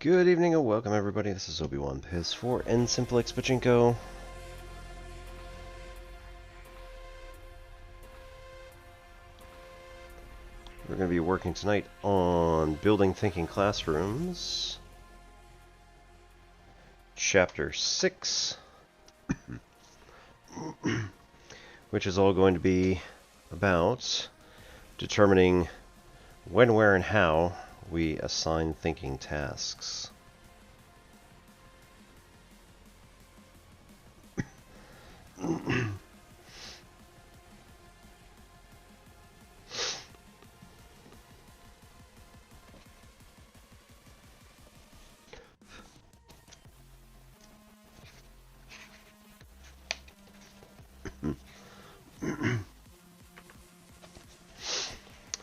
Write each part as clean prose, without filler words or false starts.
Good evening and welcome everybody, this is Obi-Wan Piz for N-Simplex Pachinko. We're going to be working tonight on Building Thinking Classrooms, Chapter 6, which is all going to be about determining when, where, and how we assign thinking tasks.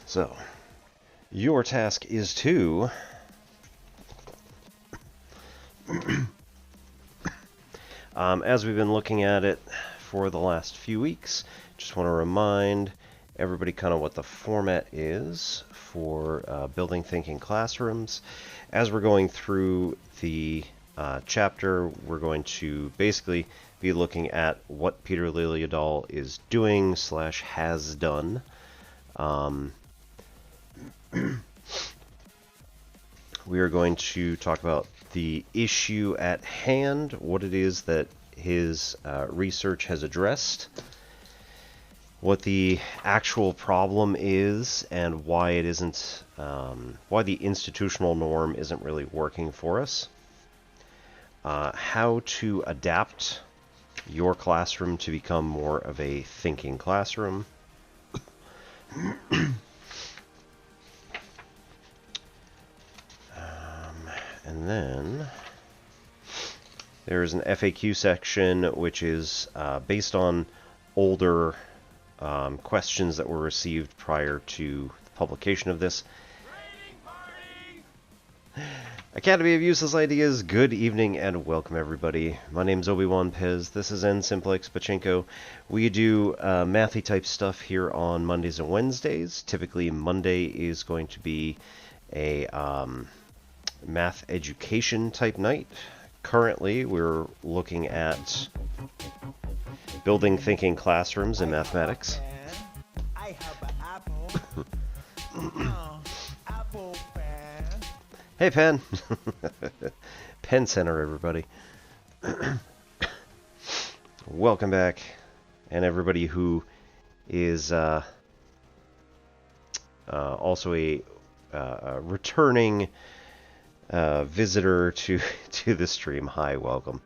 So, your task is to as we've been looking at it for the last few weeks, just want to remind everybody kind of what the format is for Building Thinking Classrooms. As we're going through the chapter, we're going to basically be looking at what Peter Liljedahl is doing / has done. We are going to talk about the issue at hand, what it is that his research has addressed, what the actual problem is, and why it isn't, why the institutional norm isn't really working for us. How to adapt your classroom to become more of a thinking classroom. And then there's an FAQ section which is based on older questions that were received prior to the publication of this. Academy of Useless Ideas, good evening and welcome everybody. My name's Obi-Wan Pez, this is N Simplex Pachinko. We do mathy type stuff here on Mondays and Wednesdays. Typically Monday is going to be a math education type night. Currently we're looking at building thinking classrooms in mathematics. I have an apple. Hey, Penn. Penn Center, everybody. Welcome back. And everybody who is also a returning visitor to the stream. Hi, welcome.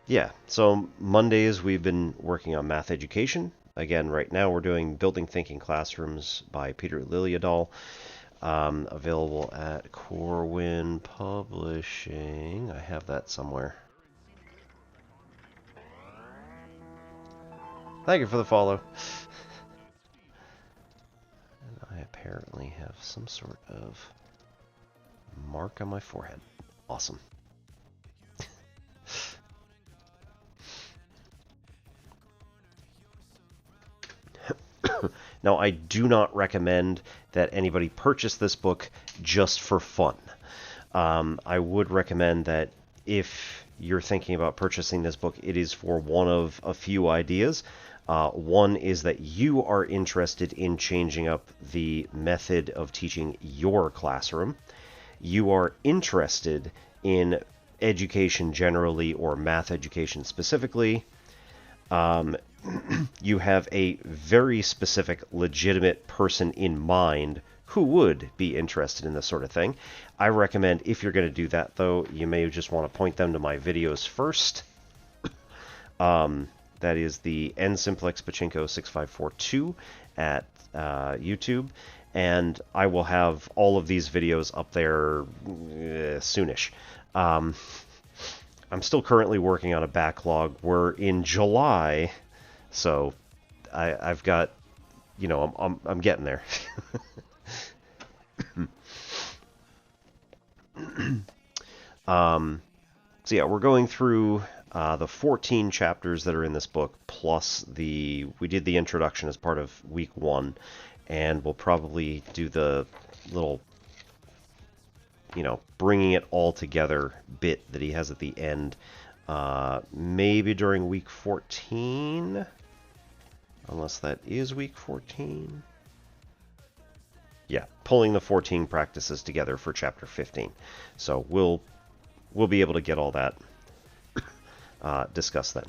Yeah, so Mondays we've been working on math education. Again, right now we're doing Building Thinking Classrooms by Peter Liljedahl, available at Corwin Publishing. I have that somewhere. Thank you for the follow. And I apparently have some sort of mark on my forehead. Awesome. Now, I do not recommend that anybody purchase this book just for fun. I would recommend that if you're thinking about purchasing this book, it is for one of a few ideas. One is that you are interested in changing up the method of teaching your classroom. You are interested in education generally or math education specifically. You have a very specific, legitimate person in mind who would be interested in this sort of thing. I recommend, if you're going to do that, though, you may just want to point them to my videos first. That is the N Simplex Pachinko 6542 at YouTube, and I will have all of these videos up there soonish. I'm still currently working on a backlog. We're in July. So, I've got, you know, I'm getting there. So yeah, we're going through the 14 chapters that are in this book, plus we did the introduction as part of week 1, and we'll probably do the little, you know, bringing it all together bit that he has at the end, maybe during week 14. Unless that is week 14. Yeah, pulling the 14 practices together for chapter 15. So we'll be able to get all that discussed then.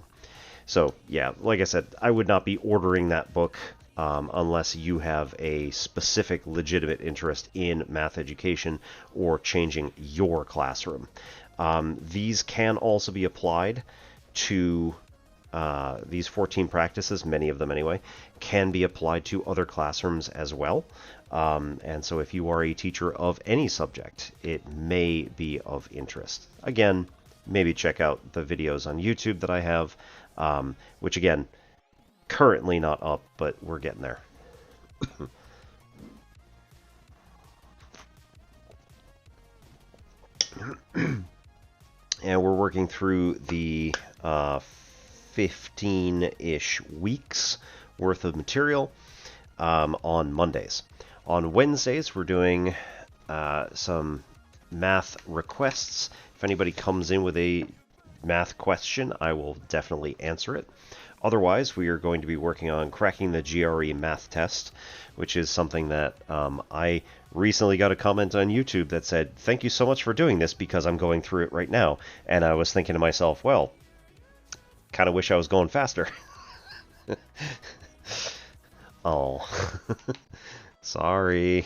So yeah, like I said, I would not be ordering that book unless you have a specific legitimate interest in math education or changing your classroom. These can also be applied to these 14 practices, many of them anyway, can be applied to other classrooms as well. And so if you are a teacher of any subject, it may be of interest. Again, maybe check out the videos on YouTube that I have, which again, currently not up, but we're getting there. And we're working through the 15-ish weeks worth of material on Mondays. On Wednesdays, we're doing some math requests. If anybody comes in with a math question, I will definitely answer it. Otherwise, we are going to be working on cracking the GRE math test, which is something that I recently got a comment on YouTube that said, "Thank you so much for doing this because I'm going through it right now." And I was thinking to myself, well, kind of wish I was going faster. Oh, sorry.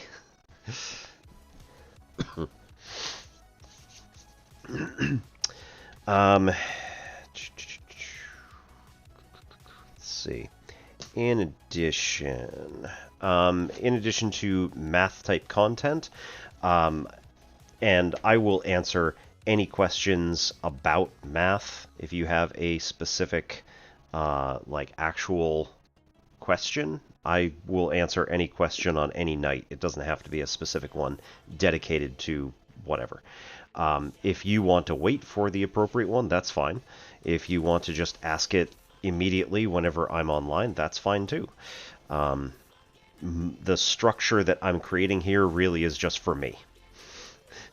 Let's see. In addition to math type content, and I will answer any questions about math if you have a specific, like actual question. I will answer any question on any night. It doesn't have to be a specific one dedicated to whatever. If you want to wait for the appropriate one, that's fine. If you want to just ask it immediately whenever I'm online, that's fine too. The structure that I'm creating here really is just for me,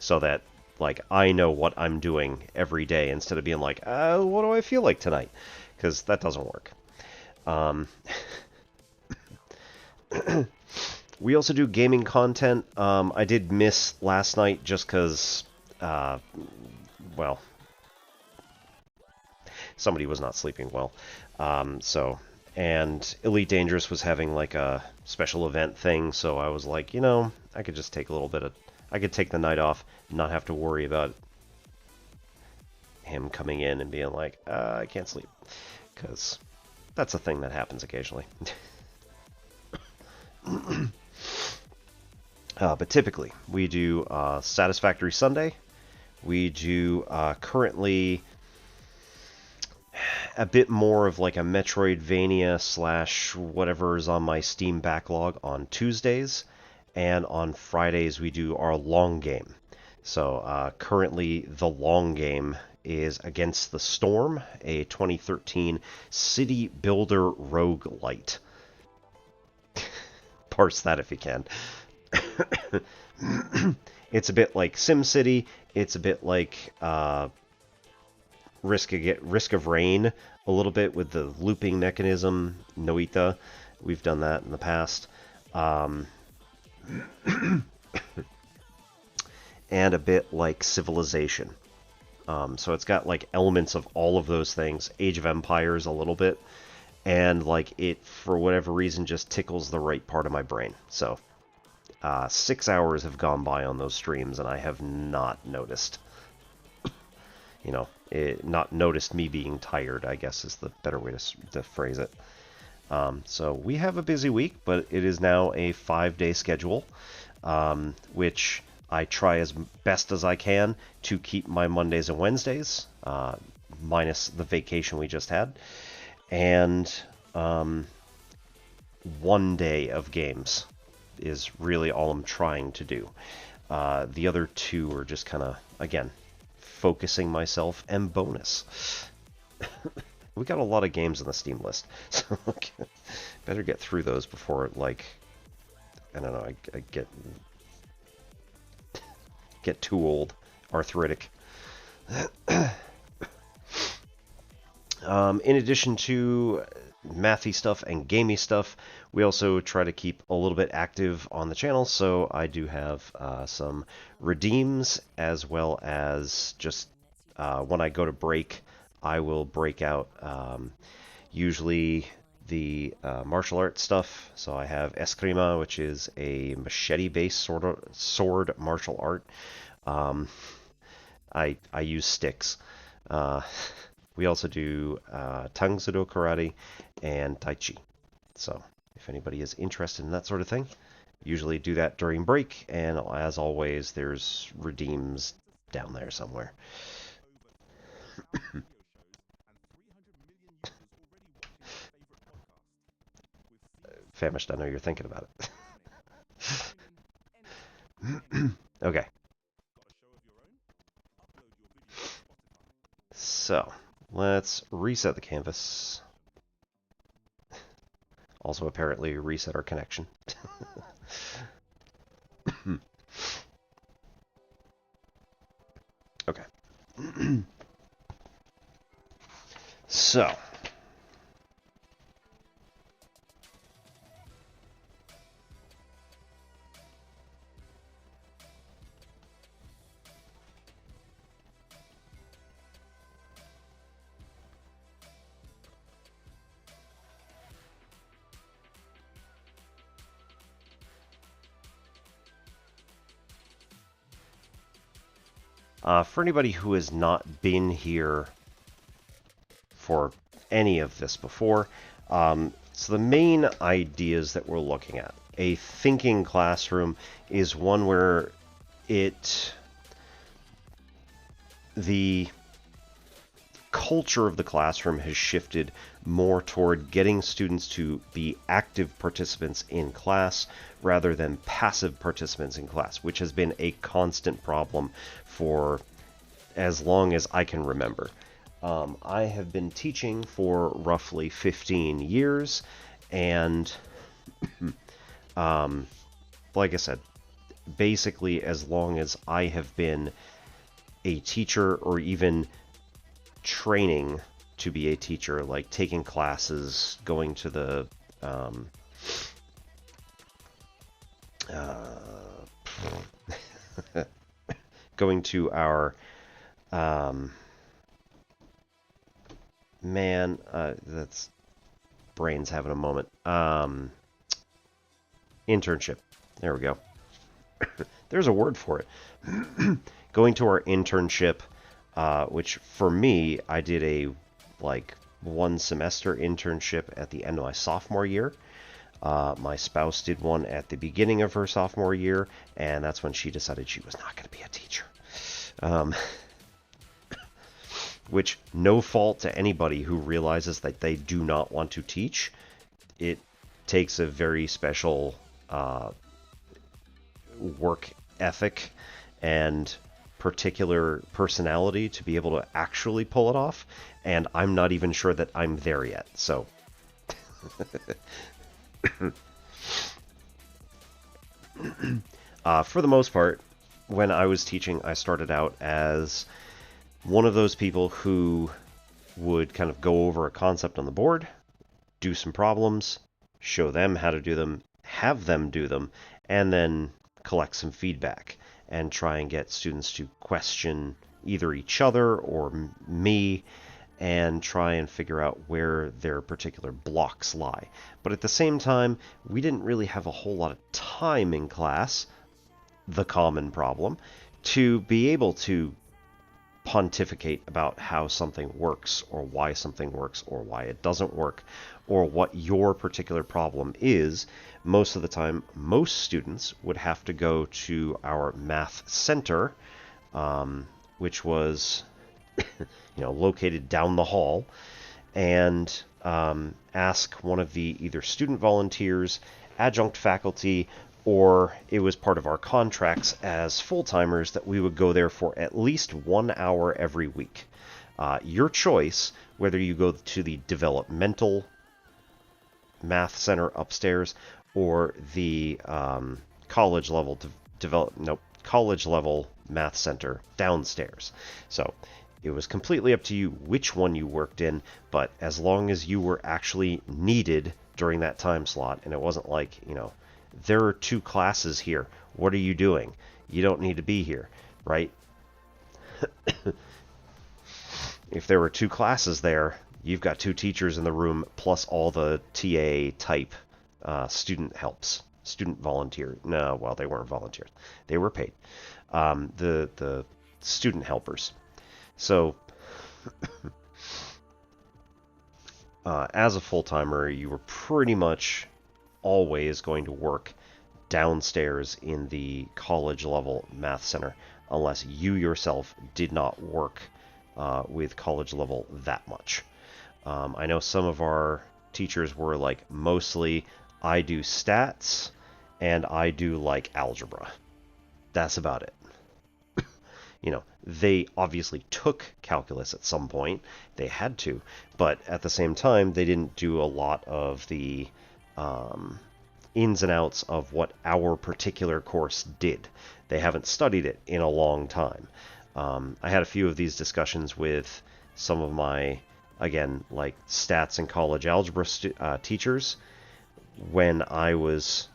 so that like I know what I'm doing every day instead of being like, what do I feel like tonight? Because that doesn't work. We also do gaming content. I did miss last night just because, well, somebody was not sleeping well. And Elite Dangerous was having like a special event thing, so I was like, I could just take a little bit of, I could take the night off, not have to worry about him coming in and being like, I can't sleep, because that's a thing that happens occasionally. But typically, we do Satisfactory Sunday. We do currently a bit more of like a Metroidvania / whatever is on my Steam backlog on Tuesdays. And on Fridays, we do our long game. So currently, the long game is Against the Storm, a 2013 city builder roguelite. Parse that if you can. It's a bit like SimCity. It's a bit like Risk of Rain, a little bit with the looping mechanism, Noita. We've done that in the past. And a bit like Civilization. So it's got like elements of all of those things. Age of Empires a little bit. And like it, for whatever reason, just tickles the right part of my brain. So 6 hours have gone by on those streams, and I have not noticed. Not noticed me being tired, I guess is the better way to phrase it. So we have a busy week, but it is now a 5-day schedule, which I try as best as I can to keep my Mondays and Wednesdays, minus the vacation we just had. And 1 day of games is really all I'm trying to do. The other 2 are just kind of, again, focusing myself and bonus. We got a lot of games on the Steam list, so better get through those before, like, I don't know, I get too old, arthritic. In addition to mathy stuff and gamey stuff, we also try to keep a little bit active on the channel, so I do have some redeems, as well as just when I go to break, I will break out usually the martial arts stuff. So I have Eskrima, which is a machete-based sword martial art. I use sticks. We also do Tangsudo Karate and Tai Chi. So if anybody is interested in that sort of thing, usually do that during break, and as always, there's redeems down there somewhere. Famished, I know you're thinking about it. Okay. So, let's reset the canvas. Also, apparently, reset our connection. So, for anybody who has not been here for any of this before, so the main ideas that we're looking at. A thinking classroom is one where the culture of the classroom has shifted more toward getting students to be active participants in class rather than passive participants in class, which has been a constant problem for as long as I can remember. I have been teaching for roughly 15 years, and like I said, basically as long as I have been a teacher or even training to be a teacher, like taking classes, going to the going to our that's brain's having a moment. Internship. There we go. There's a word for it. Going to our internship, which for me, I did a like 1 semester internship at the end of my sophomore year. My spouse did one at the beginning of her sophomore year, and that's when she decided she was not going to be a teacher. Which, no fault to anybody who realizes that they do not want to teach. It takes a very special work ethic and particular personality to be able to actually pull it off, and I'm not even sure that I'm there yet, so... For the most part, when I was teaching, I started out as one of those people who would kind of go over a concept on the board, do some problems, show them how to do them, have them do them, and then collect some feedback and try and get students to question either each other or me and try and figure out where their particular blocks lie. But at the same time, we didn't really have a whole lot of time in class, the common problem, to be able to pontificate about how something works or why something works or why it doesn't work or what your particular problem is. Most of the time, most students would have to go to our math center, which was located down the hall, and ask one of the either student volunteers, adjunct faculty, or it was part of our contracts as full-timers that we would go there for at least 1 hour every week. Your choice, whether you go to the developmental math center upstairs or the college level math center downstairs. So it was completely up to you which one you worked in, but as long as you were actually needed during that time slot, and it wasn't like, there are 2 classes here. What are you doing? You don't need to be here, right? If there were 2 classes there, you've got 2 teachers in the room plus all the TA type student helps, student volunteer. No, well, they weren't volunteers. They were paid. The student helpers. So, as a full-timer, you were pretty much always going to work downstairs in the college level math center unless you yourself did not work with college level that much. I know some of our teachers were like, mostly I do stats and I do like algebra. That's about it. They obviously took calculus at some point. They had to, but at the same time, they didn't do a lot of the ins and outs of what our particular course did. They haven't studied it in a long time. I had a few of these discussions with some of my, again, like stats and college algebra teachers when I was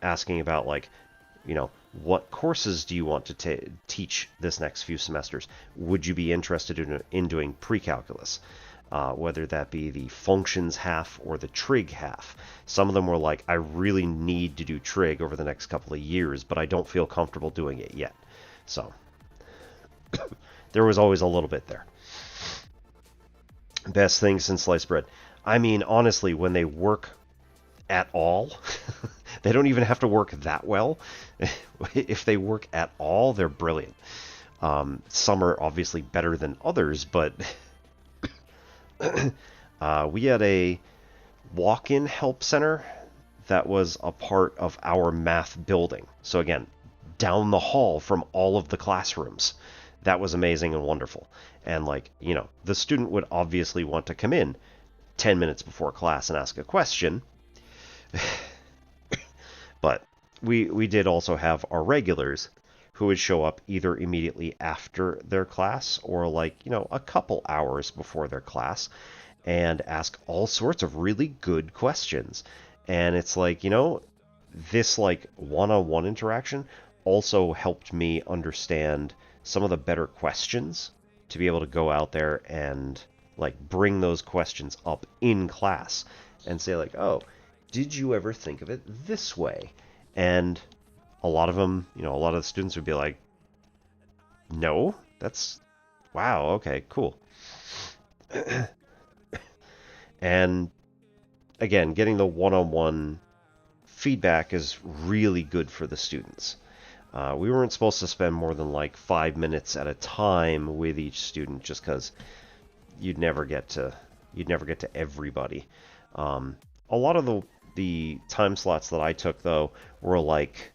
asking about, like, what courses do you want to teach this next few semesters? Would you be interested in doing pre-calculus? Whether that be the functions half or the trig half. Some of them were like, I really need to do trig over the next couple of years, but I don't feel comfortable doing it yet. So there was always a little bit there. Best thing since sliced bread. I mean, honestly, when they work at all, they don't even have to work that well. If they work at all, they're brilliant. Some are obviously better than others, but we had a walk-in help center that was a part of our math building. So again, down the hall from all of the classrooms. That was amazing and wonderful. And like, the student would obviously want to come in 10 minutes before class and ask a question. But we did also have our regulars who would show up either immediately after their class or like, a couple hours before their class and ask all sorts of really good questions. And it's like, this like one-on-one interaction also helped me understand some of the better questions to be able to go out there and like bring those questions up in class and say like, oh, did you ever think of it this way? And a lot of them, a lot of the students would be like, no, that's, wow, okay, cool. And again, getting the one-on-one feedback is really good for the students. We weren't supposed to spend more than like 5 minutes at a time with each student, just because you'd never get to everybody. A lot of the time slots that I took though were like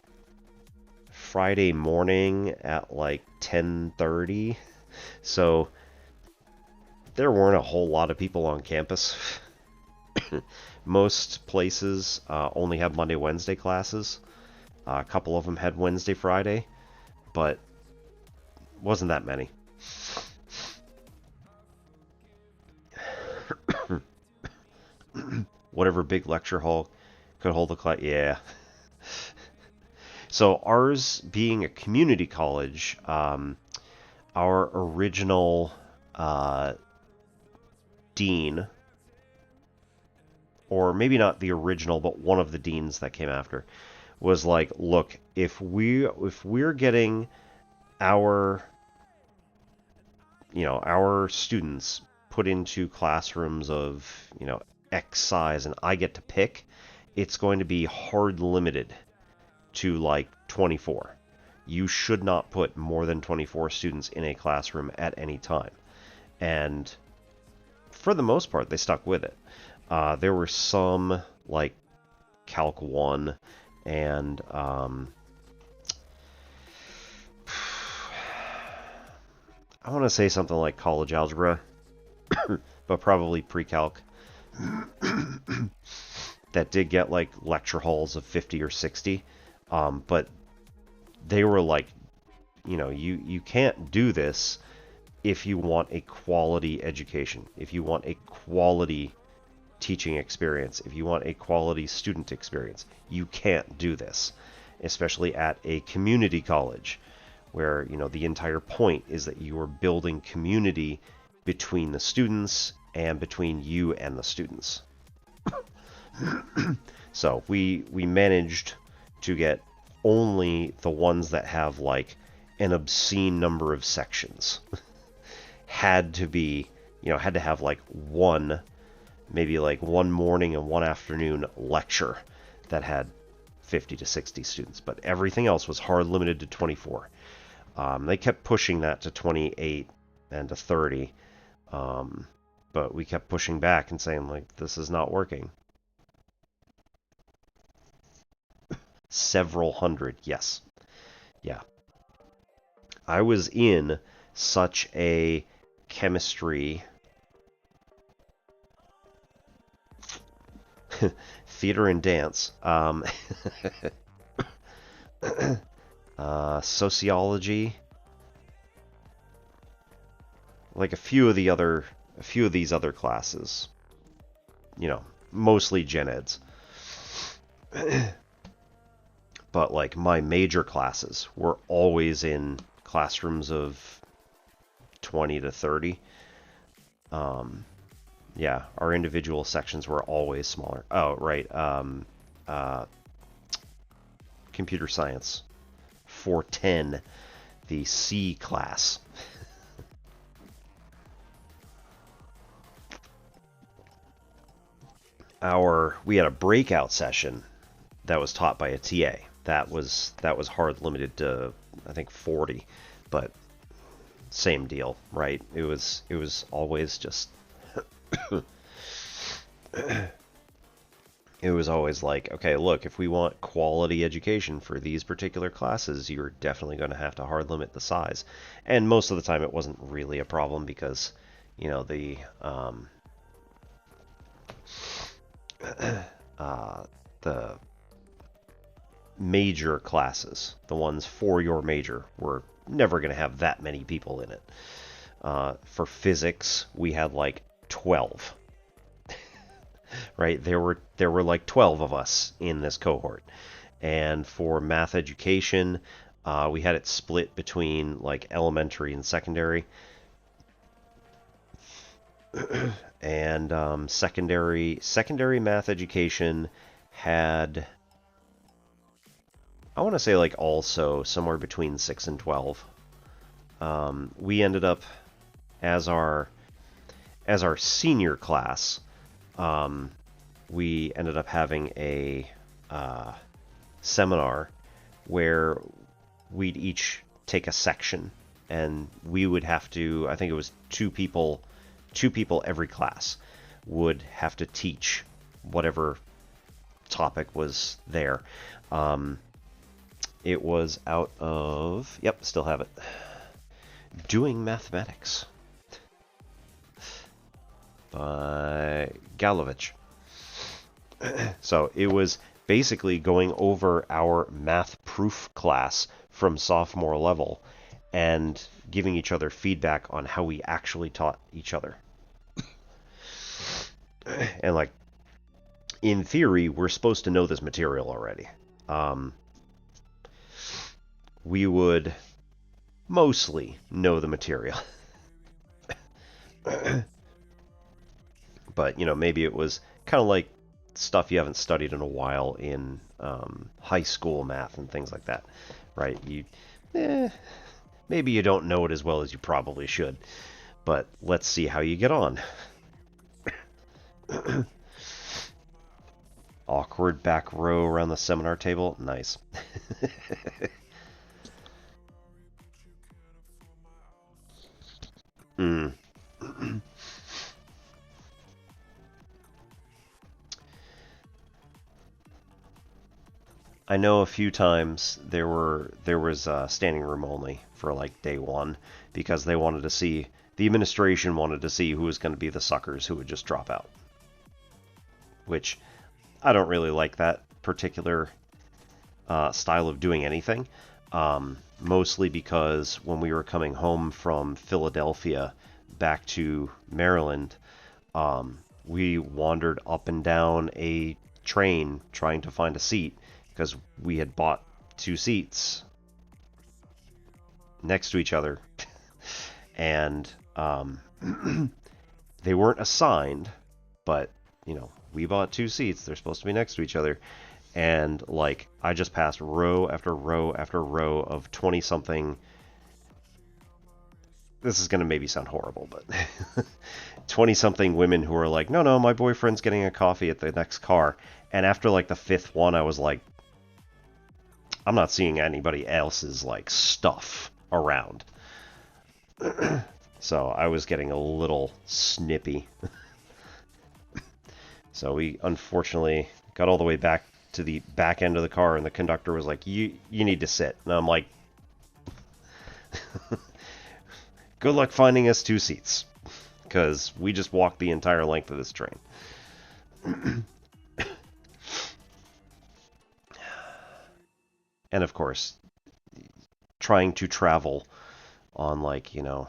Friday morning at like 10:30, so there weren't a whole lot of people on campus. Most places only have Monday, Wednesday classes. A couple of them had Wednesday, Friday, but wasn't that many. Whatever big lecture hall could hold a class, yeah. So ours being a community college, our original dean, or maybe not the original, but one of the deans that came after, was like, look, if we're getting our students put into classrooms of X size and I get to pick, it's going to be hard limited to like 24. You should not put more than 24 students in a classroom at any time. And for the most part, they stuck with it. There were some like Calc 1 and I want to say something like college algebra, but probably pre-calc, that did get like lecture halls of 50 or 60. But they were like, you can't do this if you want a quality education, if you want a quality teaching experience, if you want a quality student experience. You can't do this, especially at a community college where, the entire point is that you are building community between the students and between you and the students. So we managed to get only the ones that have like an obscene number of sections. Had to have like maybe like one morning and one afternoon lecture that had 50 to 60 students, but everything else was hard limited to 24. They kept pushing that to 28 and to 30, but we kept pushing back and saying like, this is not working. Several hundred, yes. Yeah. I was in such a chemistry theater and dance, sociology, like a few of these other classes, you know, mostly gen eds. But like my major classes were always in classrooms of 20 to 30. Um, yeah, our individual sections were always smaller. Oh, right. Uh, Computer science 410, the C class. We had a breakout session that was taught by a TA. That was hard limited to I think 40, but same deal, right? It was always just it was always like, okay, look, if we want quality education for these particular classes, you're definitely going to have to hard limit the size. And most of the time, it wasn't really a problem because, you know, the major classes, the ones for your major, were never going to have that many people in it. For physics, we had like 12. Right? There were like 12 of us in this cohort. And for math education, we had it split between like elementary and secondary. And secondary math education had, I want to say, like also somewhere between 6 and 12. We ended up as our senior class, we ended up having a seminar where we'd each take a section, and we would have to, I think it was two people every class would have to teach whatever topic was there. It was out of, yep, still have it, Doing Mathematics by Galovich. So it was basically going over our math proof class from sophomore level and giving each other feedback on how we actually taught each other. And like, in theory, we're supposed to know this material already. We would mostly know the material. But, you know, maybe it was kind of like stuff you haven't studied in a while in high school math and things like that, right? Maybe you don't know it as well as you probably should, but let's see how you get on. Awkward back row around the seminar table. Nice. mm. I know a few times there was standing room only for like day one because they wanted to see, the administration wanted to see who was going to be the suckers who would just drop out. Which I don't really like that particular style of doing anything. Mostly because when we were coming home from Philadelphia back to Maryland, we wandered up and down a train trying to find a seat because we had bought two seats next to each other. And they weren't assigned, but, you know, we bought two seats. They're supposed to be next to each other. And, like, I just passed row after row after row of 20-something... This is going to maybe sound horrible, but 20-something women who are like, no, my boyfriend's getting a coffee at the next car. And after, like, the fifth one, I was like, I'm not seeing anybody else's, like, stuff around. So I was getting a little snippy. So we unfortunately got all the way back to the back end of the car, and the conductor was like, you need to sit. And I'm like, good luck finding us two seats, because we just walked the entire length of this train. And of course, trying to travel on, like, you know,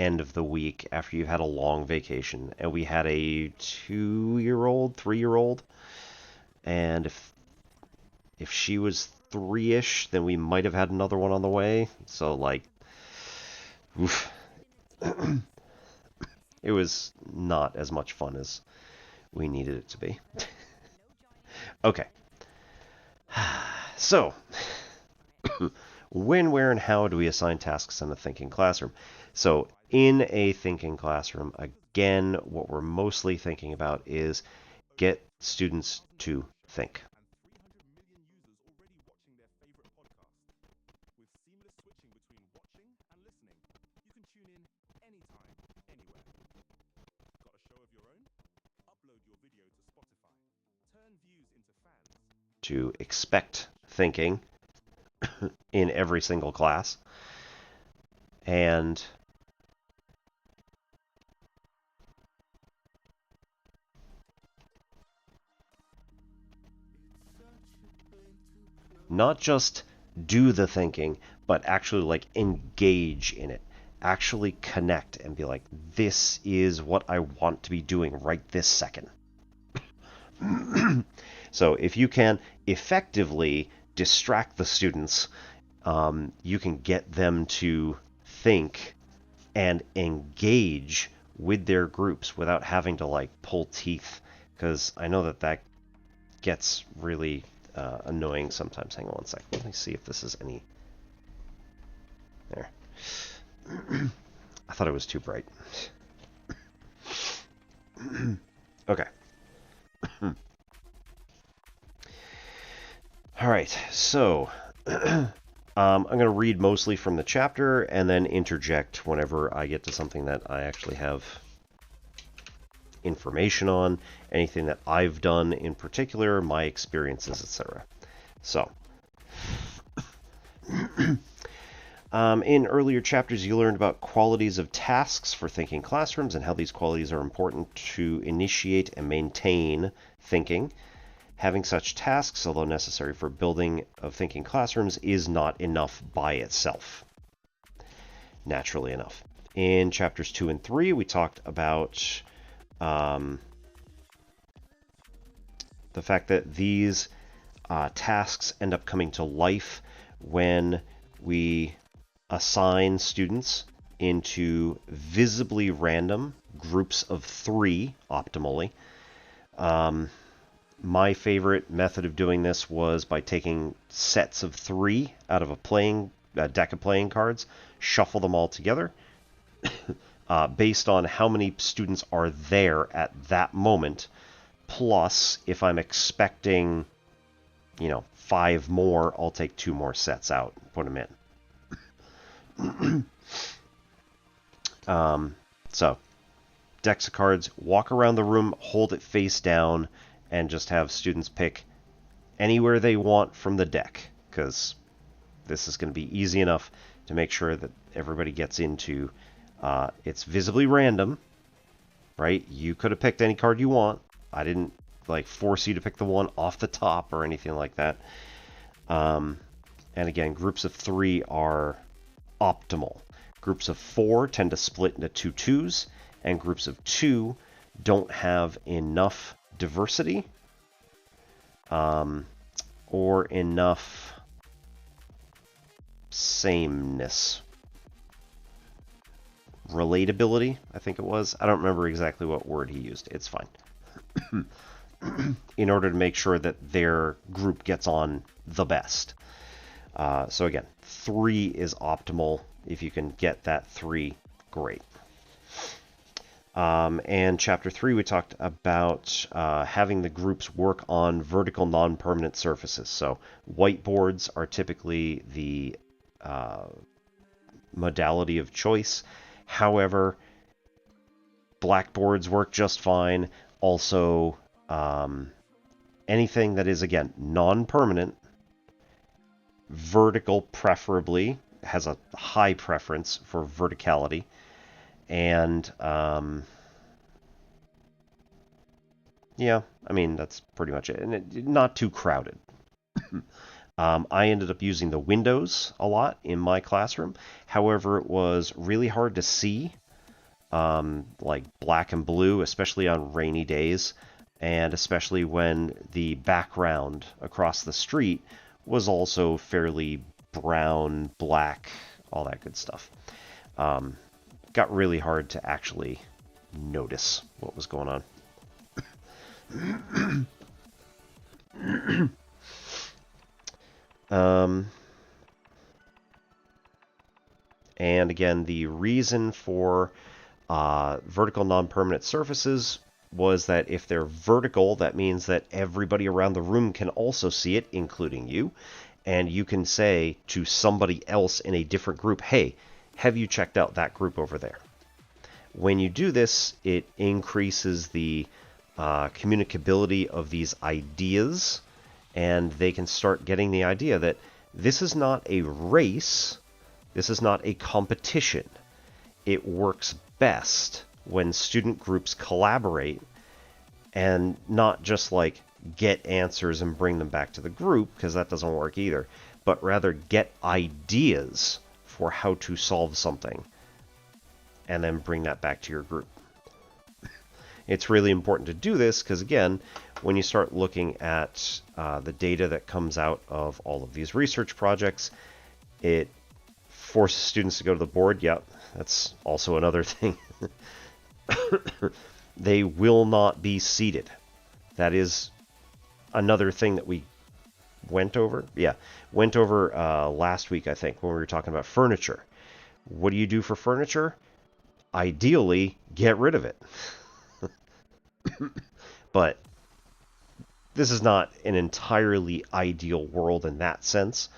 end of the week after you've had a long vacation, and we had a 2-year-old, 3-year-old, and if she was 3-ish, then we might have had another one on the way. So like, oof. It was not as much fun as we needed it to be. Okay. So, when, where, and how do we assign tasks in a thinking classroom? So, in a thinking classroom, again, what we're mostly thinking about is get students to think. To expect thinking in every single class. And not just do the thinking, but actually like engage in it. Actually connect and be like, this is what I want to be doing right this second. So if you can effectively distract the students, you can get them to think and engage with their groups without having to like pull teeth, because I know that gets really annoying sometimes. Hang on one sec. Let me see if this is any... There. I thought it was too bright. Okay. All right, so I'm going to read mostly from the chapter and then interject whenever I get to something that I actually have information on, anything that I've done in particular, my experiences, etc. So, in earlier chapters, you learned about qualities of tasks for thinking classrooms and how these qualities are important to initiate and maintain thinking. Having such tasks, although necessary for building of thinking classrooms, is not enough by itself. Naturally enough. In chapters 2 and 3, we talked about the fact that these tasks end up coming to life when we assign students into visibly random groups of 3 optimally. My favorite method of doing this was by taking sets of 3 out of a deck of playing cards, shuffle them all together, based on how many students are there at that moment, plus if I'm expecting, 5 more, I'll take 2 more sets out and put them in. So, decks of cards, walk around the room, hold it face down, and just have students pick anywhere they want from the deck, because this is going to be easy enough to make sure that everybody gets into. It's visibly random, right? You could have picked any card you want. I didn't force you to pick the one off the top or anything like that. And again, groups of 3 are optimal. Groups of 4 tend to split into 2 twos, and groups of 2 don't have enough diversity or enough sameness. Relatability, I think it was. I don't remember exactly what word he used. It's fine. In order to make sure that their group gets on the best. So again, 3 is optimal. If you can get that 3, great. And chapter 3, we talked about having the groups work on vertical non-permanent surfaces. So whiteboards are typically the modality of choice. However, blackboards work just fine. Also, anything that is, again, non-permanent, vertical preferably, has a high preference for verticality. And, yeah, I mean, that's pretty much it. And not too crowded. I ended up using the windows a lot in my classroom. However, it was really hard to see like black and blue, especially on rainy days, and especially when the background across the street was also fairly brown, black, all that good stuff. Got really hard to actually notice what was going on. And again, the reason for vertical non-permanent surfaces was that if they're vertical, that means that everybody around the room can also see it, including you. And you can say to somebody else in a different group, hey, have you checked out that group over there? When you do this, it increases the communicability of these ideas, and they can start getting the idea that this is not a race, this is not a competition. It works best when student groups collaborate and not just like get answers and bring them back to the group, because that doesn't work either, but rather get ideas for how to solve something and then bring that back to your group. It's really important to do this because, again, when you start looking at the data that comes out of all of these research projects, it forces students to go to the board. Yep, that's also another thing. They will not be seated. That is another thing that we went over. Yeah, went over last week, I think, when we were talking about furniture. What do you do for furniture? Ideally, get rid of it. But this is not an entirely ideal world in that sense.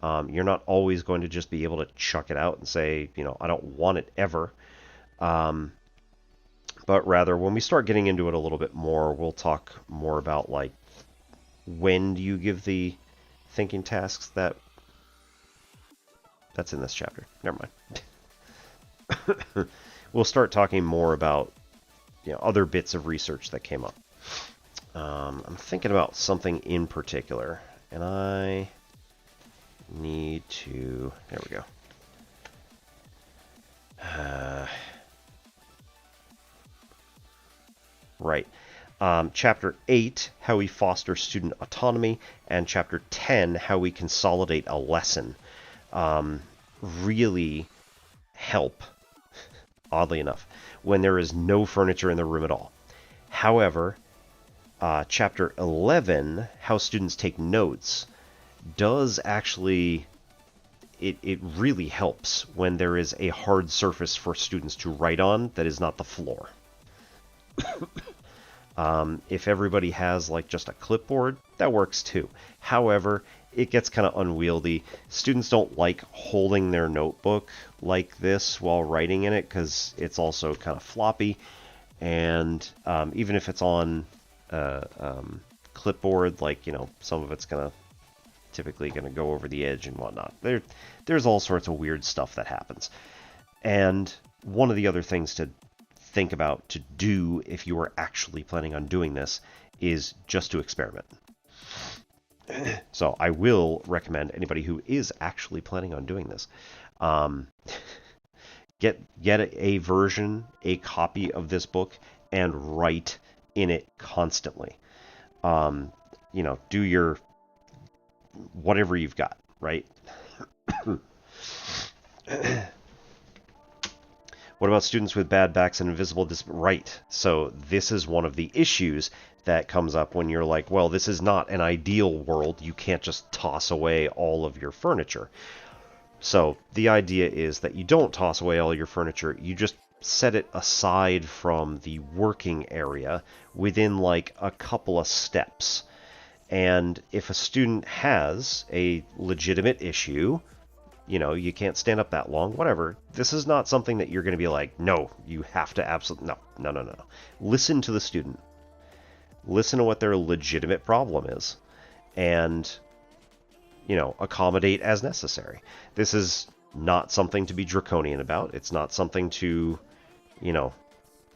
You're not always going to just be able to chuck it out and say, I don't want it ever. But rather, when we start getting into it a little bit more, we'll talk more about, like, when do you give the thinking tasks that's in this chapter. Never mind. We'll start talking more about other bits of research that came up. I'm thinking about something in particular, and I need to... There we go. Right. Chapter 8, how we foster student autonomy, and Chapter 10, how we consolidate a lesson, really help, oddly enough, when there is no furniture in the room at all. However, Chapter 11, how students take notes, does actually... It really helps when there is a hard surface for students to write on that is not the floor. If everybody has like just a clipboard, that works too. However, it gets kind of unwieldy. Students don't like holding their notebook like this while writing in it because it's also kind of floppy. And even if it's on clipboard, like, some of it's typically going to go over the edge and whatnot. There's all sorts of weird stuff that happens. And one of the other things to think about to do if you are actually planning on doing this is just to experiment. So I will recommend anybody who is actually planning on doing this, get a version, a copy of this book, and write in it constantly. Do your whatever you've got, right? What about students with bad backs and invisible right? So this is one of the issues that comes up when you're like, well, this is not an ideal world. You can't just toss away all of your furniture. So the idea is that you don't toss away all your furniture. You just set it aside from the working area within like a couple of steps. And if a student has a legitimate issue, you can't stand up that long, whatever. This is not something that you're going to be like, no, you have to absolutely... No. Listen to the student. Listen to what their legitimate problem is. And, accommodate as necessary. This is not something to be draconian about. It's not something to,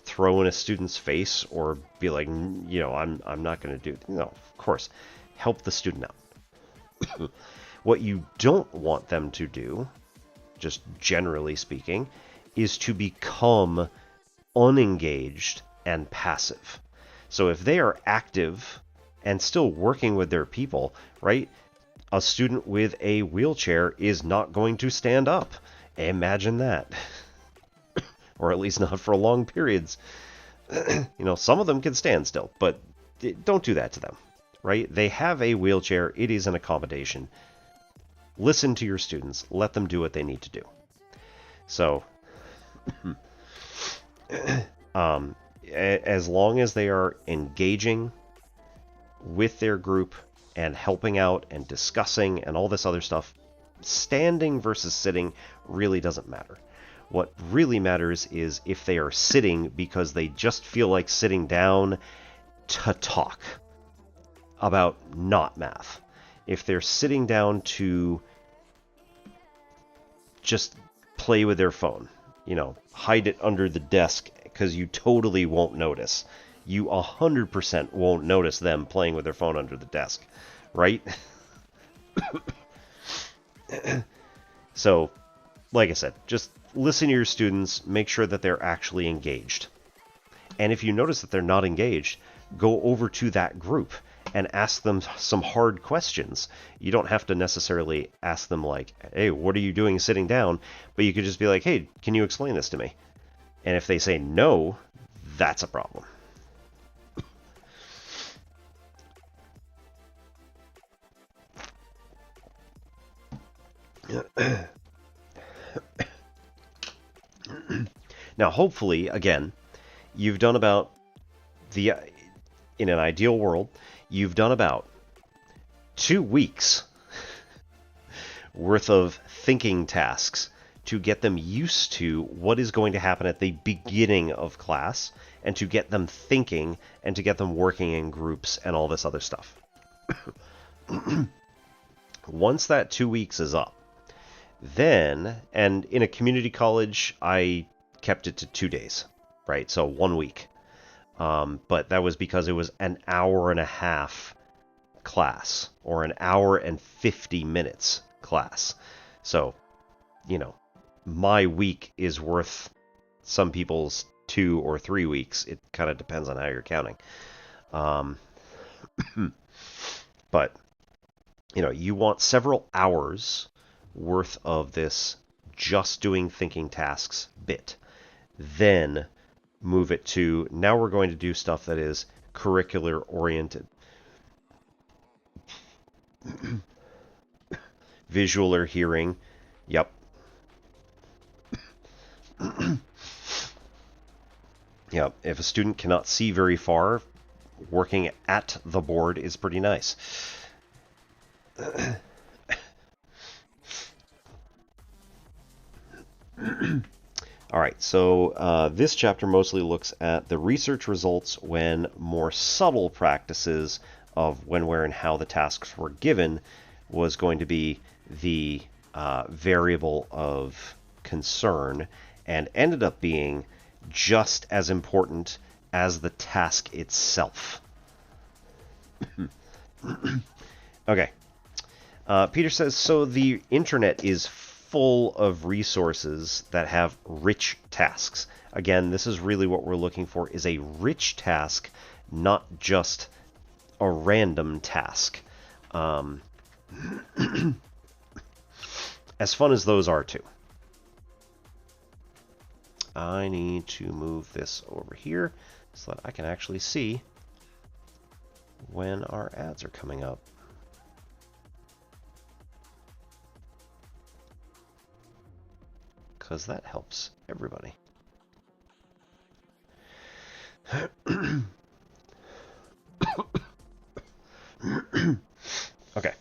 throw in a student's face or be like, I'm not going to do it. No, of course. Help the student out. What you don't want them to do, just generally speaking, is to become unengaged and passive. So if they are active and still working with their people, right? A student with a wheelchair is not going to stand up. Imagine that. Or at least not for long periods. Some of them can stand still, but don't do that to them, right? They have a wheelchair. It is an accommodation. Listen to your students. Let them do what they need to do. So, as long as they are engaging with their group and helping out and discussing and all this other stuff, standing versus sitting really doesn't matter. What really matters is if they are sitting because they just feel like sitting down to talk about not math. If they're sitting down to just play with their phone, hide it under the desk because you totally won't notice. You 100% won't notice them playing with their phone under the desk, right? So, like I said, just listen to your students, make sure that they're actually engaged. And if you notice that they're not engaged, go over to that group and ask them some hard questions. You don't have to necessarily ask them like, hey, what are you doing sitting down? But you could just be like, hey, can you explain this to me? And if they say no, that's a problem. Now, hopefully, again, you've done about in an ideal world, you've done about 2 weeks worth of thinking tasks to get them used to what is going to happen at the beginning of class and to get them thinking and to get them working in groups and all this other stuff. Once that 2 weeks is up, then, and in a community college, I kept it to 2 days, right? So 1 week. But that was because it was an hour and a half class or an hour and 50 minutes class. So, my week is worth some people's 2 or 3 weeks. It kind of depends on how you're counting. But, you want several hours worth of this just doing thinking tasks bit. Then move it to, now we're going to do stuff that is curricular oriented. Visual or hearing. Yep. Yeah, if a student cannot see very far, working at the board is pretty nice. All right, so this chapter mostly looks at the research results when more subtle practices of when, where, and how the tasks were given was going to be the variable of concern, and ended up being just as important as the task itself. Okay. Peter says, so the internet is full of resources that have rich tasks. Again, this is really what we're looking for, is a rich task, not just a random task. As fun as those are too. I need to move this over here so that I can actually see when our ads are coming up. Because that helps everybody. Okay.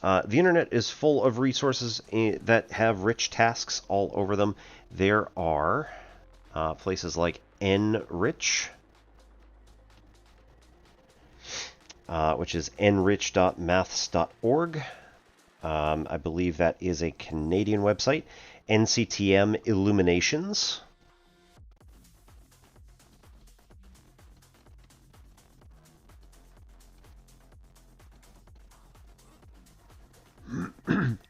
The internet is full of resources that have rich tasks all over them. There are places like NRich, which is enrich.maths.org. I believe that is a Canadian website. NCTM Illuminations.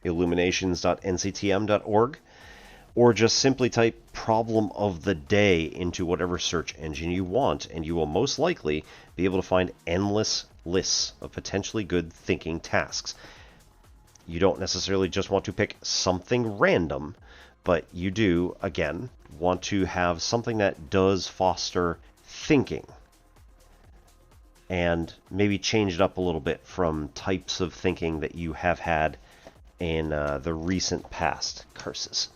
Illuminations.nctm.org. Or just simply type problem of the day into whatever search engine you want, and you will most likely be able to find endless lists of potentially good thinking tasks. You don't necessarily just want to pick something random, but you do, again, want to have something that does foster thinking. And maybe change it up a little bit from types of thinking that you have had in the recent past. Curses.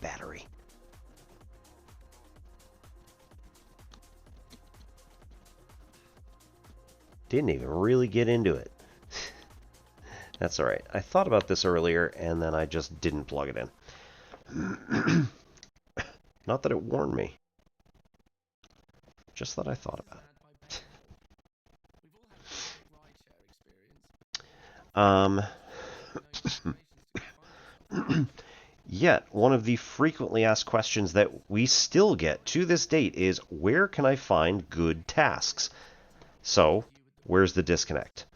Battery. Didn't even really get into it. That's alright. I thought about this earlier, and then I just didn't plug it in. Not that it warned me. Just that I thought about it. Yet, one of the frequently asked questions that we still get to this date is, where can I find good tasks? So, where's the disconnect?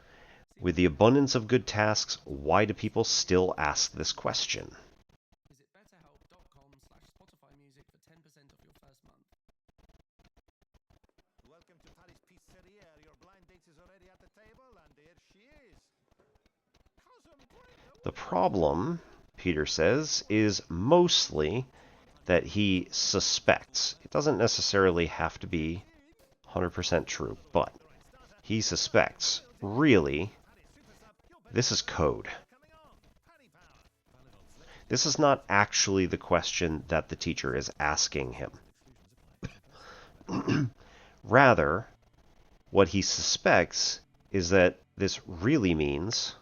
With the abundance of good tasks, why do people still ask this question? The problem, Peter says, is mostly that he suspects. It doesn't necessarily have to be 100% true, but he suspects, really, this is code. This is not actually the question that the teacher is asking him. Rather, what he suspects is that this really means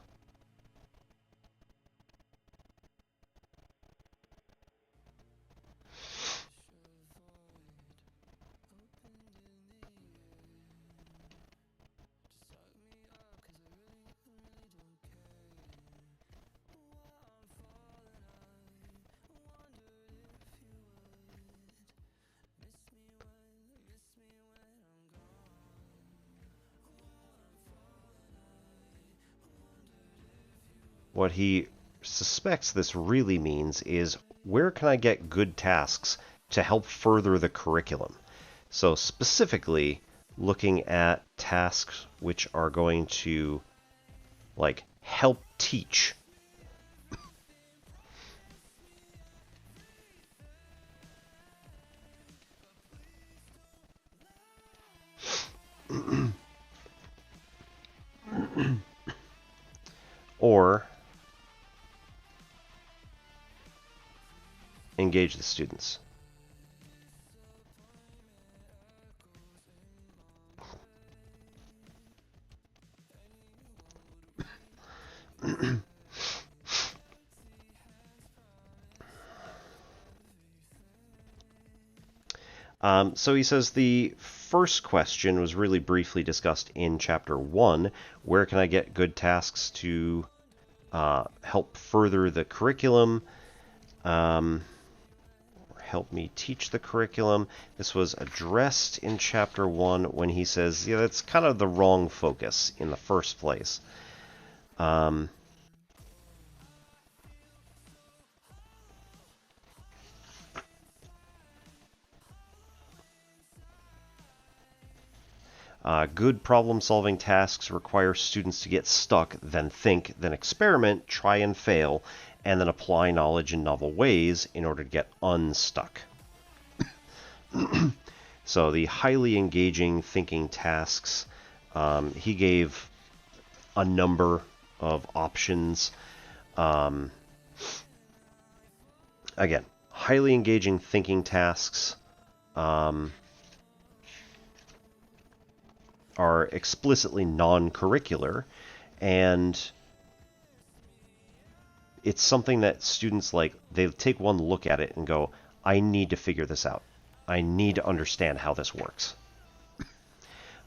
what he suspects this really means is, where can I get good tasks to help further the curriculum? So specifically, looking at tasks which are going to, like, help teach. Or engage the students. So he says the first question was really briefly discussed in Chapter 1. Where can I get good tasks to help further the curriculum? Help me teach the curriculum. This was addressed in Chapter 1 when he says, yeah, that's kind of the wrong focus in the first place. Good problem-solving tasks require students to get stuck, then think, then experiment, try and fail, and then apply knowledge in novel ways in order to get unstuck. So the highly engaging thinking tasks, he gave a number of options. Again, highly engaging thinking tasks are explicitly non-curricular, and it's something that students, like, they take one look at it and go, I need to figure this out. I need to understand how this works.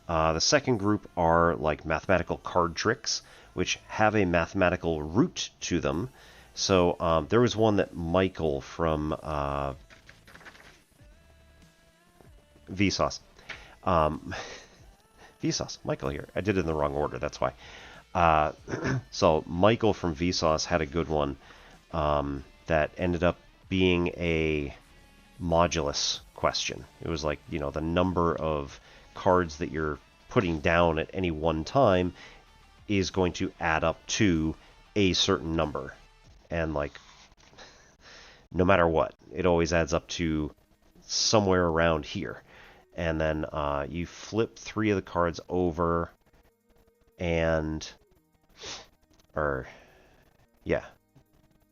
The second group are like mathematical card tricks, which have a mathematical root to them. So there was one that Michael from Vsauce. Vsauce, Michael here. I did it in the wrong order, that's why. So Michael from Vsauce had a good one that ended up being a modulus question. It was like, the number of cards that you're putting down at any one time is going to add up to a certain number. And like, no matter what, it always adds up to somewhere around here. And then you flip 3 of the cards over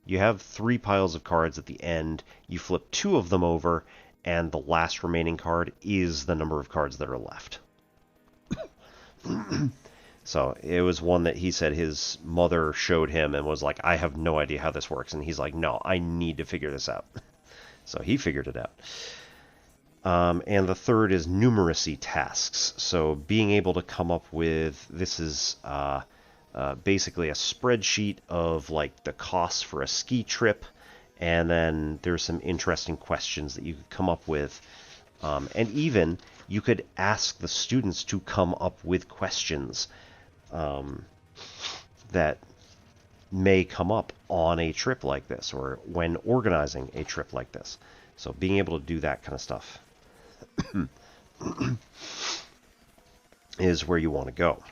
you have 3 piles of cards at the end. You flip 2 of them over, and the last remaining card is the number of cards that are left. So it was one that he said his mother showed him and was like, I have no idea how this works. And he's like, no, I need to figure this out. So he figured it out. And the third is numeracy tasks. So being able to come up with, this is basically a spreadsheet of like the costs for a ski trip, and then there's some interesting questions that you could come up with. And even you could ask the students to come up with questions that may come up on a trip like this or when organizing a trip like this. So being able to do that kind of stuff is where you want to go.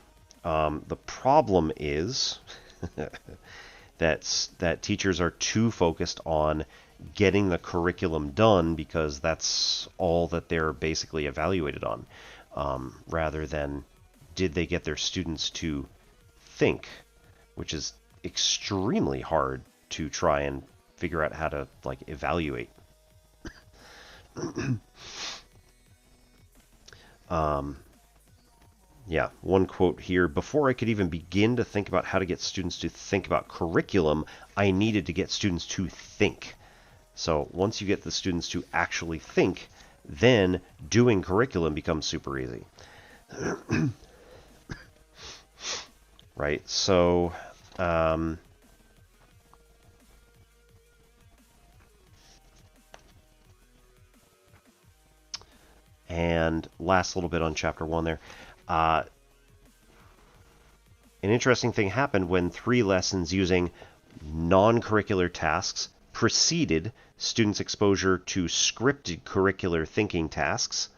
The problem is that teachers are too focused on getting the curriculum done because that's all that they're basically evaluated on, rather than did they get their students to think, which is extremely hard to try and figure out how to like evaluate. Yeah, one quote here: before I could even begin to think about how to get students to think about curriculum, I needed to get students to think. So once you get the students to actually think, then doing curriculum becomes super easy. Right? So, and last little bit on chapter 1 there. An interesting thing happened when 3 lessons using non-curricular tasks preceded students' exposure to scripted curricular thinking tasks.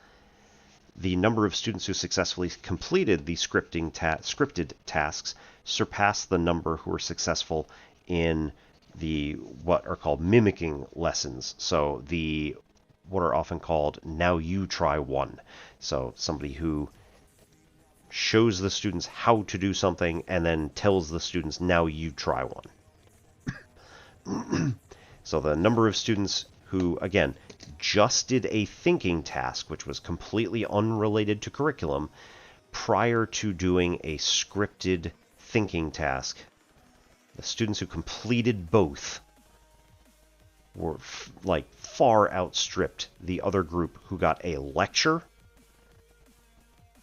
The number of students who successfully completed the scripted tasks surpassed the number who were successful in the what are called mimicking lessons. So the what are often called now you try one. So somebody who shows the students how to do something and then tells the students now you try one. So the number of students who, again, just did a thinking task, which was completely unrelated to curriculum, prior to doing a scripted thinking task, the students who completed both were like far outstripped the other group who got a lecture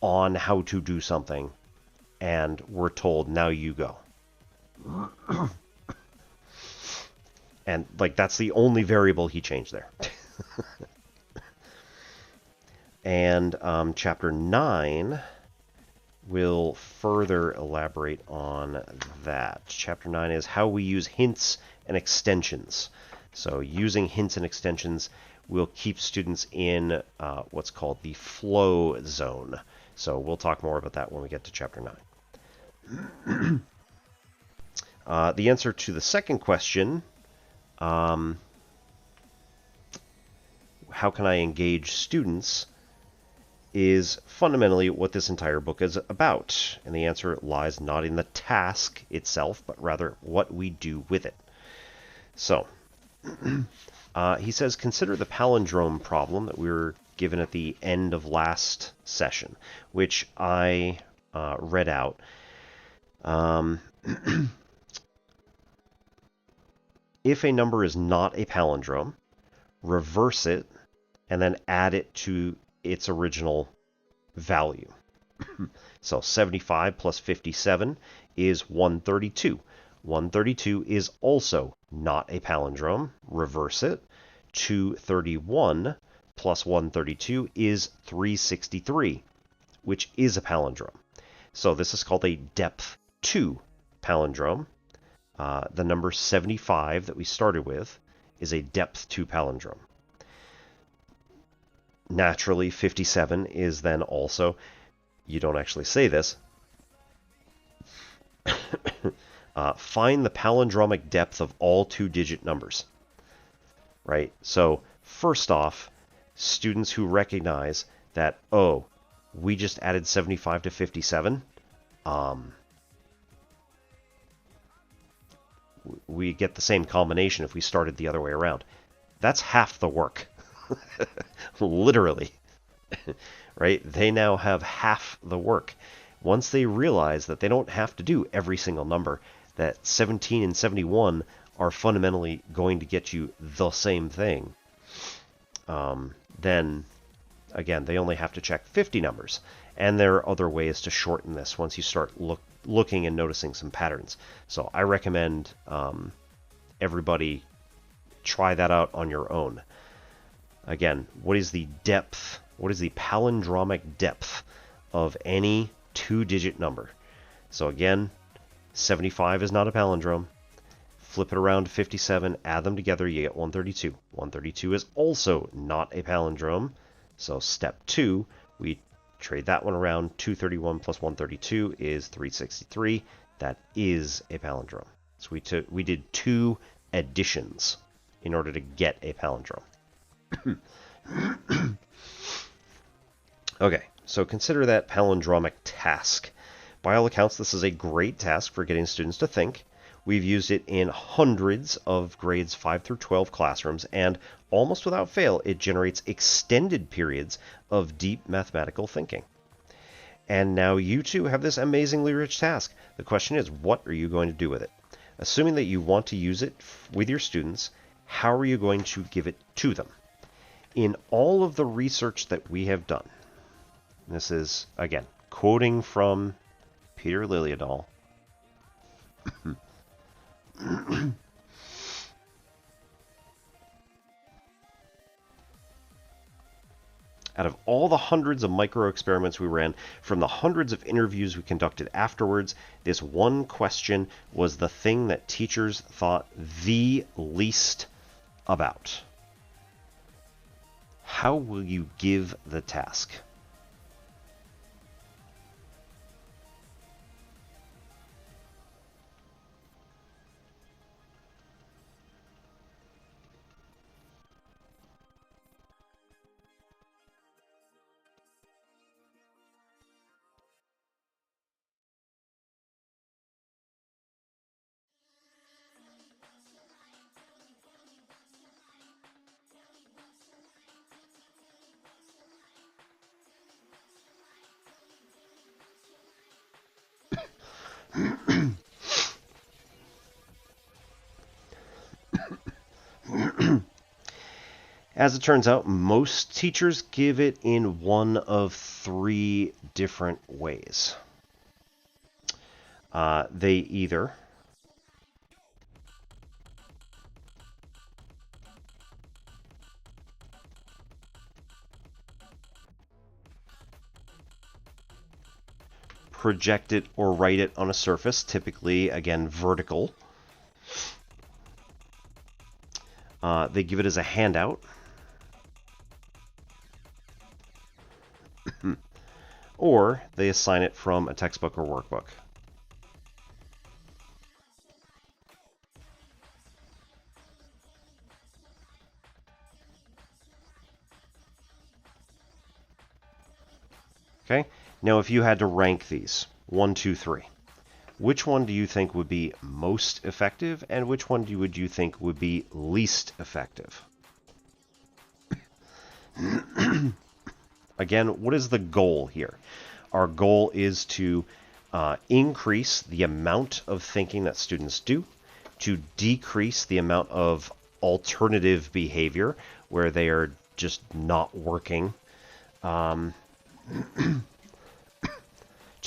on how to do something and were told, now you go. And like that's the only variable he changed there. And chapter 9 will further elaborate on that. Chapter 9 is how we use hints and extensions. So using hints and extensions will keep students in what's called the flow zone. So we'll talk more about that when we get to chapter 9. The answer to the second question, how can I engage students, is fundamentally what this entire book is about. And the answer lies not in the task itself, but rather what we do with it. So, he says, consider the palindrome problem that we were given at the end of last session, which I read out. If a number is not a palindrome, reverse it and then add it to its original value. So 75 plus 57 is 132. 132 is also not a palindrome. Reverse it. 231 plus 132 is 363, which is a palindrome. So this is called a depth 2 palindrome. The number 75 that we started with is a depth to palindrome. Naturally, 57 is then also, you don't actually say this, find the palindromic depth of all 2-digit numbers. Right? So, first off, students who recognize that, oh, we just added 75 to 57, we get the same combination if we started the other way around. That's half the work. Literally. Right? They now have half the work. Once they realize that they don't have to do every single number, that 17 and 71 are fundamentally going to get you the same thing, then, again, they only have to check 50 numbers. And there are other ways to shorten this once you start looking and noticing some patterns. So I recommend everybody try that out on your own. Again, what is the depth? What is the palindromic depth of any 2-digit number? So again, 75 is not a palindrome. Flip it around to 57, add them together, you get 132. 132 is also not a palindrome. So step 2, we trade that one around. 231 plus 132 is 363. That is a palindrome. So we did 2 additions in order to get a palindrome. Okay, so consider that palindromic task. By all accounts, this is a great task for getting students to think. We've used it in hundreds of grades 5 through 12 classrooms, and almost without fail, it generates extended periods of deep mathematical thinking. And now you too have this amazingly rich task. The question is, what are you going to do with it? Assuming that you want to use it with your students, how are you going to give it to them? In all of the research that we have done, this is, again, quoting from Peter Liljedahl, out of all the hundreds of micro experiments we ran, from the hundreds of interviews we conducted afterwards, this one question was the thing that teachers thought the least about. How will you give the task? As it turns out, most teachers give it in one of 3 different ways. They either project it or write it on a surface, typically, again, vertical. They give it as a handout. Or they assign it from a textbook or workbook. Okay, now if you had to rank these, 1, 2, 3, which one do you think would be most effective, and which one would you think would be least effective? Again, what is the goal here? Our goal is to increase the amount of thinking that students do, to decrease the amount of alternative behavior where they are just not working, to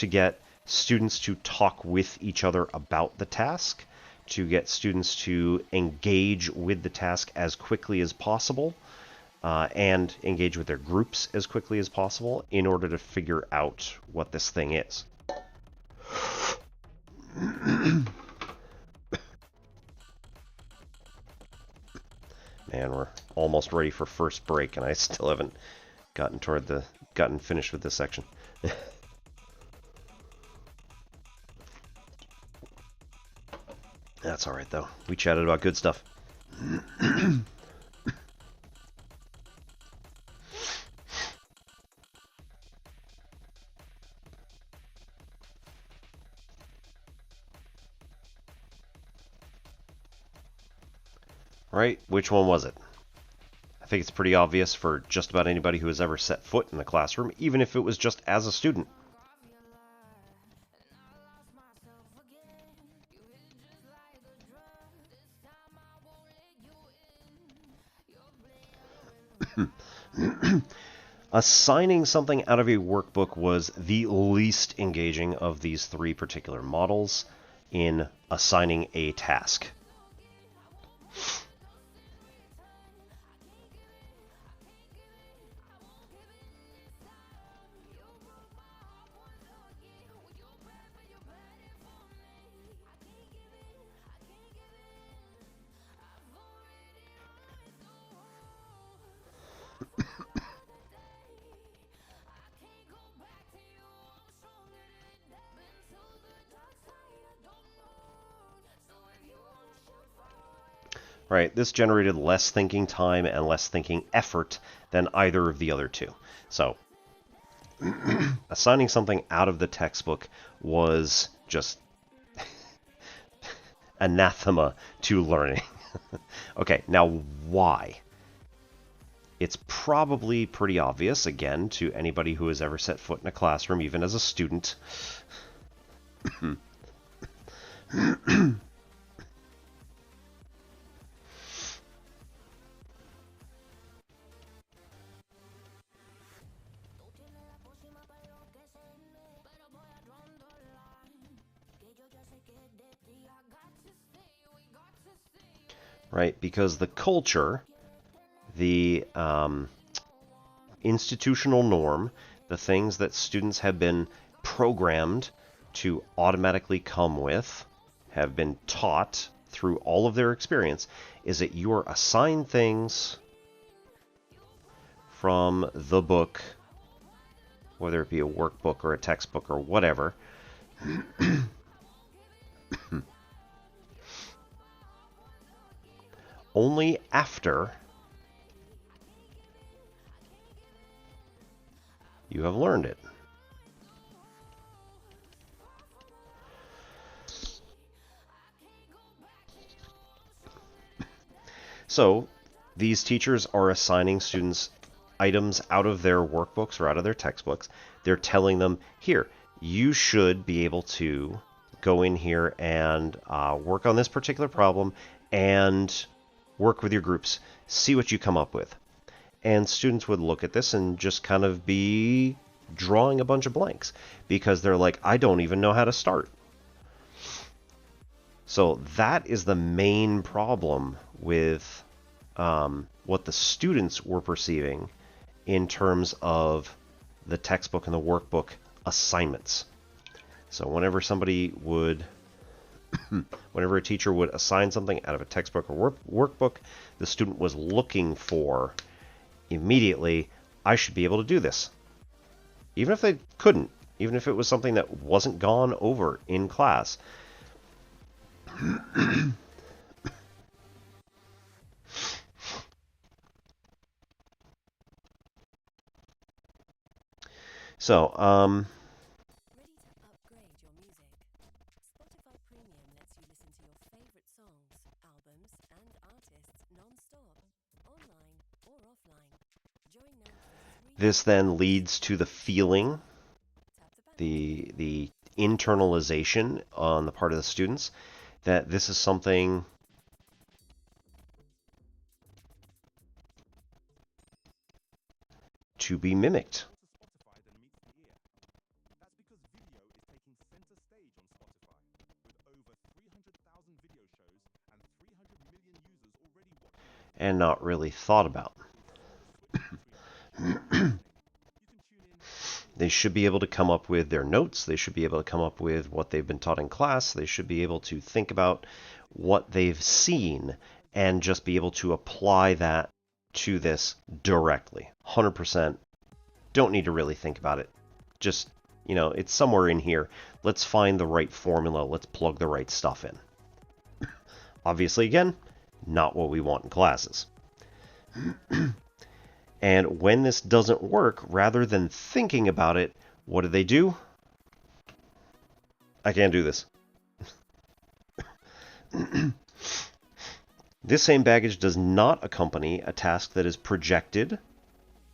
get students to talk with each other about the task, to get students to engage with the task as quickly as possible, and engage with their groups as quickly as possible in order to figure out what this thing is. Man, we're almost ready for first break, and I still haven't gotten finished with this section. That's all right, though. We chatted about good stuff. Right? Which one was it? I think it's pretty obvious for just about anybody who has ever set foot in the classroom, even if it was just as a student. Assigning something out of a workbook was the least engaging of these three particular models in assigning a task. Right, this generated less thinking time and less thinking effort than either of the other two. So, assigning something out of the textbook was just anathema to learning. Okay, now why? It's probably pretty obvious, again, to anybody who has ever set foot in a classroom, even as a student. Right, because the culture, the institutional norm, the things that students have been programmed to automatically come with, have been taught through all of their experience, is that you are assigned things from the book, whether it be a workbook or a textbook or whatever, only after you have learned it. So, these teachers are assigning students items out of their workbooks or out of their textbooks. They're telling them, here, you should be able to go in here and work on this particular problem and work with your groups, see what you come up with. And students would look at this and just kind of be drawing a bunch of blanks because they're like, I don't even know how to start. So that is the main problem with what the students were perceiving in terms of the textbook and the workbook assignments. So whenever somebody would whenever a teacher would assign something out of a textbook or workbook, the student was looking for immediately, I should be able to do this. Even if they couldn't, even if it was something that wasn't gone over in class. So, this then leads to the feeling, the internalization on the part of the students that this is something to be mimicked. And not really thought about. They should be able to come up with their notes. They should be able to come up with what they've been taught in class. They should be able to think about what they've seen and just be able to apply that to this directly. 100%. Don't need to really think about it. Just, it's somewhere in here. Let's find the right formula. Let's plug the right stuff in. Obviously, again, not what we want in classes. And when this doesn't work, rather than thinking about it, what do? I can't do this. This same baggage does not accompany a task that is projected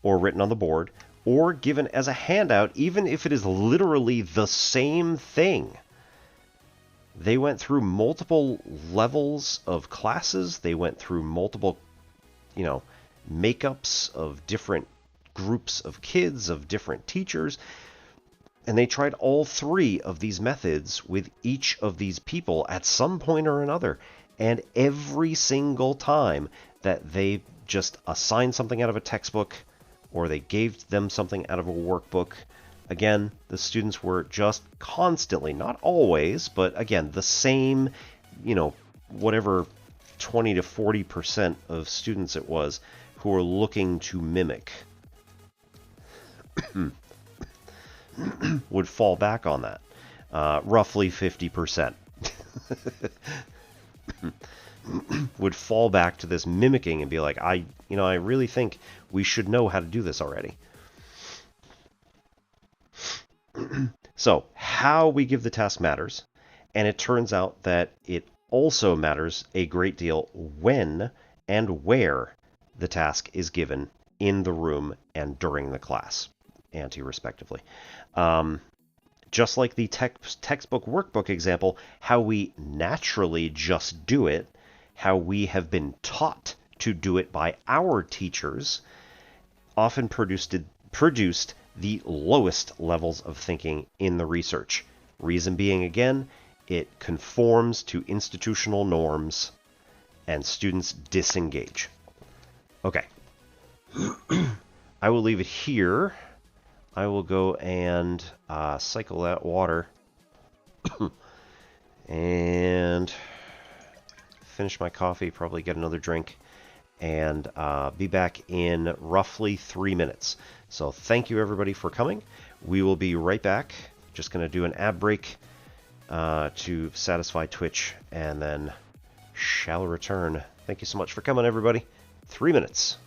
or written on the board or given as a handout, even if it is literally the same thing. They went through multiple levels of classes. They went through multiple, makeups of different groups of kids, of different teachers. And they tried all three of these methods with each of these people at some point or another. And every single time that they just assigned something out of a textbook or they gave them something out of a workbook, again, the students were just constantly, not always, but again, the same, whatever 20 to 40% of students it was who were looking to mimic would fall back on that. Roughly 50% would fall back to this mimicking and be like, I really think we should know how to do this already. So, how we give the task matters, and it turns out that it also matters a great deal when and where the task is given in the room and during the class, respectively. Just like the textbook workbook example, how we naturally just do it, how we have been taught to do it by our teachers, often produced the lowest levels of thinking in the research. Reason being, again, it conforms to institutional norms and students disengage. Okay. I will leave it here. I will go and cycle that water and finish my coffee, probably get another drink, and be back in roughly 3 minutes. So thank you everybody for coming. We will be right back. Just going to do an ad break to satisfy Twitch, and then shall return. Thank you so much for coming, everybody. 3 minutes.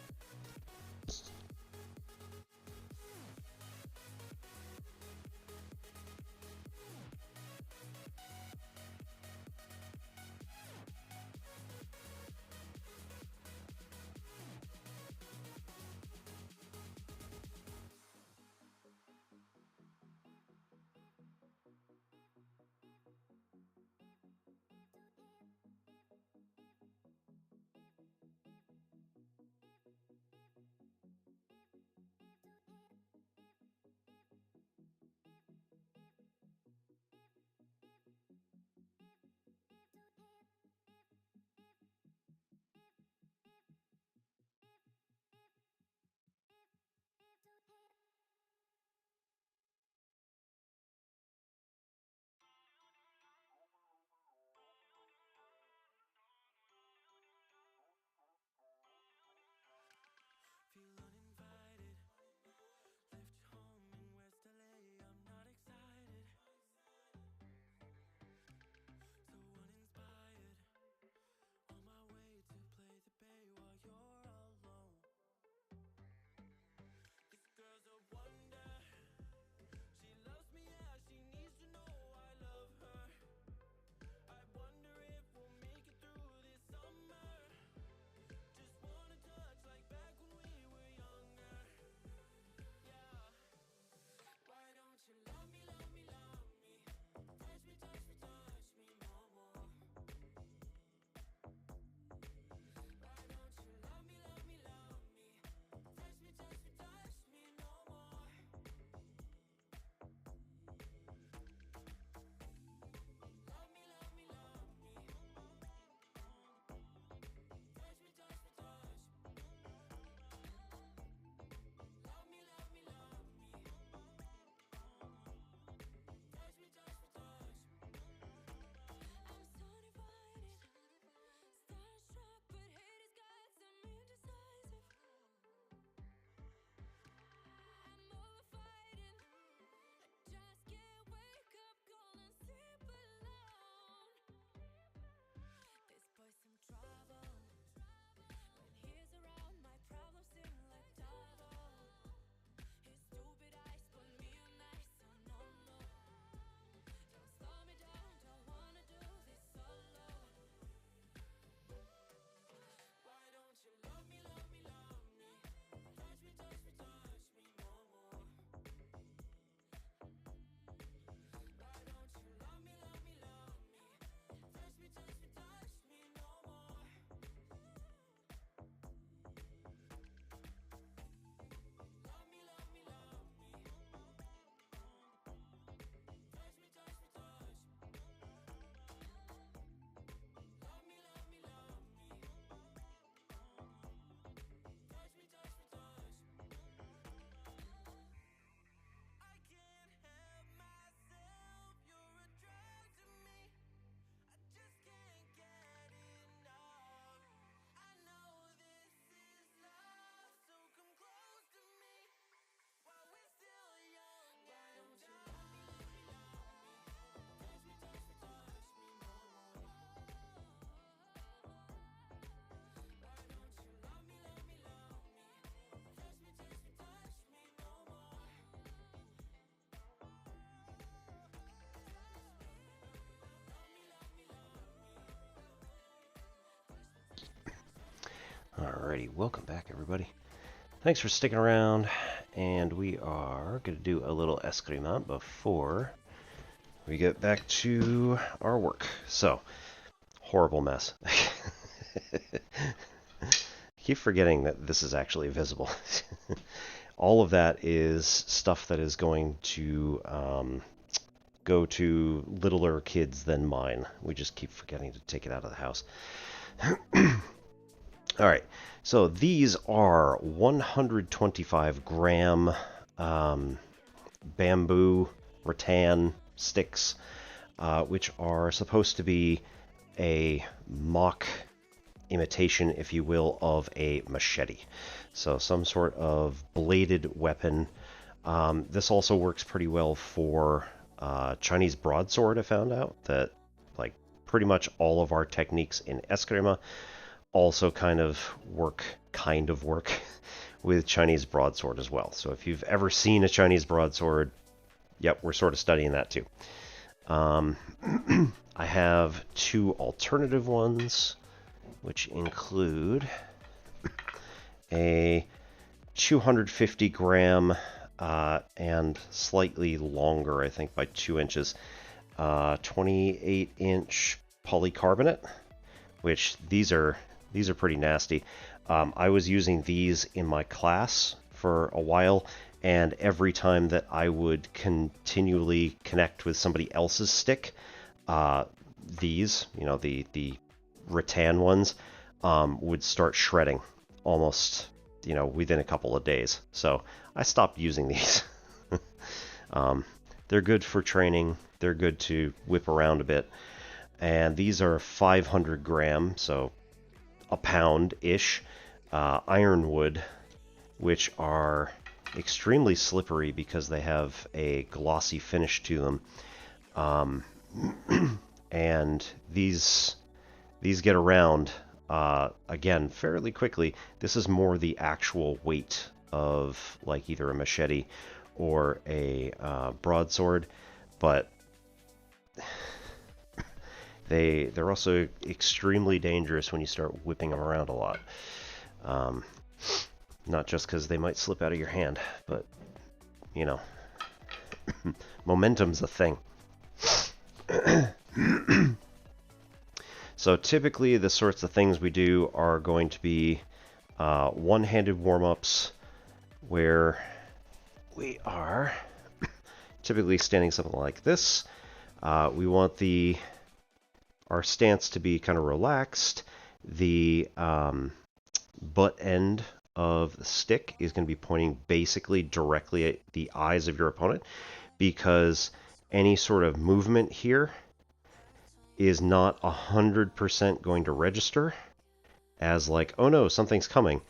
Alrighty, welcome back everybody. Thanks for sticking around, and we are going to do a little escrima before we get back to our work. So, horrible mess. Keep forgetting that this is actually visible. All of that is stuff that is going to go to littler kids than mine. We just keep forgetting to take it out of the house. Alright, so these are 125 gram bamboo rattan sticks, which are supposed to be a mock imitation, if you will, of a machete. So some sort of bladed weapon. This also works pretty well for Chinese broadsword. I found out that like pretty much all of our techniques in eskrima also kind of work with Chinese broadsword as well. So if you've ever seen a Chinese broadsword, yep, we're sort of studying that too. I have two alternative ones, which include a 250 gram and slightly longer, I think by 2 inches, 28-inch polycarbonate, which these are pretty nasty. I was using these in my class for a while, and every time that I would continually connect with somebody else's stick, these, the rattan ones, would start shredding almost, within a couple of days. So I stopped using these. They're good for training. They're good to whip around a bit. And these are 500 gram, so a pound-ish, ironwood, which are extremely slippery because they have a glossy finish to them. And these get around, again, fairly quickly. This is more the actual weight of like either a machete or a broadsword, but they're also extremely dangerous when you start whipping them around a lot. Not just because they might slip out of your hand, but, momentum's a thing. So typically the sorts of things we do are going to be one-handed warm-ups, where we are typically standing something like this. We want our stance to be kind of relaxed. The butt end of the stick is going to be pointing basically directly at the eyes of your opponent, because any sort of movement here is not 100% going to register as like, oh no, something's coming.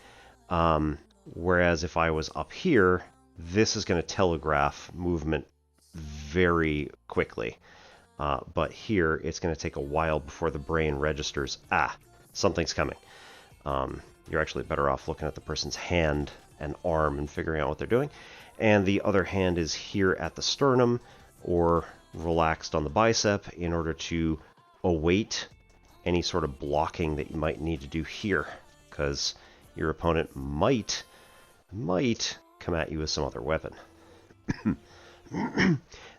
Whereas if I was up here, this is going to telegraph movement very quickly. But here, it's going to take a while before the brain registers, something's coming. You're actually better off looking at the person's hand and arm and figuring out what they're doing. And the other hand is here at the sternum or relaxed on the bicep in order to await any sort of blocking that you might need to do here, because your opponent might come at you with some other weapon.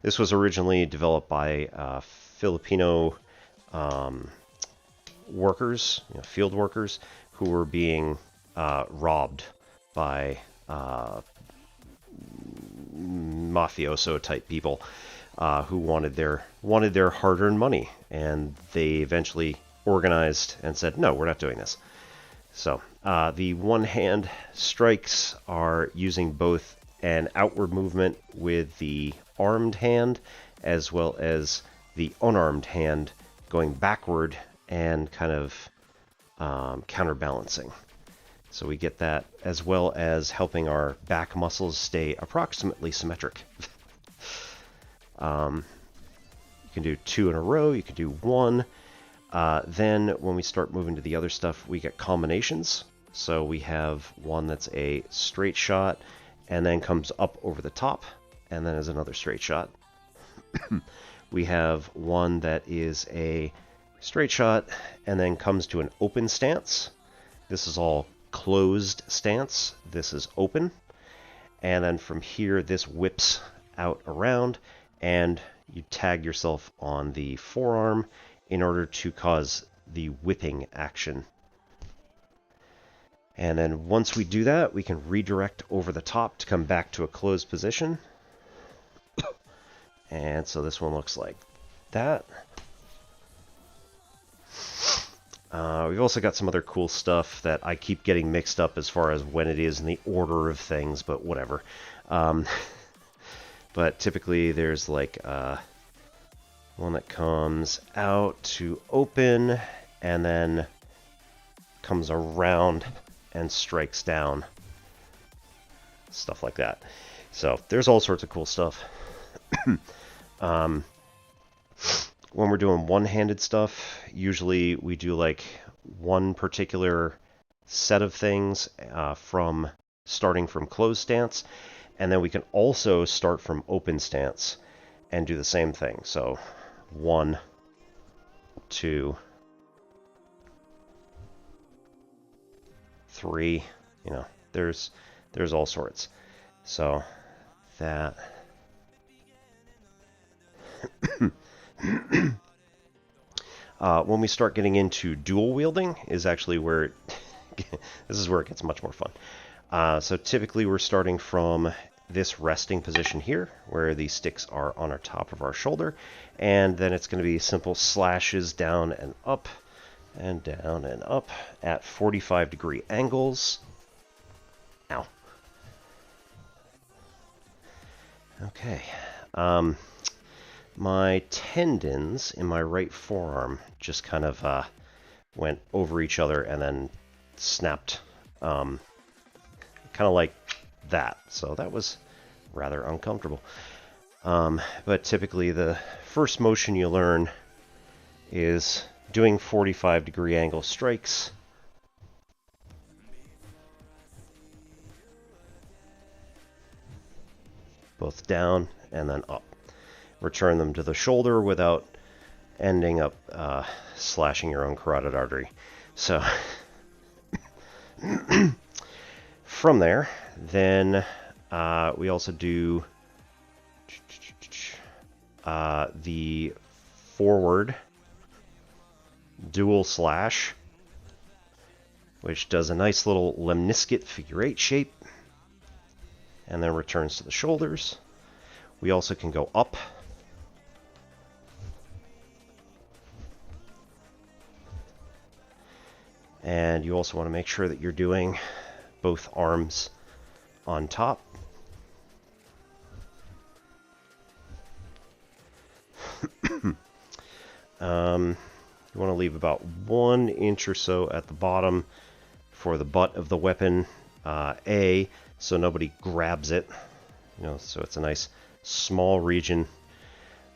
This was originally developed by Filipino workers, field workers, who were being robbed by mafioso type people who wanted their hard-earned money, and they eventually organized and said, no, we're not doing this. So the one-hand strikes are using both an outward movement with the armed hand as well as the unarmed hand going backward and kind of counterbalancing. So we get that, as well as helping our back muscles stay approximately symmetric. You can do 2 in a row, you can do 1. Then when we start moving to the other stuff, we get combinations. So we have one that's a straight shot and then comes up over the top, and then is another straight shot. We have one that is a straight shot and then comes to an open stance. This is all closed stance, this is open. And then from here, this whips out around, and you tag yourself on the forearm in order to cause the whipping action. And then once we do that, we can redirect over the top to come back to a closed position. And so this one looks like that. We've also got some other cool stuff that I keep getting mixed up as far as when it is in the order of things, but whatever. But typically there's like one that comes out to open and then comes around and strikes down. Stuff like that. So there's all sorts of cool stuff. When we're doing one-handed stuff, usually we do like one particular set of things from starting from closed stance, and then we can also start from open stance and do the same thing. So 1, 2, 3, you know, there's all sorts. So that when we start getting into dual wielding is actually where this is where it gets much more fun. So typically we're starting from this resting position here, where the sticks are on our top of our shoulder, and then it's going to be simple slashes down and up and down and up at 45-degree angles. Ow. Okay. My tendons in my right forearm just kind of went over each other and then snapped, kind of like that. So that was rather uncomfortable. But typically the first motion you learn is doing 45-degree angle strikes. Both down and then up. Return them to the shoulder without ending up slashing your own carotid artery. So from there, then we also do the forward dual slash, which does a nice little lemniscate figure 8 shape and then returns to the shoulders. We also can go up. And you also want to make sure that you're doing both arms on top. You want to leave about 1 inch or so at the bottom for the butt of the weapon, so nobody grabs it. You know, so it's a nice small region.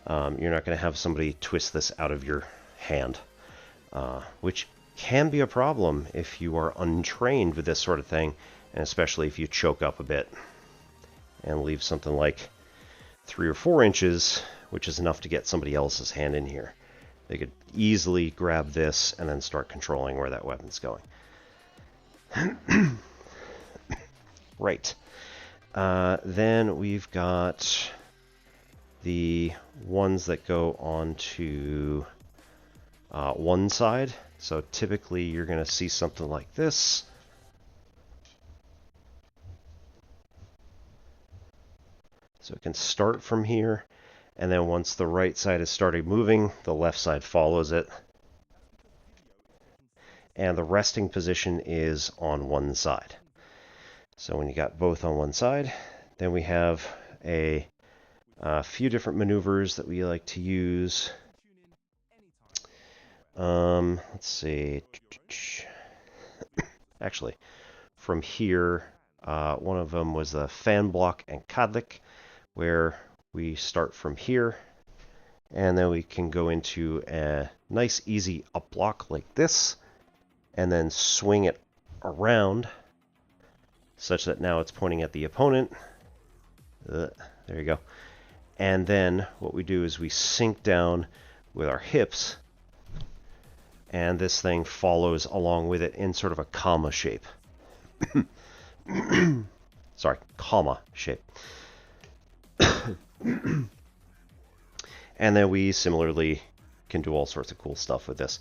You're not going to have somebody twist this out of your hand, which can be a problem if you are untrained with this sort of thing, and especially if you choke up a bit and leave something like 3 or 4 inches, which is enough to get somebody else's hand in here. They could easily grab this and then start controlling where that weapon's going. Right. Then we've got the ones that go onto one side. So typically you're going to see something like this. So it can start from here, and then once the right side has started moving, the left side follows it. And the resting position is on one side. So when you got both on one side, then we have a few different maneuvers that we like to use. Let's see. Actually, from here, one of them was the fan block and kadlik, where we start from here, and then we can go into a nice easy up block like this, and then swing it around such that now it's pointing at the opponent. There you go. And then what we do is we sink down with our hips, and this thing follows along with it in sort of a comma shape. Sorry, comma shape. And then we similarly can do all sorts of cool stuff with this.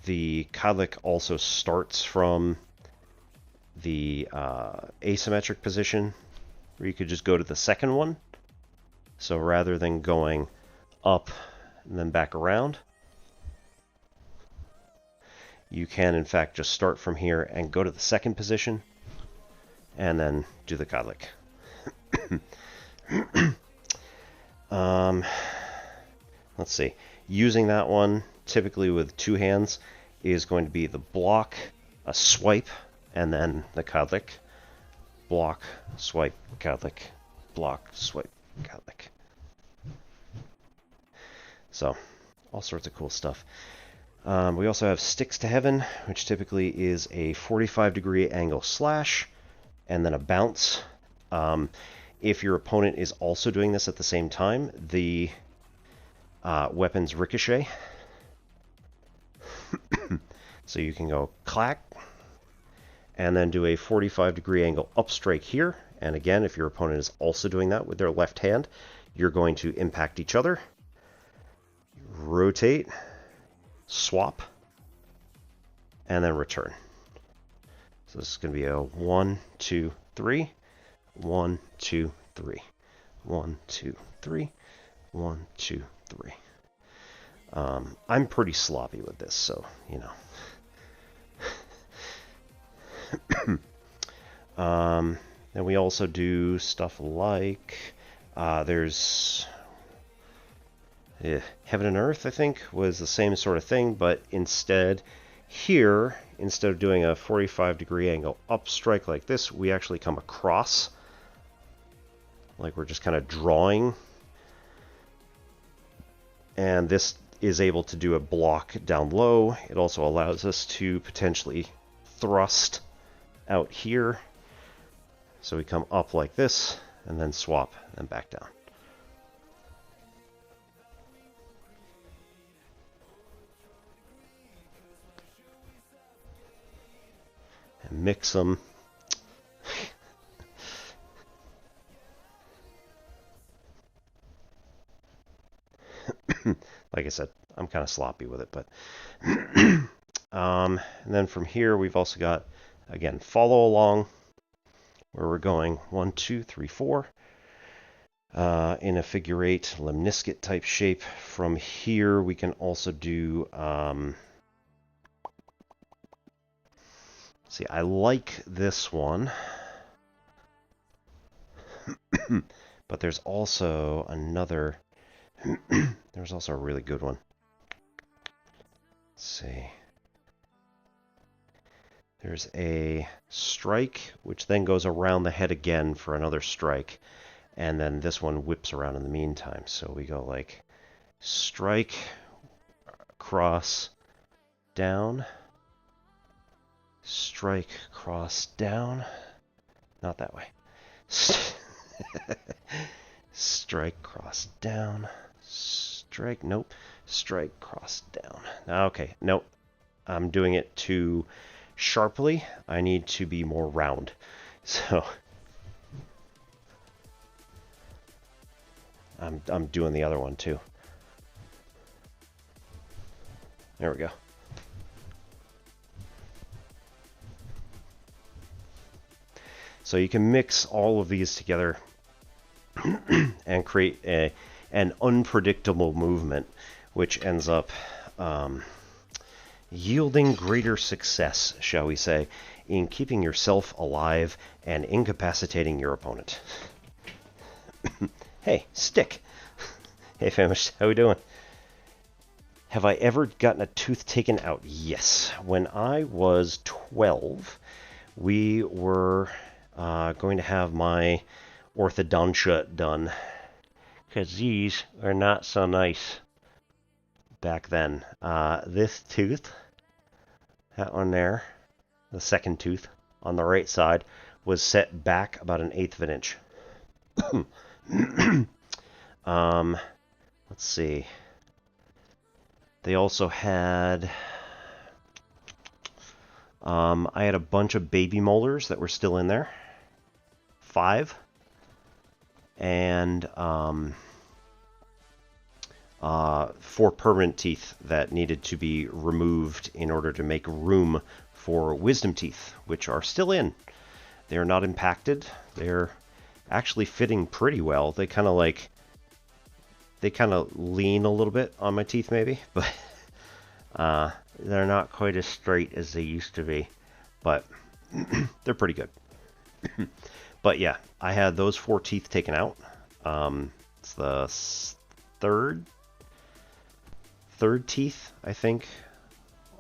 The Kadlik also starts from the asymmetric position, where you could just go to the second one. So rather than going up and then back around, you can in fact just start from here and go to the second position and then do the Kadlik. Let's see. Using that one, typically with two hands, is going to be the block, a swipe, and then the Kadlik. Block, swipe, Kadlik. Block, swipe, Kadlik. So, all sorts of cool stuff. We also have Sticks to Heaven, which typically is a 45-degree angle slash, and then a bounce. If your opponent is also doing this at the same time, the weapons ricochet. So you can go clack, and then do a 45-degree angle up strike here. And again, if your opponent is also doing that with their left hand, you're going to impact each other. Rotate, swap, and then return. So this is going to be a 1, 2, 3, 1, 2, 3, 1, 2, 3, 1, 2, 3. I'm pretty sloppy with this, so you know. Then we also do stuff like there's Heaven and Earth, I think, was the same sort of thing, but instead here, instead of doing a 45-degree angle up strike like this, we actually come across, like we're just kind of drawing. And this is able to do a block down low. It also allows us to potentially thrust out here. So we come up like this, and then swap, and back down. And mix them. Like I said, I'm kind of sloppy with it, but and then from here we've also got, again, follow along, where we're going 1, 2, 3, 4 in a figure 8 lemniscate type shape. From here we can also do see, I like this one. But there's also another there's also a really good one. Let's see. There's a strike, which then goes around the head again for another strike. And then this one whips around in the meantime. So we go like strike, cross, down, strike, cross, down. Not that way. Strike, cross, down. Strike, nope. Strike, cross, down. Okay, nope. I'm doing it too sharply. I need to be more round. So I'm doing the other one too. There we go. So you can mix all of these together and create an unpredictable movement, which ends up yielding greater success, shall we say, in keeping yourself alive and incapacitating your opponent. Hey, Stick. Hey, Famished, how we doing? Have I ever gotten a tooth taken out? Yes. When I was 12, we were going to have my orthodontia done, because these are not so nice back then. This tooth, that one there, the second tooth on the right side, was set back about 1/8 of an inch. Let's see. They also had I had a bunch of baby molars that were still in there. 5. And 4 permanent teeth that needed to be removed in order to make room for wisdom teeth, which are still in. They're not impacted. They're actually fitting pretty well. They kind of lean a little bit on my teeth maybe, but they're not quite as straight as they used to be, but they're pretty good. But yeah, I had those 4 teeth taken out. It's the third teeth, I think,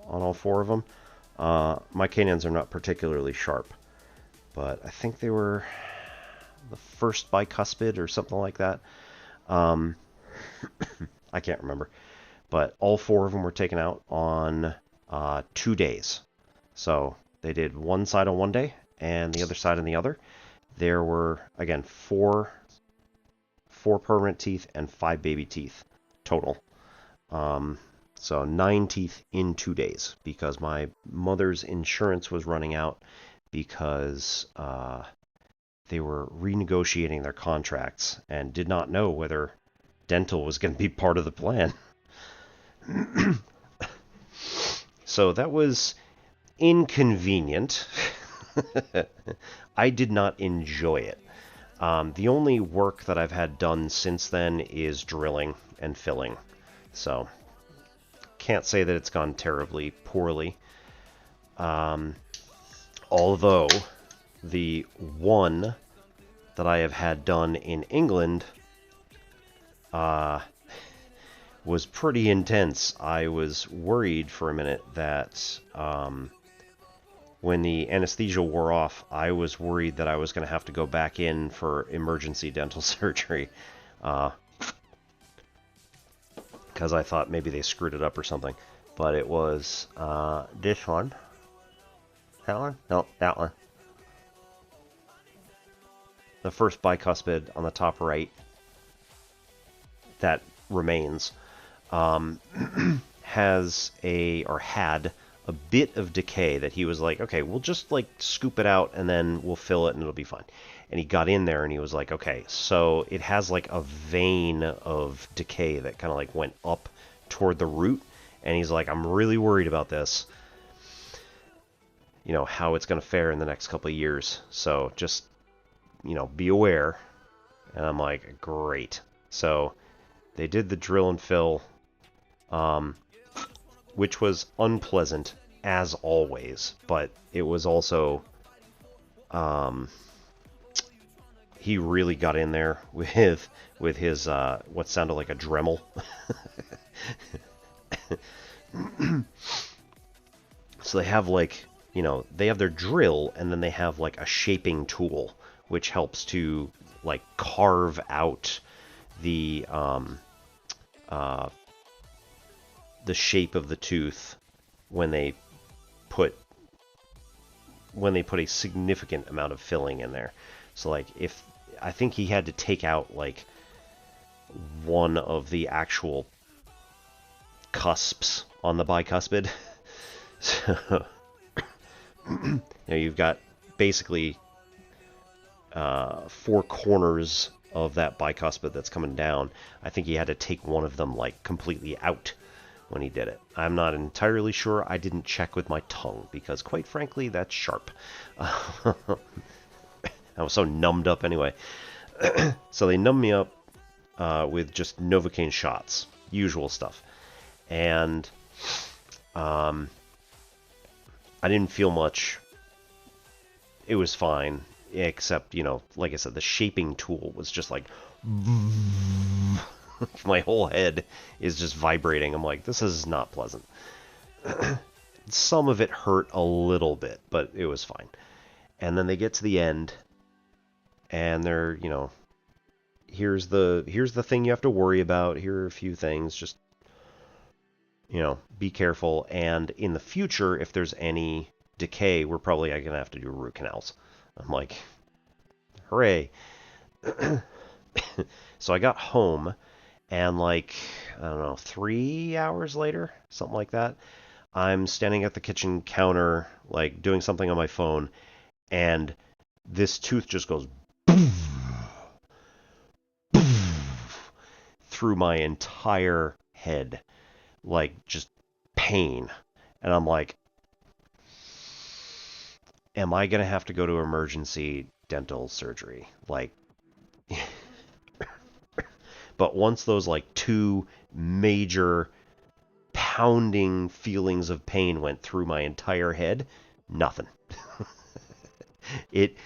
on all 4 of them. My canines are not particularly sharp, but I think they were the first bicuspid or something like that. I can't remember. But all 4 of them were taken out on 2 days. So they did one side on one day and the other side on the other. There were, again, 4 permanent teeth and 5 baby teeth total. So 9 teeth in 2 days because my mother's insurance was running out because they were renegotiating their contracts and did not know whether dental was going to be part of the plan. So that was inconvenient. I did not enjoy it. The only work that I've had done since then is drilling and filling. So can't say that it's gone terribly poorly. Although the one that I have had done in England was pretty intense. I was worried for a minute that when the anesthesia wore off, I was worried that I was going to have to go back in for emergency dental surgery. Because I thought maybe they screwed it up or something. But it was this one. That one? No, that one. The first bicuspid on the top right that remains has had a bit of decay that he was like, okay, we'll just like scoop it out and then we'll fill it and it'll be fine. And he got in there and he was like, okay, so it has like a vein of decay that kind of like went up toward the root. And he's like, I'm really worried about this. You know, how it's going to fare in the next couple of years. So just, you know, be aware. And I'm like, great. So they did the drill and fill, which was unpleasant as always, but it was also, he really got in there with his what sounded like a Dremel. So they have like, you know, they have their drill and then they have like a shaping tool which helps to like carve out the shape of the tooth when they put a significant amount of filling in there. So like if I think he had to take out like one of the actual cusps on the bicuspid. So you know, you've got basically 4 corners of that bicuspid that's coming down. I think he had to take one of them like completely out when he did it. I'm not entirely sure. I didn't check with my tongue because quite frankly that's sharp. I was so numbed up anyway. So they numbed me up with just Novocaine shots, usual stuff. And I didn't feel much. It was fine, except, you know, like I said, the shaping tool was just like my whole head is just vibrating. I'm like, this is not pleasant. Some of it hurt a little bit, but it was fine. And then they get to the end and they're, you know, here's the thing you have to worry about. Here are a few things, just, you know, be careful. And in the future, if there's any decay, we're probably going to have to do root canals. I'm like, hooray. So I got home and like, I don't know, 3 hours later, something like that, I'm standing at the kitchen counter, like doing something on my phone, and this tooth just goes through my entire head, like just pain. And I'm like, am I going to have to go to emergency dental surgery? Like, but once those like two major pounding feelings of pain went through my entire head, nothing. it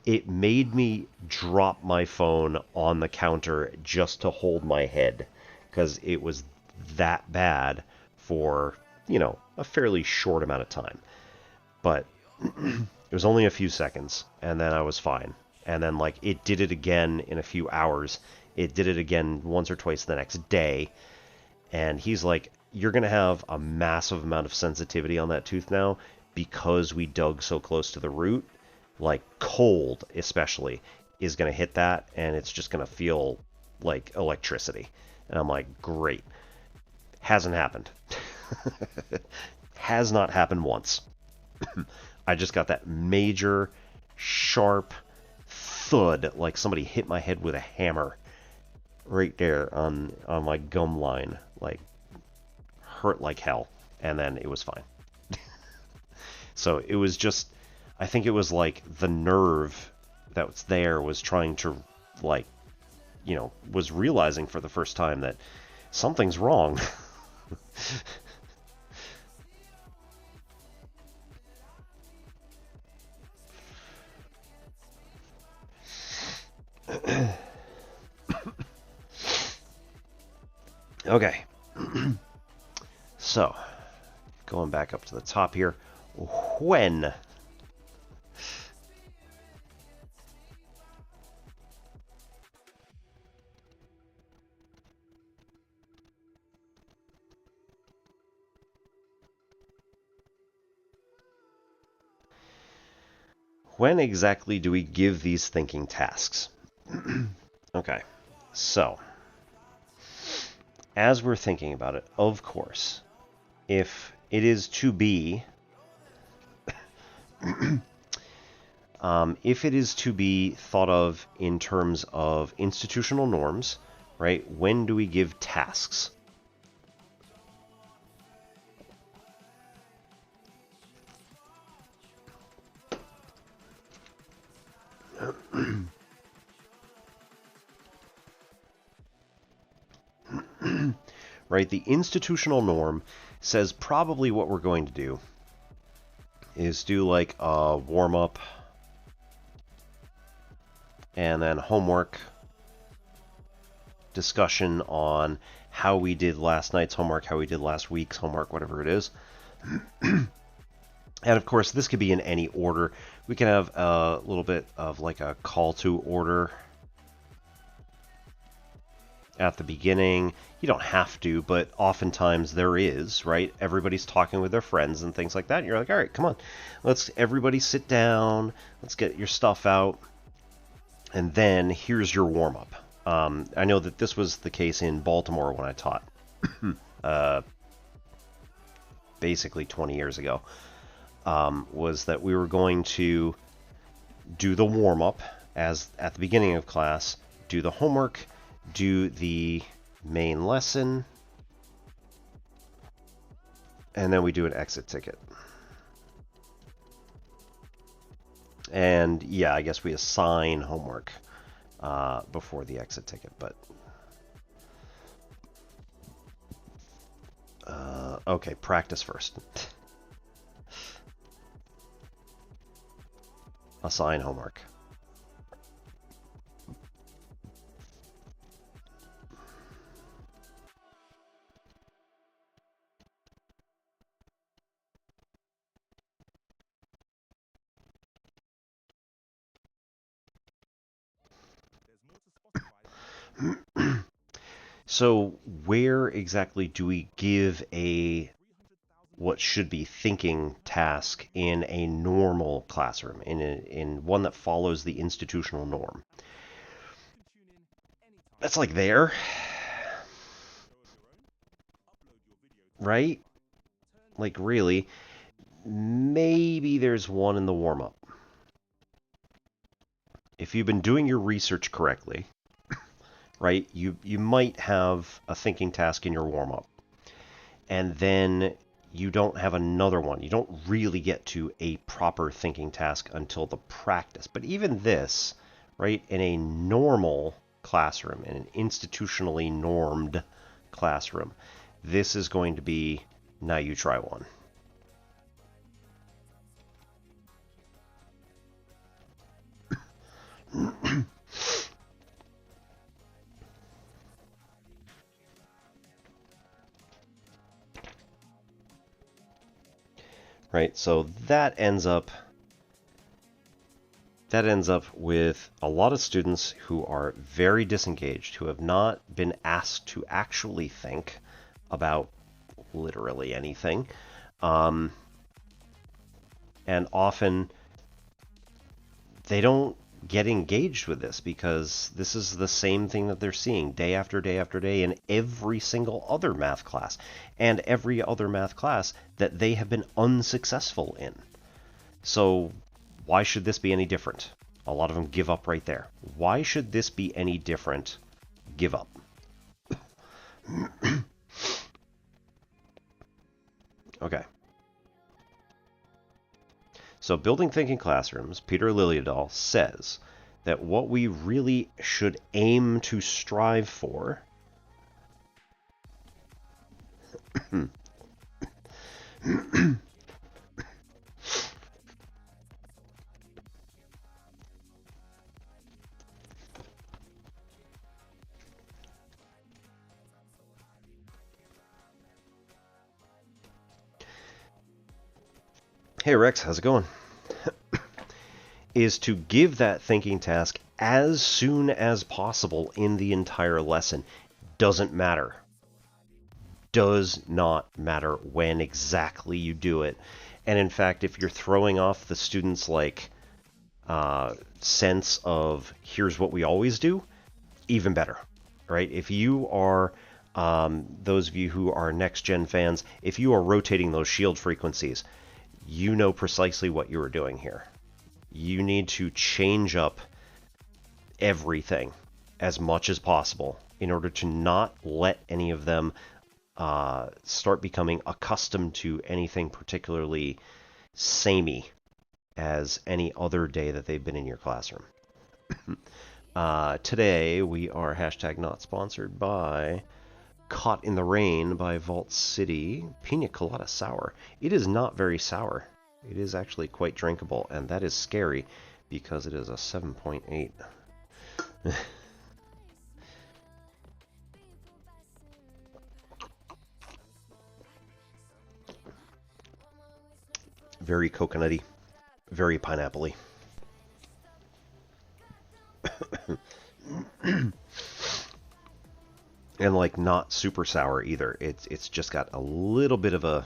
it made me drop my phone on the counter just to hold my head because it was that bad for, a fairly short amount of time. But it was only a few seconds, and then I was fine. And then, like, it did it again in a few hours. It did it again once or twice the next day. And he's like, you're going to have a massive amount of sensitivity on that tooth now because we dug so close to the root. Like, cold, especially, is going to hit that, and it's just going to feel like electricity. And I'm like, great. Hasn't happened. Has not happened once. I just got that major, sharp thud, like somebody hit my head with a hammer right there on my gum line. Like, hurt like hell. And then it was fine. So it was just, I think it was like the nerve that was there was trying to, like, was realizing for the first time that something's wrong. Okay. So, going back up to the top here. When? When exactly do we give these thinking tasks? Okay, so as we're thinking about it, of course, if it is to be, if it is to be thought of in terms of institutional norms, right? When do we give tasks? Right, the institutional norm says probably what we're going to do is do like a warm-up and then homework, discussion on how we did last night's homework, how we did last week's homework, whatever it is. And of course, this could be in any order. We can have a little bit of like a call to order at the beginning. You don't have to, but oftentimes there is, right? Everybody's talking with their friends and things like that. And you're like, all right, come on. Let's everybody sit down. Let's get your stuff out. And then here's your warm-up. I know that this was the case in Baltimore when I taught. Basically 20 years ago. Was that we were going to do the warm-up as at the beginning of class, do the homework, do the main lesson, and then we do an exit ticket. And yeah, I guess we assign homework before the exit ticket, but okay, practice first. Assign homework. So where exactly do we give a what should be thinking task in a normal classroom, in one that follows the institutional norm? That's like there, right? Like, really, maybe there's one in the warm-up. If you've been doing your research correctly, right, you might have a thinking task in your warm-up. And then you don't have another one. You don't really get to a proper thinking task until the practice. But even this, right, in a normal classroom, in an institutionally normed classroom, this is going to be, now you try one. Right, so that ends up with a lot of students who are very disengaged, who have not been asked to actually think about literally anything. And often they don't get engaged with this because this is the same thing that they're seeing day after day after day in every single other math class and every other math class that they have been unsuccessful in. So why should this be any different? A lot of them give up right there. Why should this be any different? Give up. Okay. So Building Thinking Classrooms, Peter Liljedahl says that what we really should aim to strive for Hey Rex, how's it going? Is to give that thinking task as soon as possible in the entire lesson. Doesn't matter. Does not matter when exactly you do it. And in fact, if you're throwing off the students' sense of here's what we always do, even better, right? If you are those of you who are next gen fans, if you are rotating those shield frequencies, you know precisely what you are doing here. You need to change up everything as much as possible in order to not let any of them start becoming accustomed to anything particularly samey as any other day that they've been in your classroom. Today we are #not sponsored by Caught in the Rain by Vault City Pina Colada Sour. It is not very sour. It is actually quite drinkable, and that is scary because it is a 7.8. Very coconutty, very pineapple-y. And like not super sour either. It's just got a little bit of a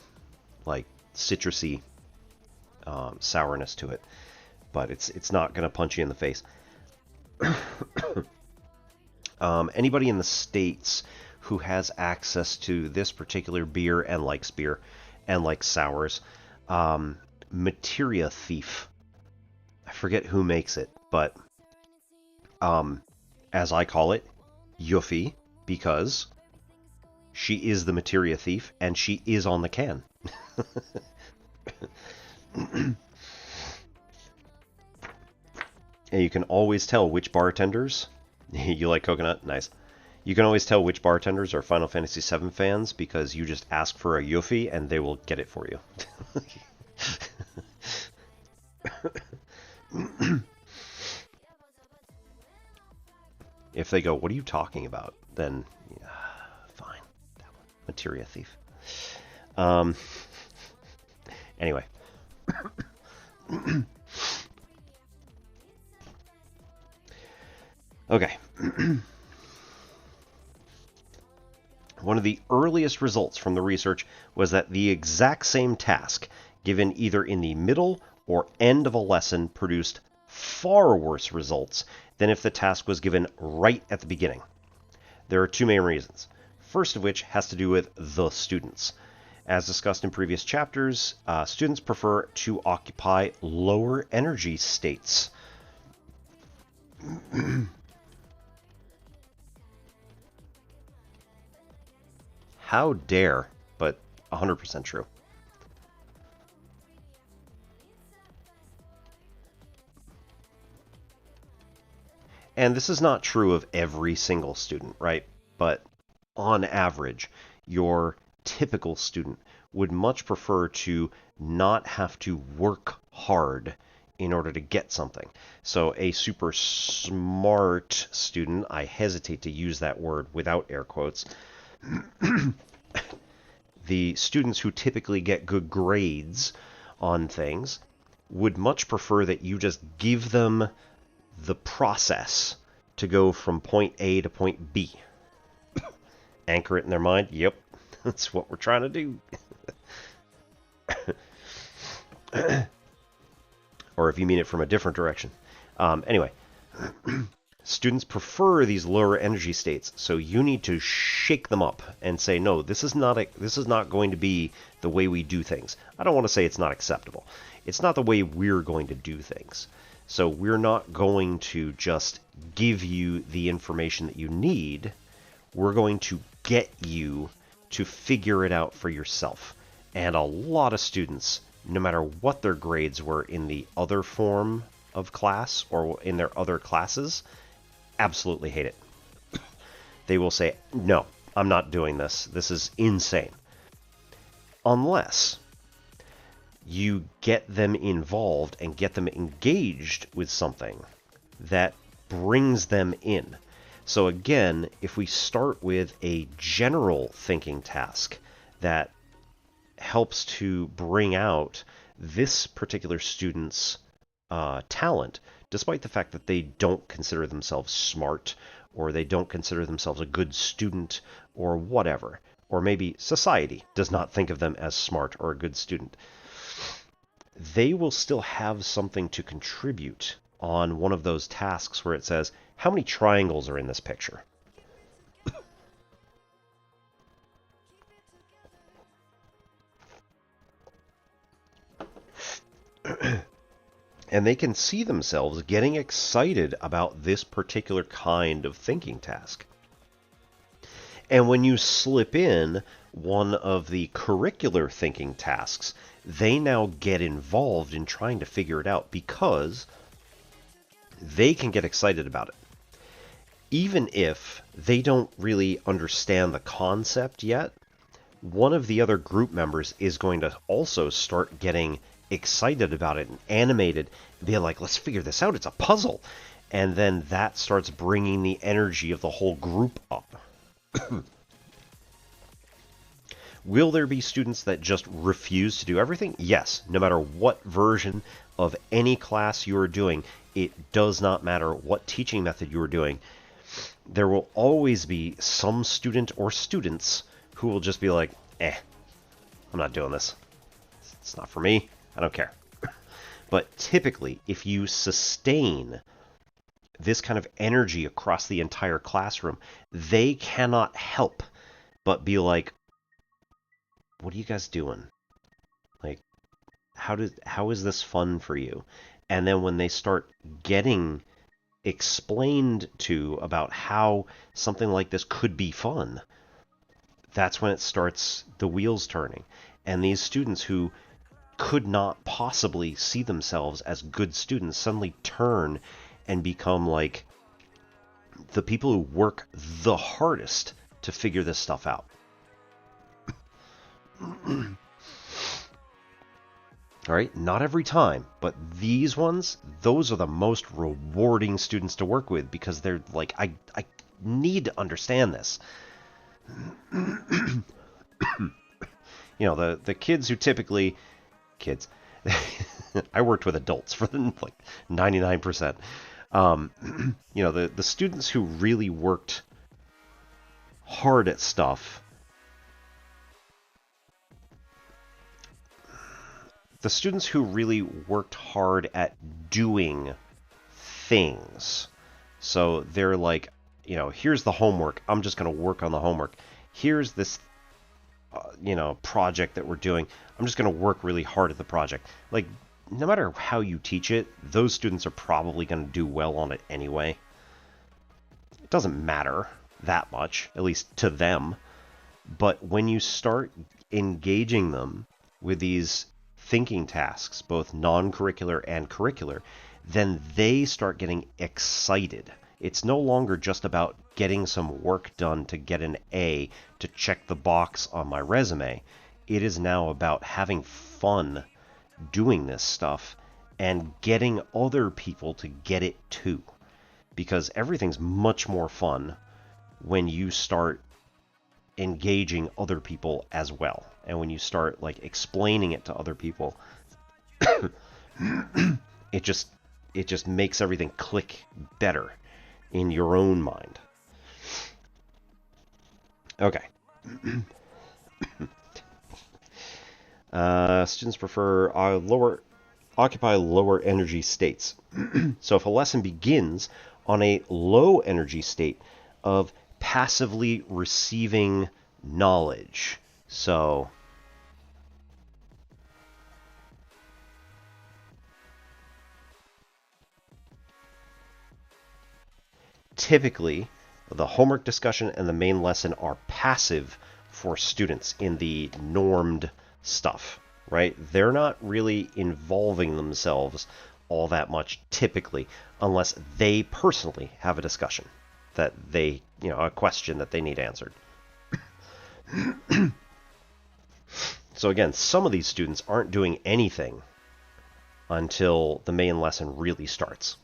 like citrusy sourness to it, but it's not gonna punch you in the face. Anybody in the States who has access to this particular beer and likes beer and likes sours, Materia Thief. I forget who makes it, but as I call it, Yuffie, because she is the Materia Thief and she is on the can. And you can always tell which bartenders you like coconut, nice. You can always tell which bartenders are Final Fantasy VII fans because you just ask for a Yuffie and they will get it for you. If they go, what are you talking about? Then, yeah, fine. That one. Materia Thief. Anyway. Okay. One of the earliest results from the research was that the exact same task, given either in the middle or end of a lesson, produced far worse results than if the task was given right at the beginning. There are two main reasons. First of which has to do with the students. As discussed in previous chapters, students prefer to occupy lower energy states. How dare, but 100% true. And this is not true of every single student, right? But on average, your typical student would much prefer to not have to work hard in order to get something. So a super smart student, I hesitate to use that word without air quotes, the students who typically get good grades on things would much prefer that you just give them the process to go from point A to point B. Anchor it in their mind. Yep, that's what we're trying to do. Or if you mean it from a different direction. Anyway, students prefer these lower energy states, so you need to shake them up and say, no, this is not going to be the way we do things. I don't want to say it's not acceptable. It's not the way we're going to do things. So we're not going to just give you the information that you need. We're going to get you to figure it out for yourself. And a lot of students, no matter what their grades were in the other form of class or in their other classes, absolutely hate it. They will say, no, I'm not doing this. This is insane. Unless you get them involved and get them engaged with something that brings them in. So again, if we start with a general thinking task that helps to bring out this particular student's talent, despite the fact that they don't consider themselves smart, or they don't consider themselves a good student, or whatever, or maybe society does not think of them as smart or a good student, they will still have something to contribute on one of those tasks where it says, how many triangles are in this picture? And they can see themselves getting excited about this particular kind of thinking task. And when you slip in one of the curricular thinking tasks, they now get involved in trying to figure it out because they can get excited about it. Even if they don't really understand the concept yet, one of the other group members is going to also start getting excited about it and animated and be like, let's figure this out. It's a puzzle. And then that starts bringing the energy of the whole group up. Will there be students that just refuse to do everything? Yes. No matter what version of any class you are doing, it does not matter what teaching method you are doing. There will always be some student or students who will just be like, I'm not doing this. It's not for me. I don't care. But typically, if you sustain this kind of energy across the entire classroom, they cannot help but be like, what are you guys doing? Like, how is this fun for you? And then when they start getting explained to about how something like this could be fun, that's when it starts the wheels turning. And these students who could not possibly see themselves as good students suddenly turn and become like the people who work the hardest to figure this stuff out. All right, not every time, but these ones, those are the most rewarding students to work with because they're like, I need to understand this. You know, the kids who typically, I worked with adults for like 99%. You know, the students who really worked hard at stuff, the students who really worked hard at doing things. So they're like, you know, here's the homework. I'm just going to work on the homework. Here's this project that we're doing. I'm just going to work really hard at the project. Like, no matter how you teach it, those students are probably going to do well on it anyway. It doesn't matter that much, at least to them. But when you start engaging them with these thinking tasks, both non-curricular and curricular, then they start getting excited. It's no longer just about getting some work done to get an A to check the box on my resume. It is now about having fun doing this stuff and getting other people to get it too. Because everything's much more fun when you start engaging other people as well. And when you start like explaining it to other people, it just makes everything click better in your own mind. Okay. Students prefer occupy lower energy states. So if a lesson begins on a low energy state of passively receiving knowledge, so typically the homework discussion and the main lesson are passive for students in the normed stuff, right? They're not really involving themselves all that much typically, unless they personally have a discussion that they, a question that they need answered. So again, some of these students aren't doing anything until the main lesson really starts.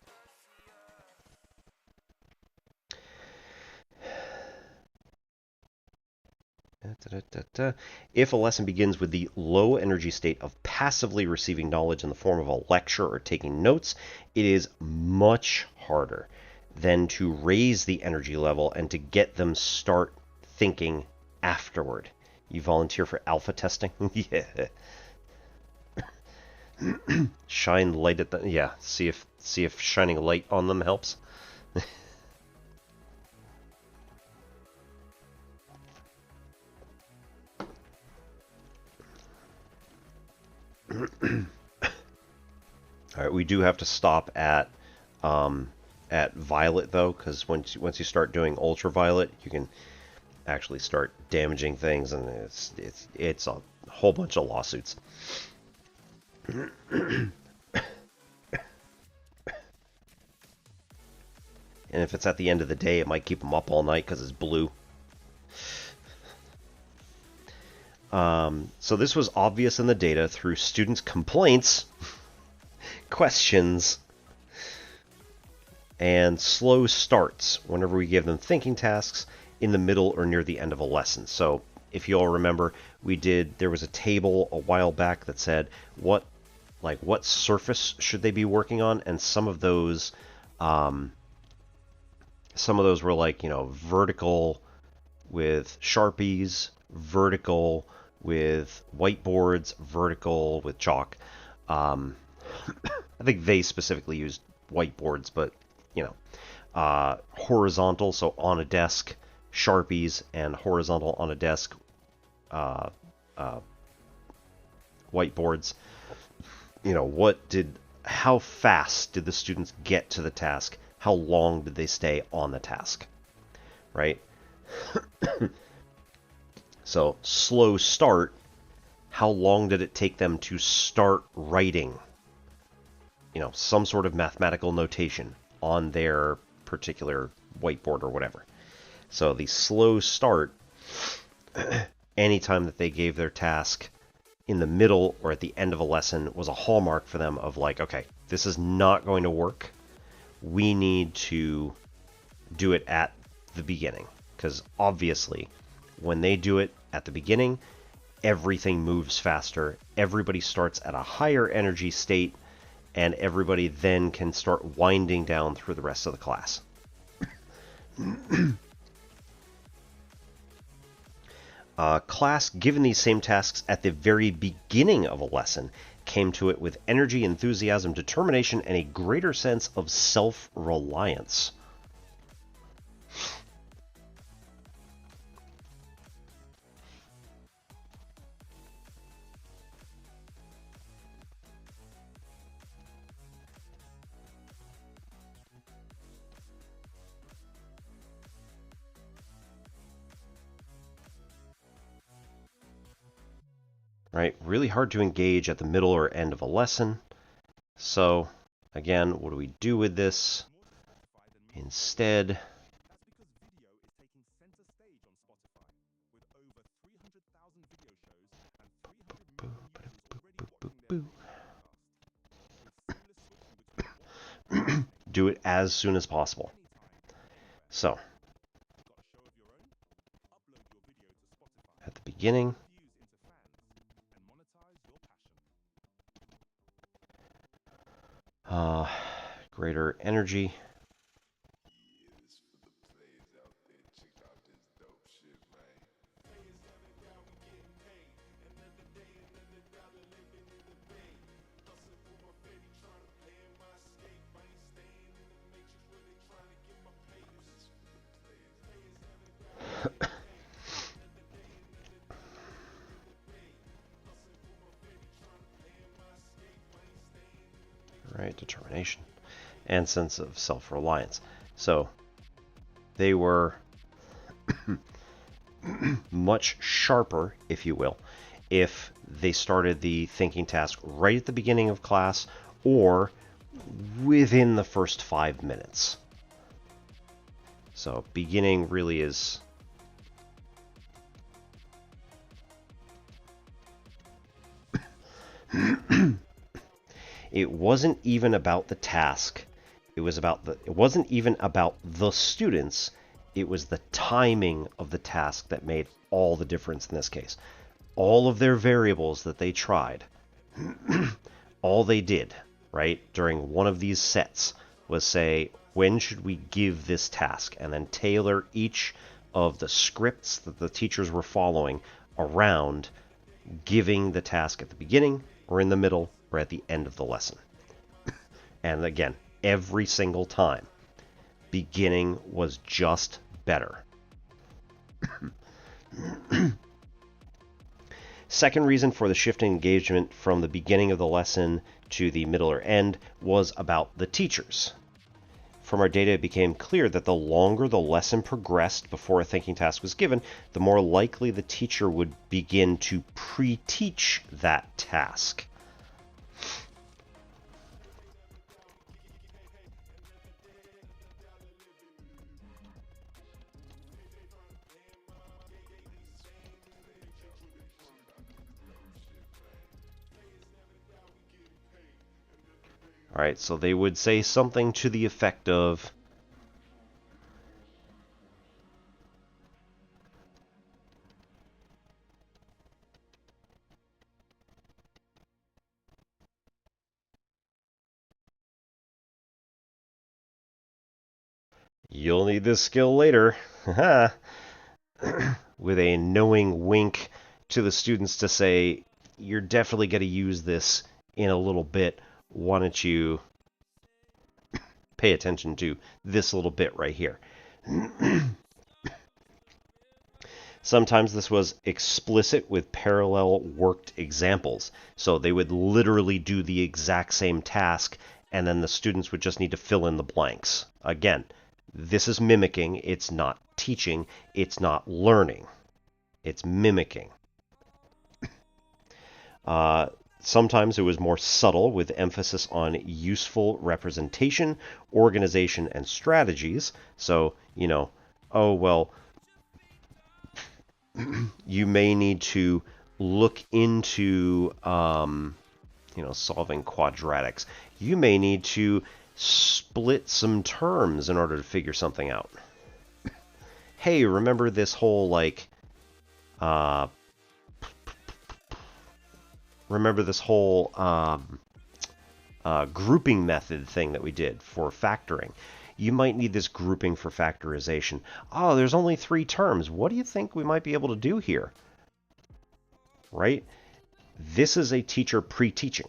If a lesson begins with the low energy state of passively receiving knowledge in the form of a lecture or taking notes, it is much harder than to raise the energy level and to get them start thinking afterward. You volunteer for alpha testing? Yeah. Shine light at them. Yeah, see if shining light on them helps. All right, we do have to stop at violet though, because once you start doing ultraviolet, you can actually start damaging things, and it's a whole bunch of lawsuits. And if it's at the end of the day, it might keep them up all night because it's blue. So this was obvious in the data through students' complaints, questions, and slow starts whenever we give them thinking tasks in the middle or near the end of a lesson. So if you all remember, there was a table a while back that said what surface should they be working on, and some of those were like, vertical with Sharpies, vertical with whiteboards, vertical with chalk. I think they specifically used whiteboards, but horizontal, so on a desk, Sharpies, and horizontal on a desk, whiteboards. How fast did the students get to the task? How long did they stay on the task? Right? So, slow start, how long did it take them to start writing, some sort of mathematical notation on their particular whiteboard or whatever. So the slow start, anytime that they gave their task in the middle or at the end of a lesson, was a hallmark for them of like, okay, this is not going to work. We need to do it at the beginning, because obviously when they do it at the beginning, everything moves faster. Everybody starts at a higher energy state, and everybody then can start winding down through the rest of the class. Class, given these same tasks at the very beginning of a lesson, came to it with energy, enthusiasm, determination, and a greater sense of self-reliance. right? Really hard to engage at the middle or end of a lesson. So, again, what do we do with this? Instead, do it as soon as possible. So, at the beginning, greater energy. Right, determination and sense of self-reliance. So they were much sharper, if you will, if they started the thinking task right at the beginning of class or within the first 5 minutes. So beginning really is it wasn't even about the task. It wasn't even about the students. It was the timing of the task that made all the difference in this case. All of their variables that they tried, all they did, right, during one of these sets was say, when should we give this task? And then tailor each of the scripts that the teachers were following around giving the task at the beginning or in the middle or at the end of the lesson. And again, every single time, beginning was just better. Second reason for the shift in engagement from the beginning of the lesson to the middle or end was about the teachers. From our data, it became clear that the longer the lesson progressed before a thinking task was given, the more likely the teacher would begin to pre-teach that task. All right, so they would say something to the effect of, you'll need this skill later, with a knowing wink to the students to say, you're definitely going to use this in a little bit. Why don't you pay attention to this little bit right here? Sometimes this was explicit with parallel worked examples. So they would literally do the exact same task, and then the students would just need to fill in the blanks. Again, this is mimicking. It's not teaching. It's not learning. It's mimicking. Sometimes it was more subtle with emphasis on useful representation, organization, and strategies. So, oh, well, you may need to look into, solving quadratics. You may need to split some terms in order to figure something out. Hey, remember this whole, grouping method thing that we did for factoring? You might need this grouping for factorization. Oh, there's only 3 terms. What do you think we might be able to do here? Right? This is a teacher pre-teaching.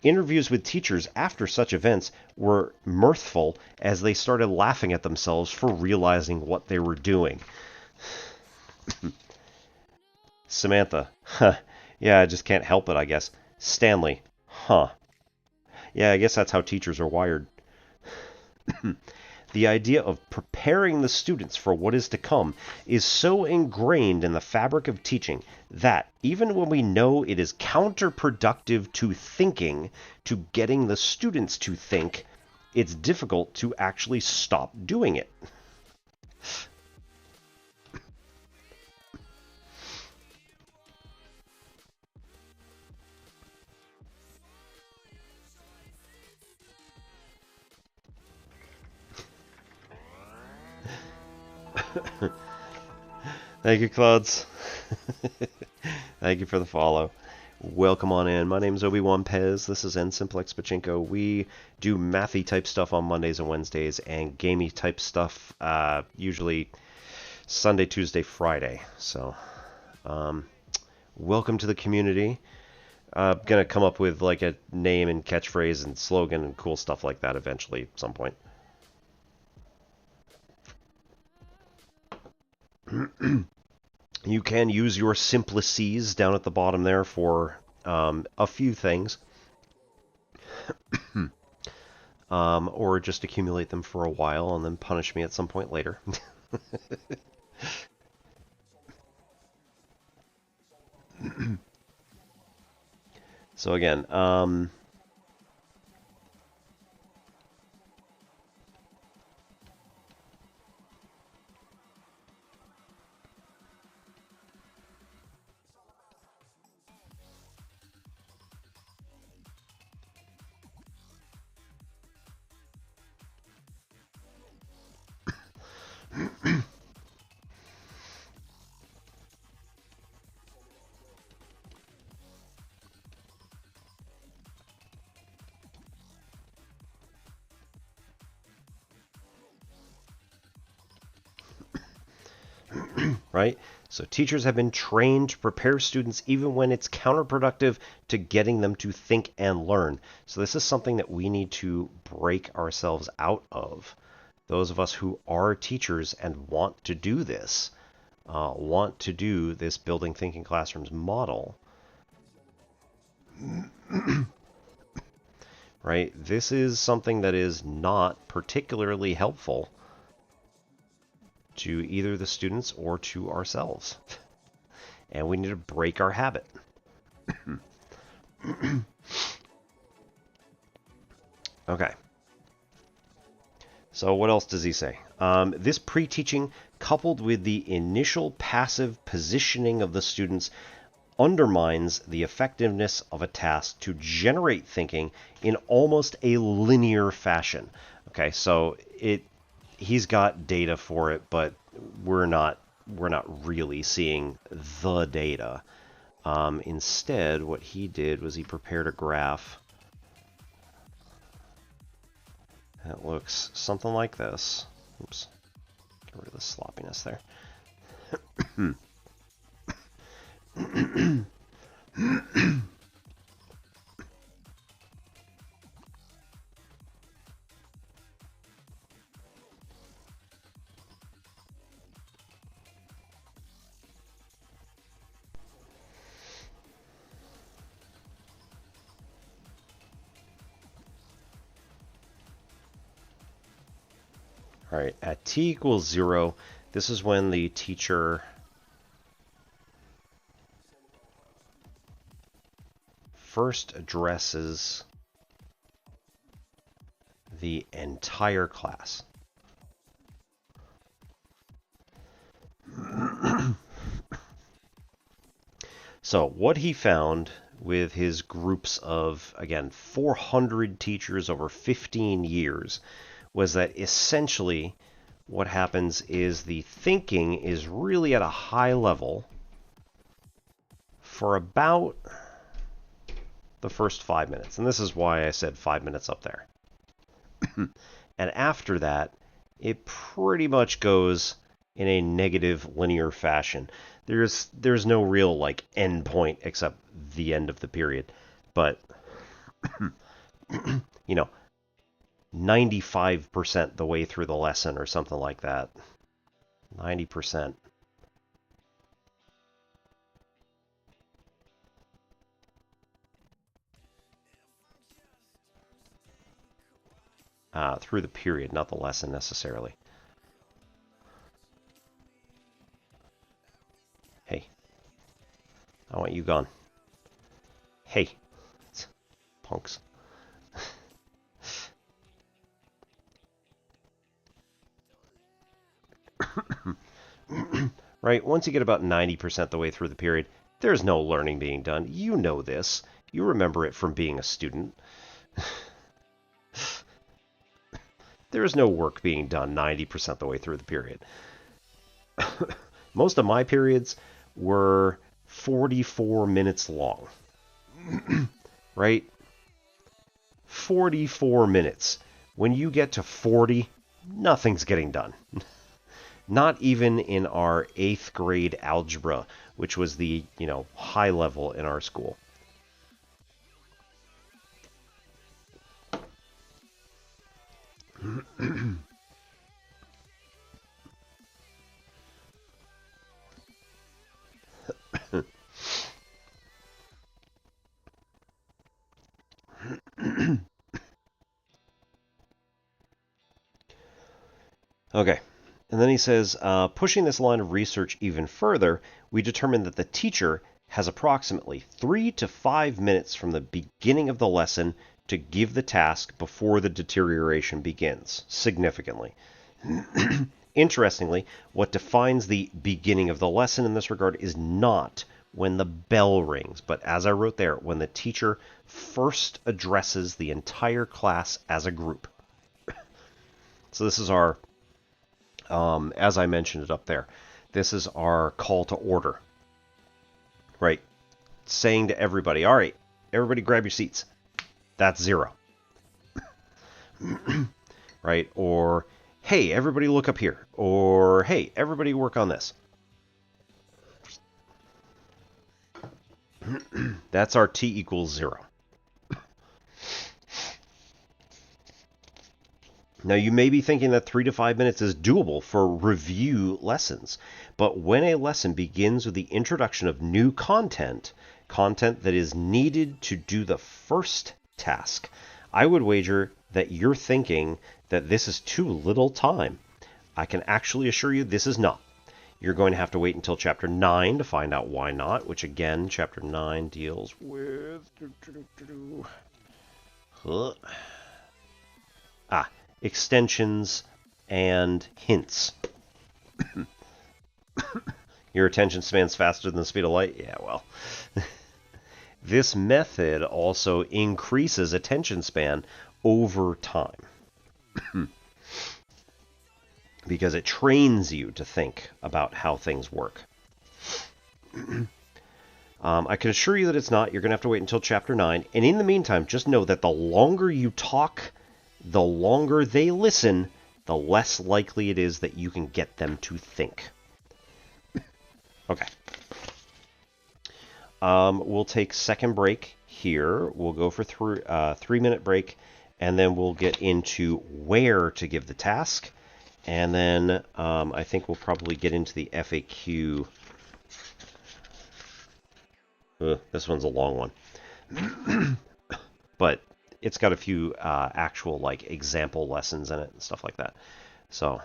Interviews with teachers after such events were mirthful as they started laughing at themselves for realizing what they were doing. Samantha, yeah, I just can't help it, I guess. Stanley, yeah, I guess that's how teachers are wired. The idea of preparing the students for what is to come is so ingrained in the fabric of teaching that, even when we know it is counterproductive to thinking, to getting the students to think, it's difficult to actually stop doing it. Thank you, Clouds. Thank you for the follow. Welcome on in. My name is Obi-Wan Pez. This is N-Simplex Pachinko. We do mathy type stuff on Mondays and Wednesdays, and gamey type stuff usually Sunday, Tuesday, Friday. So, welcome to the community. Gonna come up with like a name and catchphrase and slogan and cool stuff like that eventually at some point. You can use your simplices down at the bottom there for a few things. Or just accumulate them for a while and then punish me at some point later. So again, right? So teachers have been trained to prepare students even when it's counterproductive to getting them to think and learn. So this is something that we need to break ourselves out of. Those of us who are teachers and want to do this, want to do this building thinking classrooms model, right? This is something that is not particularly helpful to either the students or to ourselves. And we need to break our habit. Okay. So what else does he say? This pre-teaching, coupled with the initial passive positioning of the students, undermines the effectiveness of a task to generate thinking in almost a linear fashion. Okay, so he's got data for it, but we're not really seeing the data. Instead, what he did was he prepared a graph that looks something like this. Oops, get rid of the sloppiness there. All right, at t equals 0, this is when the teacher first addresses the entire class. So what he found with his groups of, again, 400 teachers over 15 years was that essentially what happens is the thinking is really at a high level for about the first 5 minutes. And this is why I said 5 minutes up there. And after that, it pretty much goes in a negative linear fashion. There's no real like end point except the end of the period. But you know, 95% the way through the lesson or something like that. 90%. through the period, not the lesson necessarily. Hey, I want you gone. Hey, punks. Right, once you get about 90% the way through the period, there's no learning being done. You know this. You remember it from being a student. There is no work being done 90% the way through the period. Most of my periods were 44 minutes long. Right? 44 minutes. When you get to 40, nothing's getting done. Not even in our 8th grade algebra, which was the, high level in our school. Okay. And then he says, pushing this line of research even further, we determined that the teacher has approximately 3 to 5 minutes from the beginning of the lesson to give the task before the deterioration begins, significantly. Interestingly, what defines the beginning of the lesson in this regard is not when the bell rings, but as I wrote there, when the teacher first addresses the entire class as a group. So this is our, as I mentioned it up there, this is our call to order, right? Saying to everybody, all right, everybody grab your seats. That's 0. Right? Or, hey, everybody look up here. Or, hey, everybody work on this. That's our T equals 0. Now, you may be thinking that 3 to 5 minutes is doable for review lessons, but when a lesson begins with the introduction of new content that is needed to do the first task, I would wager that you're thinking that this is too little time. I can actually assure you this is not. You're going to have to wait until Chapter 9 to find out why not, which again, Chapter 9 deals with... extensions and hints. Your attention span's faster than the speed of light? Yeah, well. This method also increases attention span over time. Because it trains you to think about how things work. I can assure you that it's not. You're going to have to wait until Chapter 9. And in the meantime, just know that the longer you talk, the longer they listen, the less likely it is that you can get them to think. Okay. We'll take second break here. We'll go for 3-minute break, and then we'll get into where to give the task. And then I think we'll probably get into the FAQ. This one's a long one. But it's got a few actual example lessons in it and stuff like that. So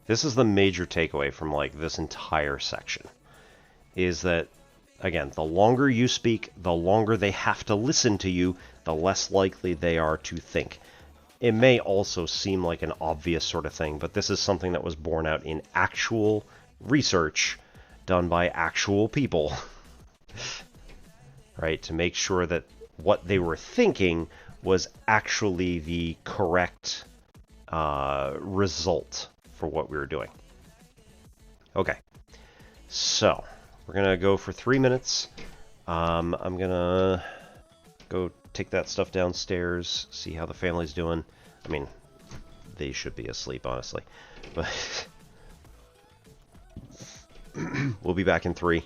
this is the major takeaway from this entire section, is that, again, the longer you speak, the longer they have to listen to you, the less likely they are to think. It may also seem like an obvious sort of thing, but this is something that was borne out in actual research done by actual people, right? To make sure that what they were thinking was actually the correct result for what we were doing. Okay, so we're gonna go for 3 minutes. I'm gonna go take that stuff downstairs, see how the family's doing. I mean, they should be asleep, honestly. But we'll be back in 3.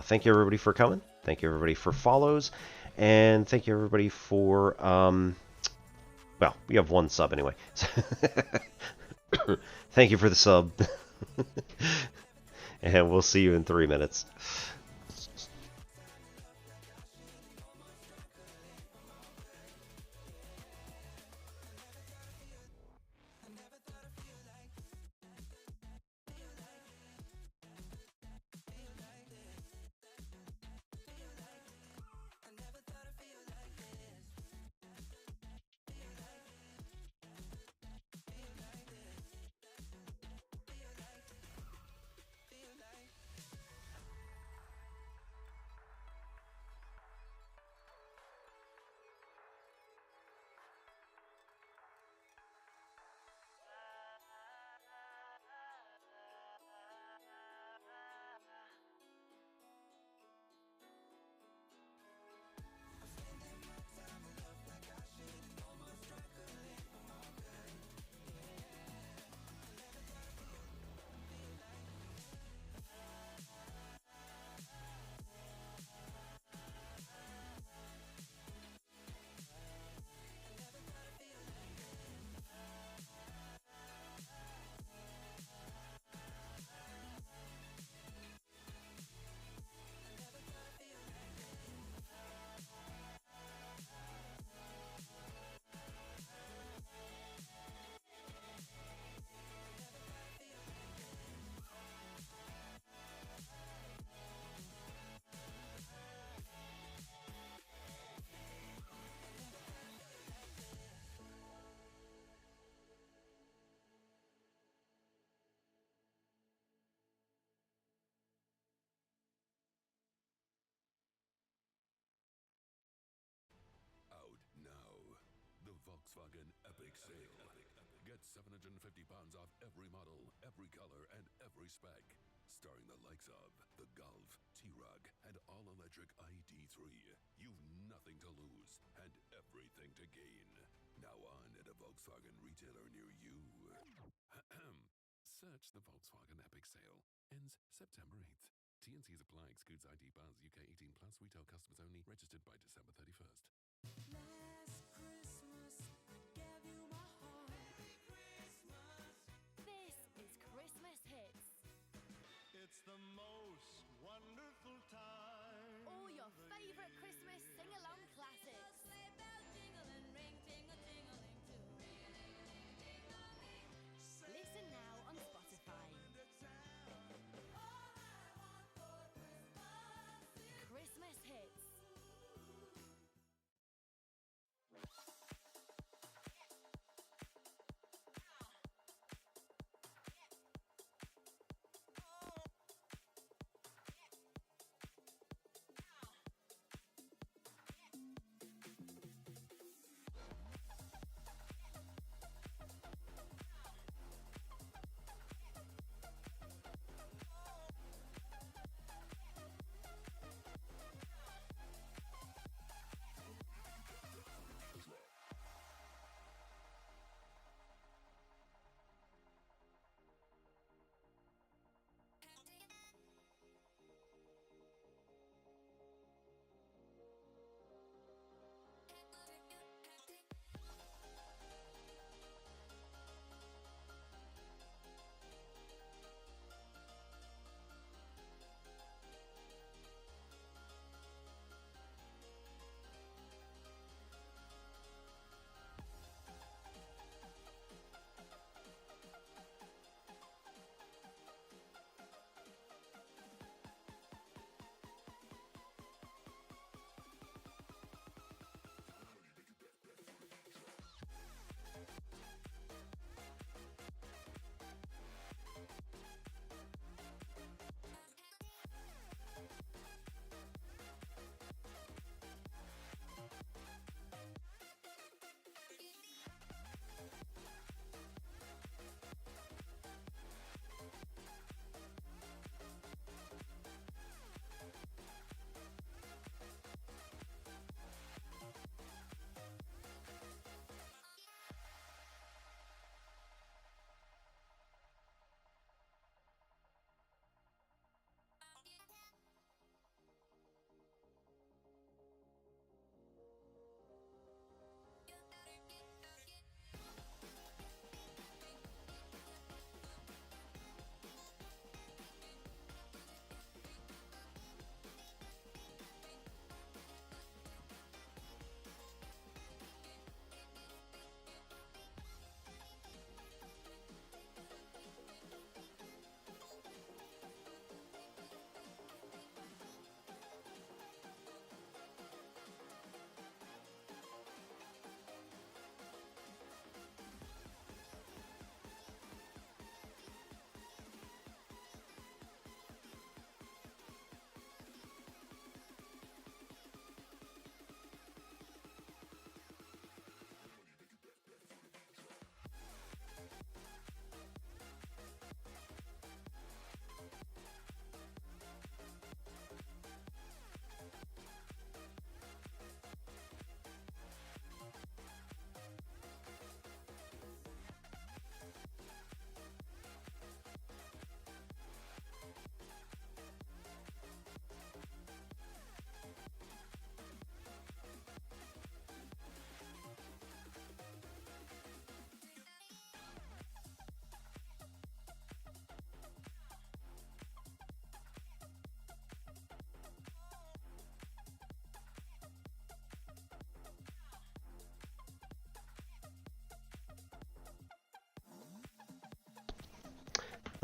Thank you everybody for coming. Thank you everybody for follows, and thank you everybody for well, we have 1 sub anyway. Thank you for the sub. And we'll see you in 3 minutes. Volkswagen Epic Sale. Get £750 off every model, every color, and every spec. Starring the likes of the Golf, T-Roc, and all-electric ID3. You've nothing to lose and everything to gain. Now on at a Volkswagen retailer near you. Search the Volkswagen Epic Sale. Ends September 8th. T&Cs apply. Excludes ID Buzz. UK 18 plus. Retail customers only. Registered by December 31st. Last Christmas, I gave you my heart. Merry Christmas. This is Christmas Hits. It's the most wonderful time. All your favourite Christmas sing-along classics. Sleigh bells jingle and ring, tingle-tingling too. Listen now on Spotify. Christmas Hits.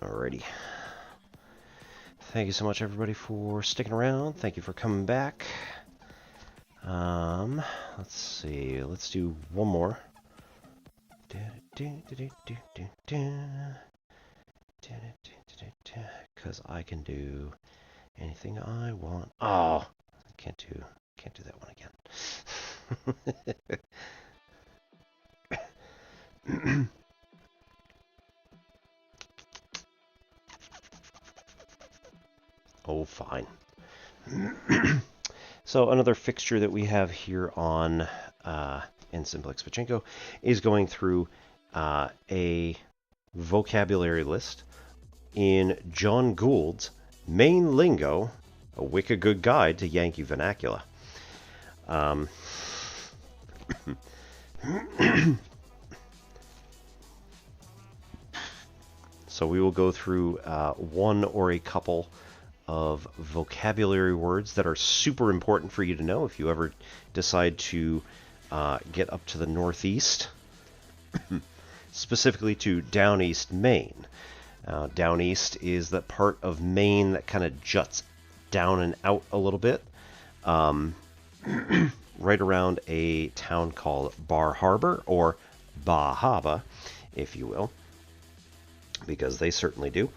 Alrighty. Thank you so much, everybody, for sticking around. Thank you for coming back. Let's see. Let's do one more. Because I can do anything I want. Oh, I can't do that one again. Oh, fine. So another fixture that we have here on in Simplex Pachinko is going through a vocabulary list in John Gould's Maine Lingo, a wicked good guide to Yankee vernacular. So we will go through one or a couple of vocabulary words that are super important for you to know if you ever decide to get up to the Northeast, specifically to Down East Maine. Down East is that part of Maine that kind of juts down and out a little bit, right around a town called Bar Harbor, or Bar Harbor, if you will, because they certainly do.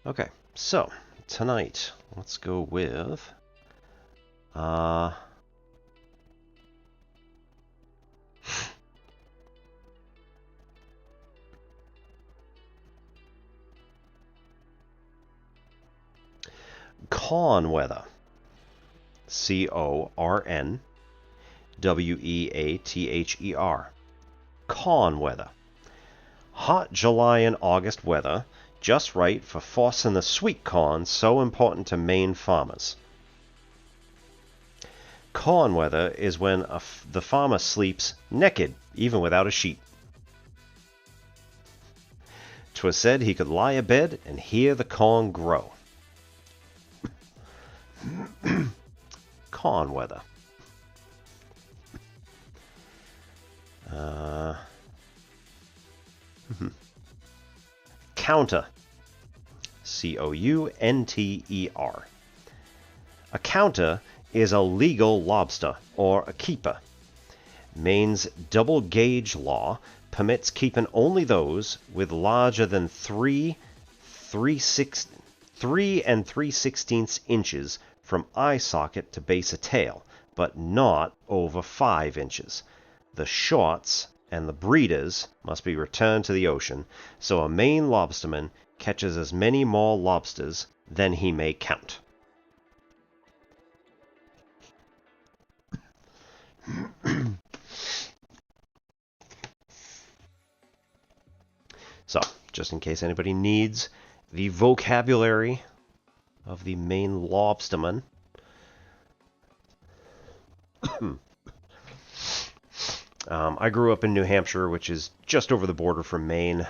Okay, so tonight let's go with Corn weather. Cornweather. Corn weather. Hot July and August weather, just right for forcing the sweet corn so important to Maine farmers. Corn weather is when the farmer sleeps naked, even without a sheet. 'Twas said he could lie abed and hear the corn grow. Corn weather. Counter. Counter. A counter is a legal lobster, or a keeper. Maine's double gauge law permits keeping only those with larger than 3 3/16 inches from eye socket to base of tail, but not over 5 inches. The shorts and the breeders must be returned to the ocean, so a Maine lobsterman catches as many more lobsters than he may count. So, just in case anybody needs the vocabulary of the Maine lobsterman, I grew up in New Hampshire, which is just over the border from Maine.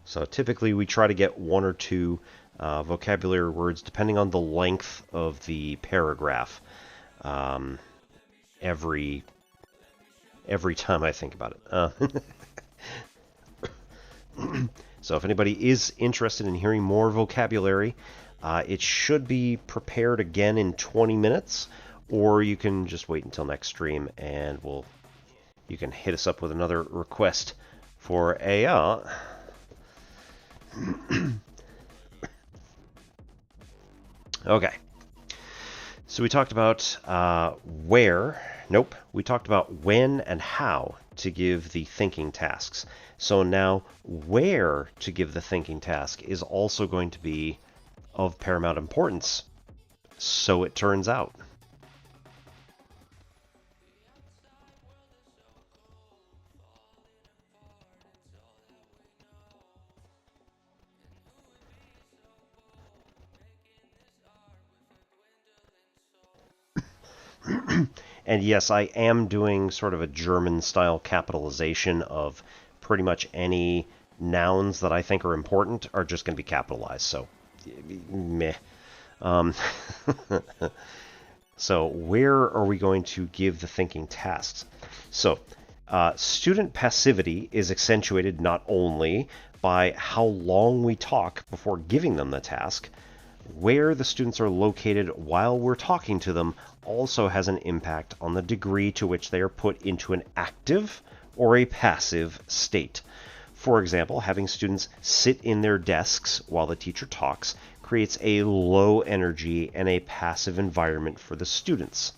So typically we try to get 1 or 2 vocabulary words, depending on the length of the paragraph, every time I think about it. So if anybody is interested in hearing more vocabulary, it should be prepared again in 20 minutes, or you can just wait until next stream and you can hit us up with another request for AR. Okay. So we talked about we talked about when and how to give the thinking tasks. So now where to give the thinking task is also going to be of paramount importance. So it turns out. And yes, I am doing sort of a German-style capitalization of pretty much any nouns that I think are important are just going to be capitalized. So, meh. Um, so where are we going to give the thinking tasks? So student passivity is accentuated not only by how long we talk before giving them the task, where the students are located while we're talking to them also has an impact on the degree to which they are put into an active or a passive state. For example, having students sit in their desks while the teacher talks creates a low energy and a passive environment for the students.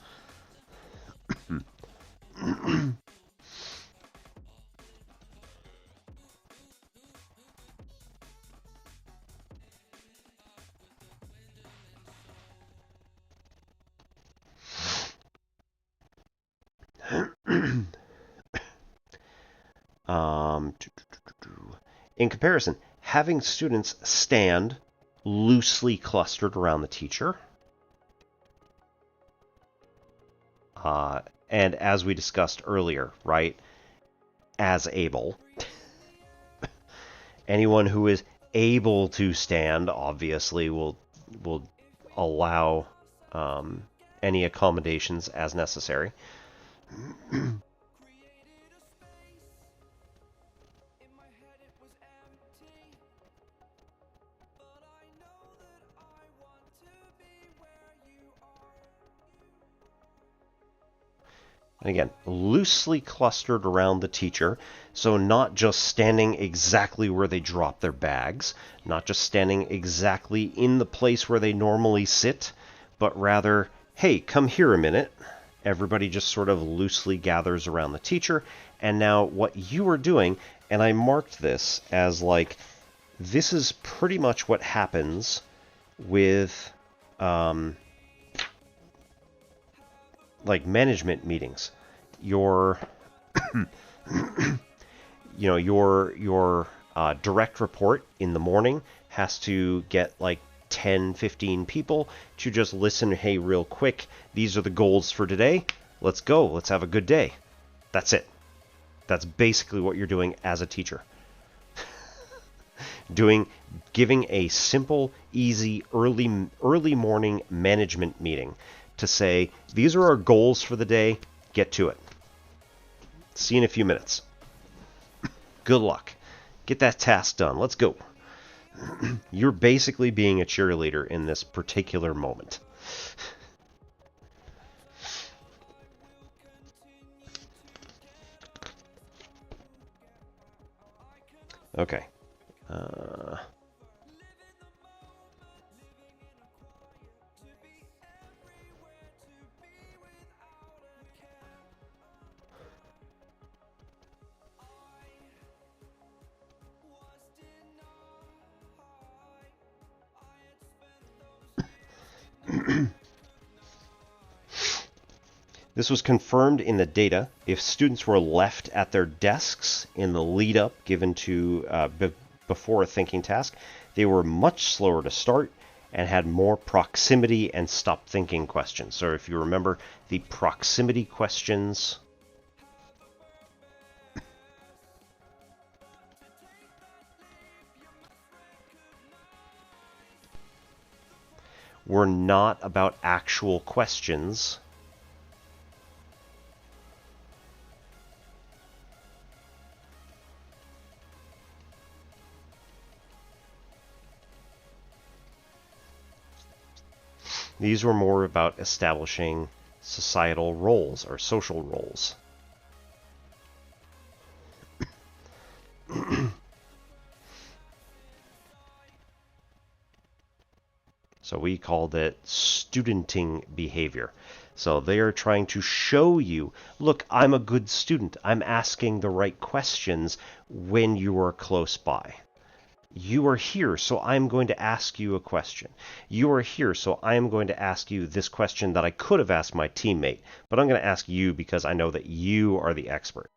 Um, in comparison, having students stand loosely clustered around the teacher, and as we discussed earlier, right, as able, anyone who is able to stand obviously will allow any accommodations as necessary. And again, loosely clustered around the teacher, so not just standing exactly where they drop their bags, not just standing exactly in the place where they normally sit, but rather, hey, come here a minute. Everybody just sort of loosely gathers around the teacher, and now what you are doing, and I marked this as like, this is pretty much what happens with like management meetings. Your your direct report in the morning has to get like 10, 15 people to just listen. Hey, real quick, these are the goals for today. Let's go. Let's have a good day. That's it. That's basically what you're doing as a teacher. Giving a simple, easy, early morning management meeting to say, these are our goals for the day. Get to it. See you in a few minutes. Good luck. Get that task done. Let's go. You're basically being a cheerleader in this particular moment. Okay. This was confirmed in the data. If students were left at their desks in the lead up given to before a thinking task, they were much slower to start and had more proximity and stop thinking questions. So if you remember, the proximity questions were not about actual questions. These were more about establishing societal roles or social roles. So we called it studenting behavior. So they are trying to show you, look, I'm a good student. I'm asking the right questions when you are close by. You are here, so I'm going to ask you a question. You are here, so I'm going to ask you this question that I could have asked my teammate, but I'm going to ask you because I know that you are the expert.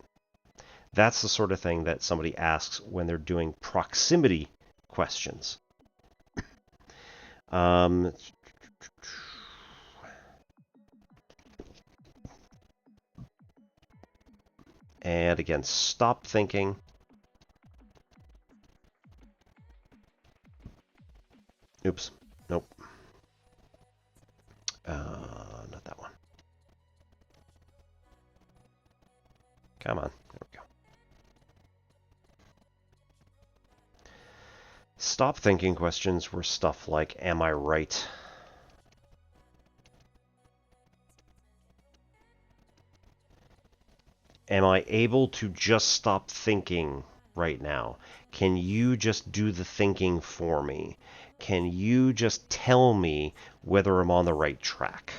That's the sort of thing that somebody asks when they're doing proximity questions. And again, stop thinking. Oops. Nope. Come on. There we go. Stop thinking questions were stuff like, am I right? Am I able to just stop thinking right now? Can you just do the thinking for me? Can you just tell me whether I'm on the right track?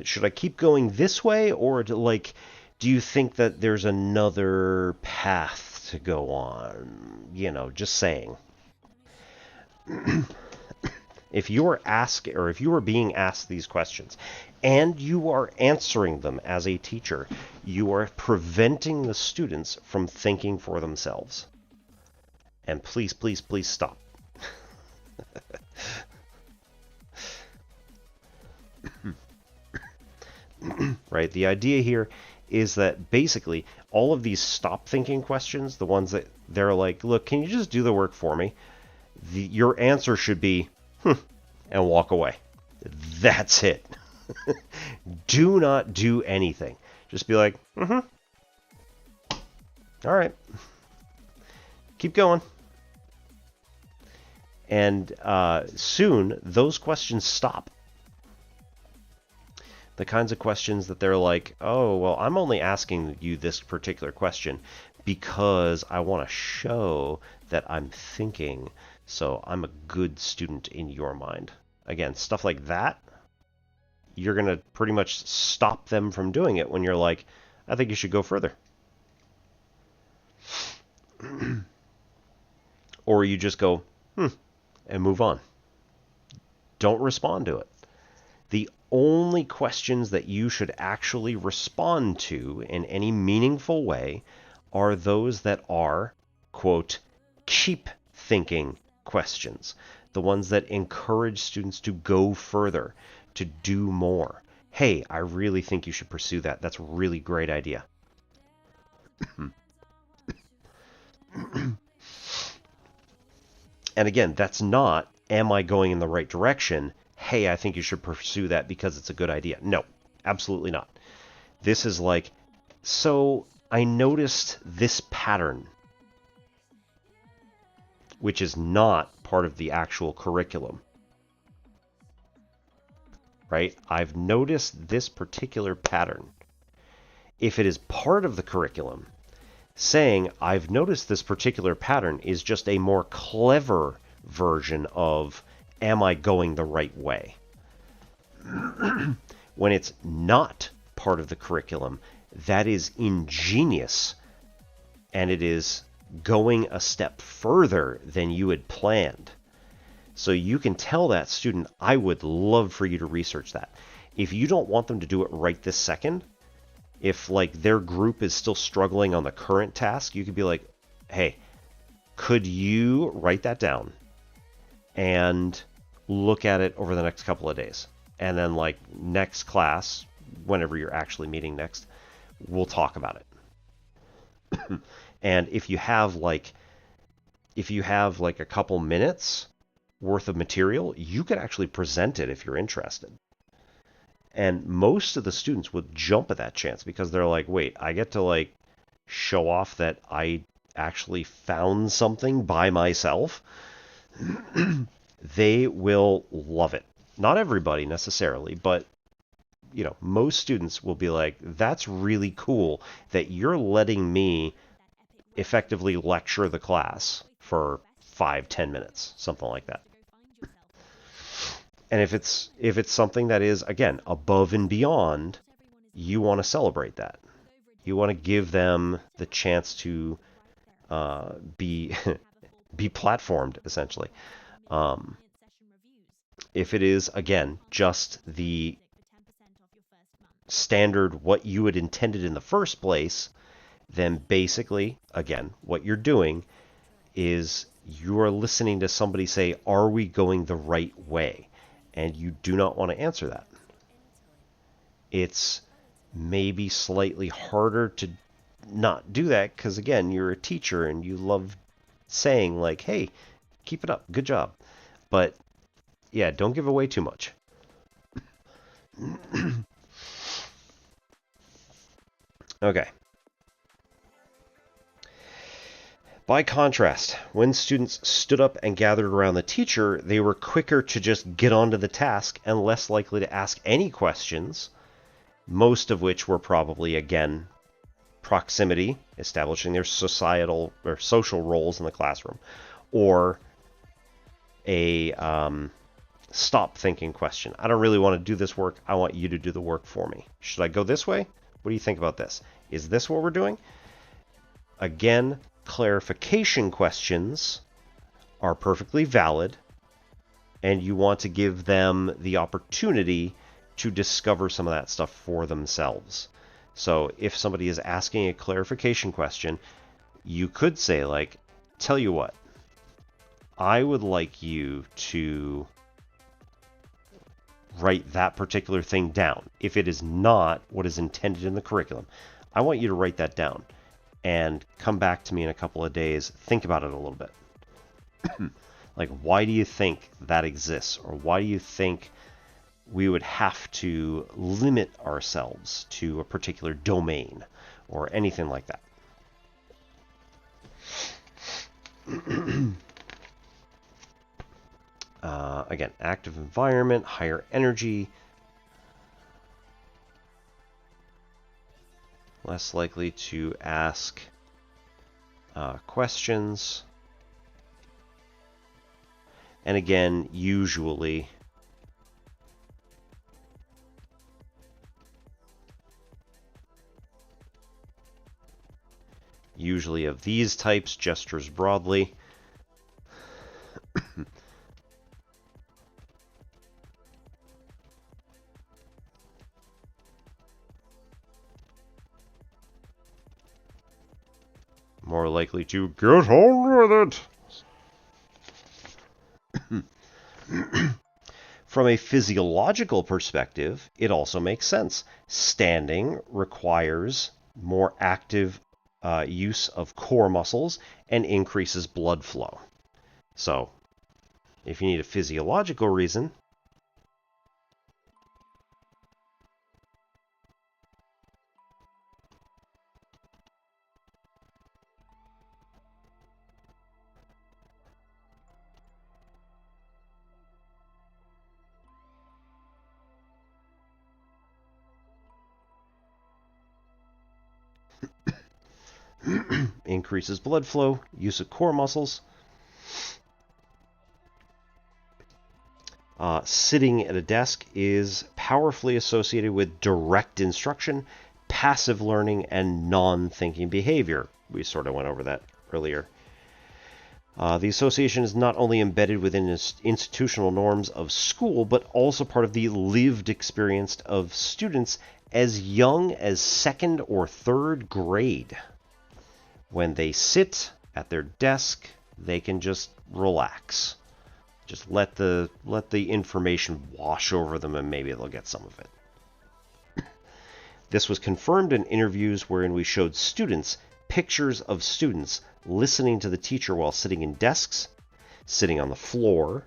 Should I keep going this way, or do you think that there's another path to go on? Just saying. If you are being asked these questions and you are answering them as a teacher, you are preventing the students from thinking for themselves. And please, please, please stop. Right? The idea here is that basically all of these stop thinking questions, the ones that they're like, look, can you just do the work for me? Your answer should be, and walk away. That's it. Do not do anything. Just be like, all right. Keep going. And soon, those questions stop. The kinds of questions that they're like, oh, well, I'm only asking you this particular question because I want to show that I'm thinking, so I'm a good student in your mind. Again, stuff like that, you're going to pretty much stop them from doing it when you're like, I think you should go further. Or you just go, and move on. Don't respond to it. The only questions that you should actually respond to in any meaningful way are those that are, quote, keep thinking questions. The ones that encourage students to go further, to do more. Hey, I really think you should pursue that. That's a really great idea. And again, that's not, am I going in the right direction? Hey, I think you should pursue that because it's a good idea. No, absolutely not. This is like, so I noticed this pattern, which is not part of the actual curriculum. Right? I've noticed this particular pattern. If it is part of the curriculum, saying I've noticed this particular pattern is just a more clever version of am I going the right way? When it's not part of the curriculum, that is ingenious, and it is going a step further than you had planned. So you can tell that student, I would love for you to research that. If you don't want them to do it right this second, if their group is still struggling on the current task, you could be like, hey, could you write that down and look at it over the next couple of days? And then next class, whenever you're actually meeting next, we'll talk about it. And if you have a couple minutes worth of material, you could actually present it if you're interested. And most of the students would jump at that chance because they're like, wait, I get to show off that I actually found something by myself. They will love it. Not everybody necessarily, but most students will be like, that's really cool that you're letting me effectively lecture the class for 5-10 minutes, something like that. And if it's something that is, again, above and beyond, you want to celebrate that. You want to give them the chance to be platformed, essentially. If it is, again, just the standard what you had intended in the first place, then basically, again, what you're doing is you're listening to somebody say, are we going the right way? And you do not want to answer that. It's maybe slightly harder to not do that because, again, you're a teacher and you love saying, like, hey, keep it up, good job. But, yeah, don't give away too much. Okay. By contrast, when students stood up and gathered around the teacher, they were quicker to just get onto the task and less likely to ask any questions, most of which were probably, again, proximity, establishing their societal or social roles in the classroom, or a stop thinking question. I don't really want to do this work. I want you to do the work for me. Should I go this way? What do you think about this? Is this what we're doing? Again, clarification questions are perfectly valid, and you want to give them the opportunity to discover some of that stuff for themselves. So if somebody is asking a clarification question, you could say, like, tell you what, I would like you to write that particular thing down. If it is not what is intended in the curriculum, I want you to write that down and come back to me in a couple of days. Think about it a little bit. Like, why do you think that exists? Or why do you think we would have to limit ourselves to a particular domain or anything like that? Again, active environment, higher energy, less likely to ask questions, and again, usually of these types, gestures broadly. More likely to get on with it. From a physiological perspective, it also makes sense. Standing requires more active use of core muscles and increases blood flow. So, if you need a physiological reason, increases blood flow, use of core muscles. Sitting at a desk is powerfully associated with direct instruction, passive learning, and non-thinking behavior. We sort of went over that earlier. The association is not only embedded within institutional norms of school, but also part of the lived experience of students as young as 2nd or 3rd grade. When they sit at their desk, they can just relax. Just let the information wash over them, and maybe they'll get some of it. This was confirmed in interviews wherein we showed students pictures of students listening to the teacher while sitting in desks, sitting on the floor,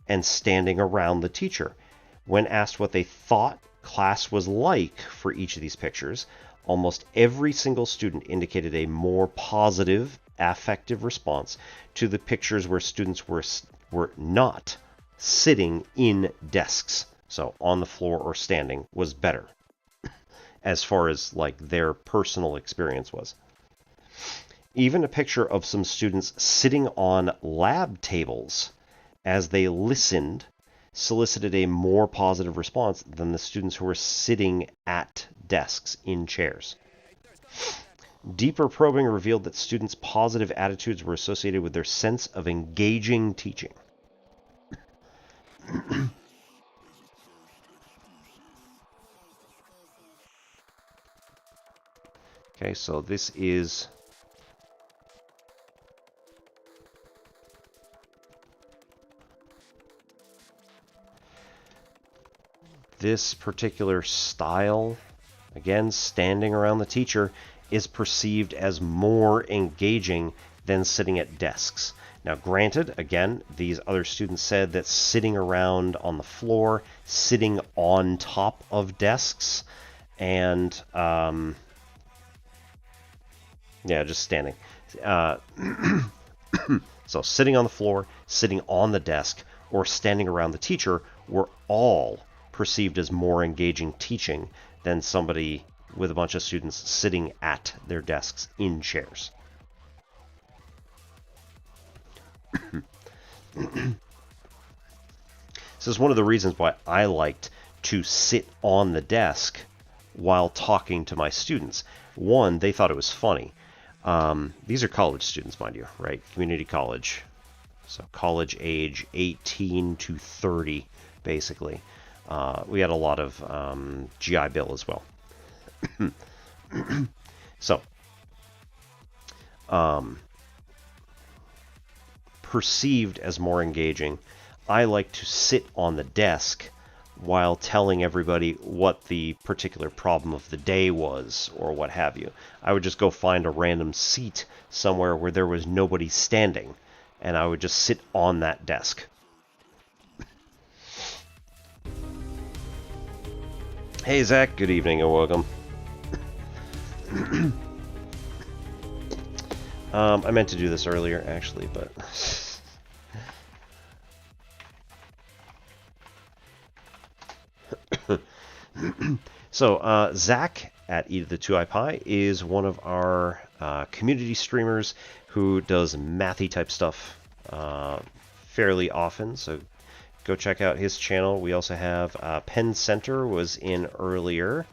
and standing around the teacher. When asked what they thought class was like for each of these pictures, almost every single student indicated a more positive, affective response to the pictures where students were not sitting in desks. So on the floor or standing was better as far as like their personal experience was. Even a picture of some students sitting on lab tables as they listened solicited a more positive response than the students who were sitting at desks in chairs. Deeper probing revealed that students' positive attitudes were associated with their sense of engaging teaching. Okay, so this is this particular style, again, standing around the teacher, is perceived as more engaging than sitting at desks. Now, granted, again, these other students said that sitting around on the floor, sitting on top of desks, and just standing. So sitting on the floor, sitting on the desk, or standing around the teacher were all perceived as more engaging teaching than somebody with a bunch of students sitting at their desks in chairs. This is one of the reasons why I liked to sit on the desk while talking to my students. One, they thought it was funny. These are college students, mind you, right? Community college. So college age 18 to 30, basically. We had a lot of GI Bill as well. So, perceived as more engaging, I like to sit on the desk while telling everybody what the particular problem of the day was, or what have you. I would just go find a random seat somewhere where there was nobody standing, and I would just sit on that desk. Hey Zach, good evening and welcome. I meant to do this earlier, actually, but... So, Zach at Eat of the Two Eye Pie is one of our community streamers who does mathy type stuff fairly often, so go check out his channel. We also have Penn Center was in earlier.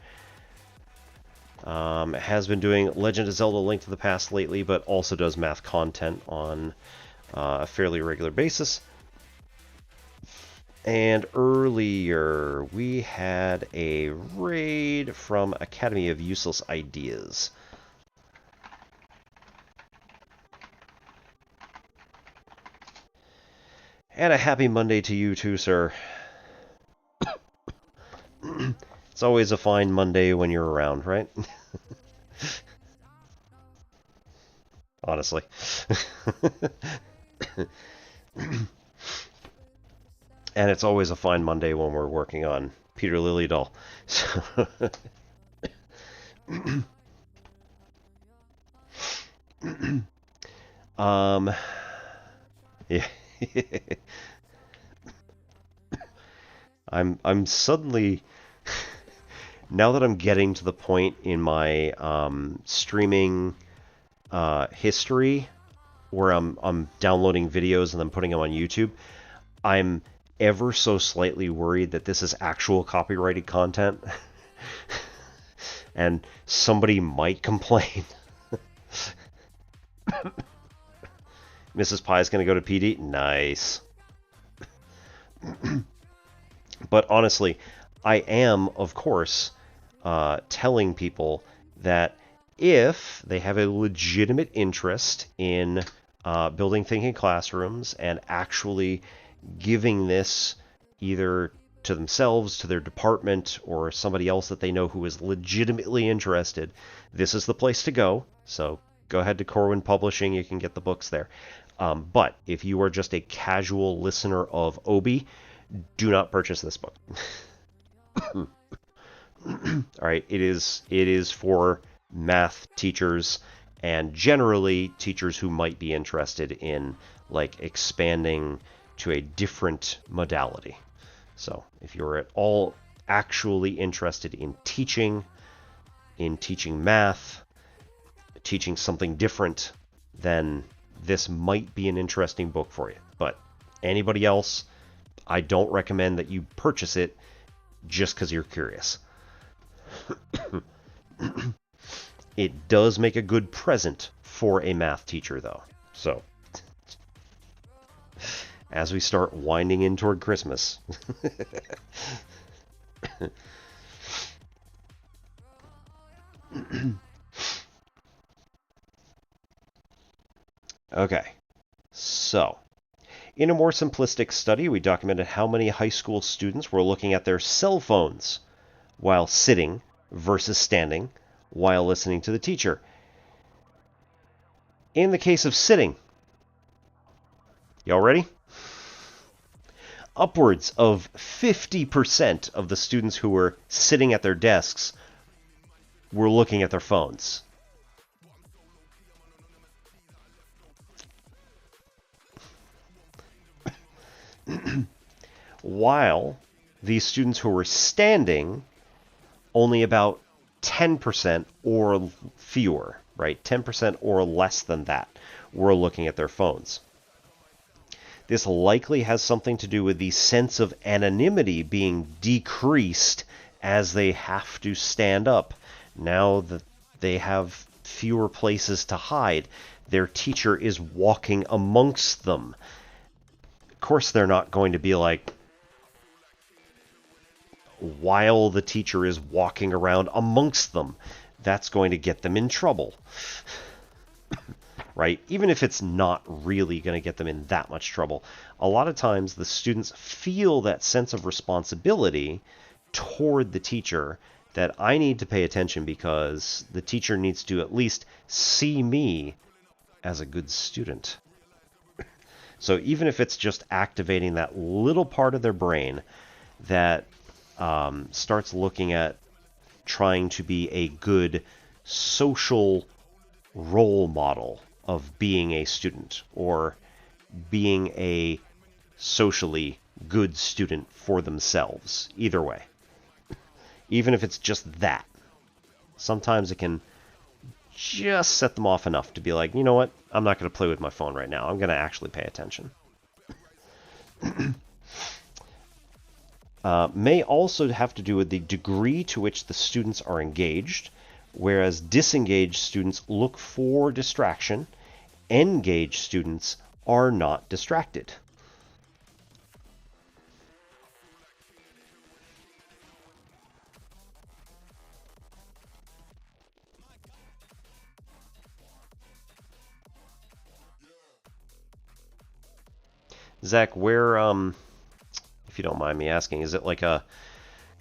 Has been doing Legend of Zelda: Link to the Past lately, but also does math content on a fairly regular basis. And earlier, we had a raid from Academy of Useless Ideas. And a happy Monday to you too, sir. It's always a fine Monday when you're around, right? Honestly. And it's always a fine Monday when we're working on Peter Liljedahl. So yeah. I'm suddenly, now that I'm getting to the point in my streaming history where I'm downloading videos and then putting them on YouTube, I'm ever so slightly worried that this is actual copyrighted content and somebody might complain. Mrs. Pie's gonna go to PD? Nice. But honestly, I am, of course, telling people that if they have a legitimate interest in building thinking classrooms and actually giving this either to themselves, to their department, or somebody else that they know who is legitimately interested, this is the place to go. So go ahead to Corwin Publishing. You can get the books there. But if you are just a casual listener of Obi, do not purchase this book. All right, it is for math teachers and generally teachers who might be interested in like expanding to a different modality. So if you're at all actually interested in teaching math, teaching something different, then this might be an interesting book for you. But anybody else, I don't recommend that you purchase it just because you're curious. It does make a good present for a math teacher, though. So, as we start winding in toward Christmas. Okay, so in a more simplistic study, we documented how many high school students were looking at their cell phones while sitting versus standing while listening to the teacher. In the case of sitting, y'all ready? Upwards of 50% of the students who were sitting at their desks were looking at their phones. While these students who were standing, only about 10% or fewer, right? 10% or less than that were looking at their phones. This likely has something to do with the sense of anonymity being decreased as they have to stand up. Now that they have fewer places to hide, their teacher is walking amongst them. Of course, they're not going to be like, while the teacher is walking around amongst them. That's going to get them in trouble. Right? Even if it's not really going to get them in that much trouble, a lot of times the students feel that sense of responsibility toward the teacher that I need to pay attention because the teacher needs to at least see me as a good student. So even if it's just activating that little part of their brain that starts looking at trying to be a good social role model of being a student or being a socially good student for themselves. Either way. Even if it's just that. Sometimes it can just set them off enough to be like, you know what? I'm not going to play with my phone right now. I'm going to actually pay attention. May also have to do with the degree to which the students are engaged, whereas disengaged students look for distraction, engaged students are not distracted. Zach, where, if you don't mind me asking, is it like a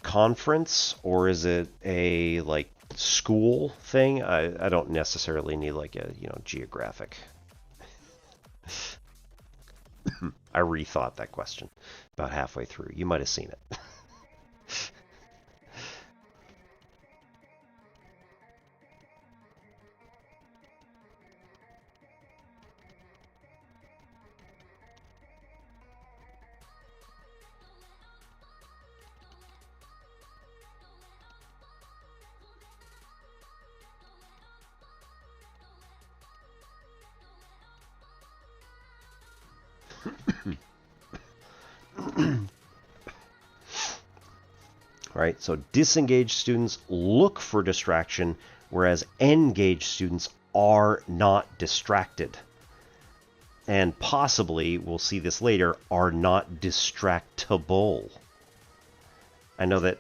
conference or is it a like school thing? I don't necessarily need like a, geographic. I rethought that question about halfway through. You might have seen it. Right? So disengaged students look for distraction, whereas engaged students are not distracted. And possibly, we'll see this later, are not distractible. I know that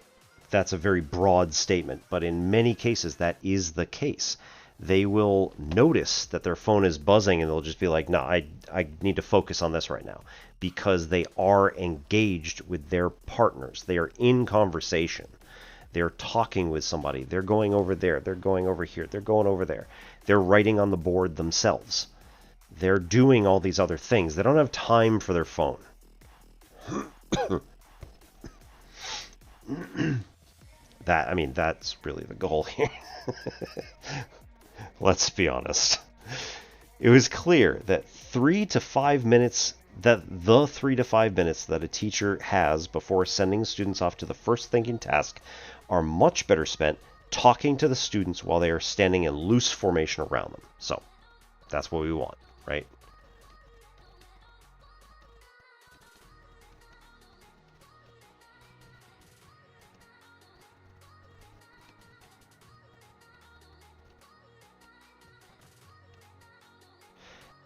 that's a very broad statement, but in many cases that is the case. They will notice that their phone is buzzing and they'll just be like, no, I need to focus on this right now. Because they are engaged with their partners. They are in conversation. They're talking with somebody. They're going over there. They're going over here. They're going over there. They're writing on the board themselves. They're doing all these other things. They don't have time for their phone. That's really the goal here. Let's be honest. It was clear that the 3 to 5 minutes that a teacher has before sending students off to the first thinking task are much better spent talking to the students while they are standing in loose formation around them. So, that's what we want, right?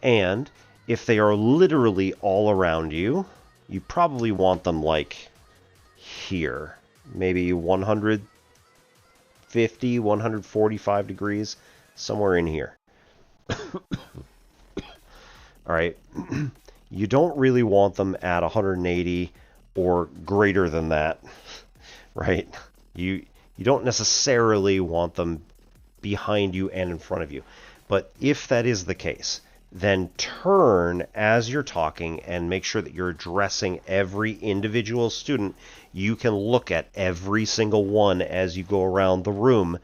And if they are literally all around you, you probably want them like here. Maybe 150, 145 degrees, somewhere in here. All right. You don't really want them at 180 or greater than that, right? You don't necessarily want them behind you and in front of you. But if that is the case, then turn as you're talking and make sure that you're addressing every individual student. You can look at every single one as you go around the room,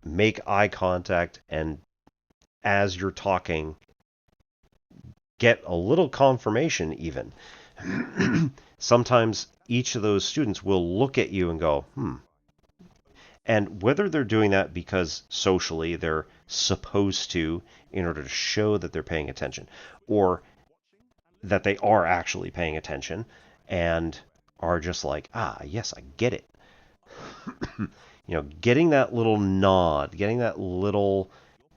make eye contact, and as you're talking, get a little confirmation even. Sometimes each of those students will look at you and go, And whether they're doing that because socially they're supposed to in order to show that they're paying attention, or that they are actually paying attention and are just like, yes, I get it. Getting that little nod, getting that little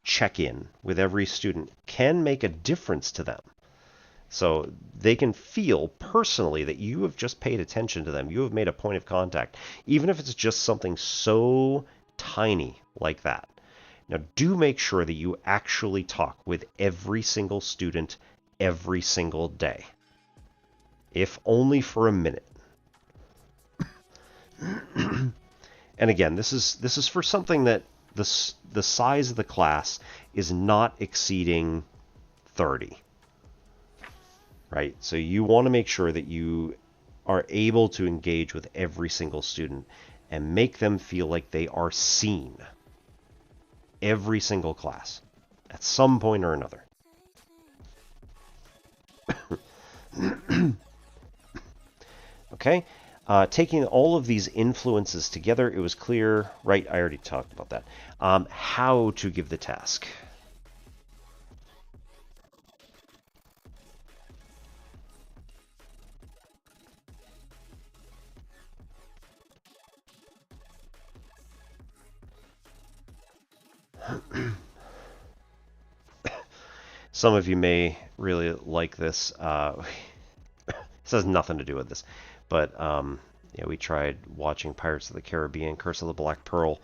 check-in with every student can make a difference to them. So they can feel personally that you have just paid attention to them. You have made a point of contact, even if it's just something so tiny like that. Now, do make sure that you actually talk with every single student every single day, if only for a minute. And again, this is for something that the size of the class is not exceeding 30. Right? So you want to make sure that you are able to engage with every single student and make them feel like they are seen. Every single class at some point or another. Okay? Taking all of these influences together, it was clear, right, I already talked about that, how to give the task. Some of you may really like this. This has nothing to do with this, but we tried watching Pirates of the Caribbean: Curse of the Black Pearl,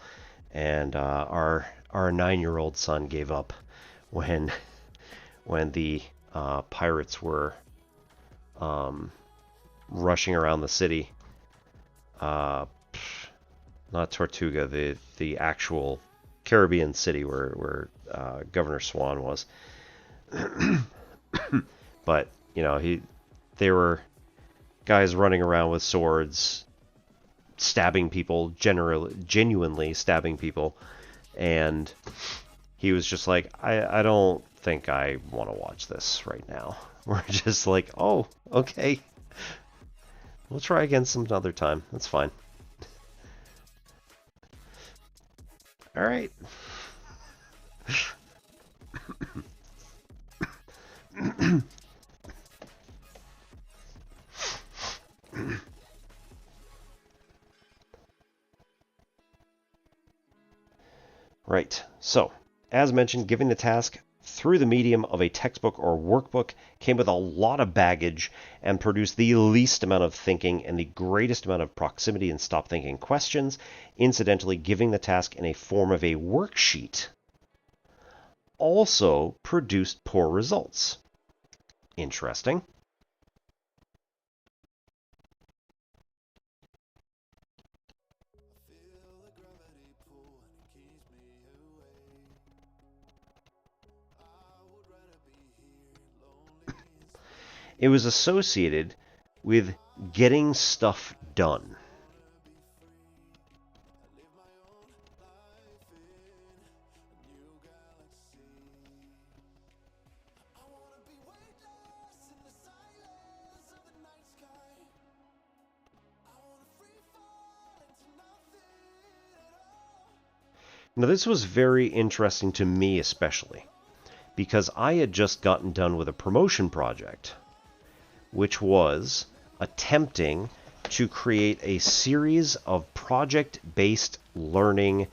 and our 9-year-old son gave up when the pirates were rushing around the city. Not Tortuga, the actual Caribbean city where Governor Swan was. But they were guys running around with swords, stabbing people, genuinely stabbing people, and he was just like, I don't think I want to watch this right now. We're just like, oh, okay, we'll try again some other time. That's fine. All right. Right, so, as mentioned, giving the task through the medium of a textbook or workbook came with a lot of baggage and produced the least amount of thinking and the greatest amount of proximity and stop thinking questions. Incidentally, giving the task in a form of a worksheet also produced poor results. Interesting. It was associated with getting stuff done. Now, this was very interesting to me especially, because I had just gotten done with a promotion project, which was attempting to create a series of project-based learning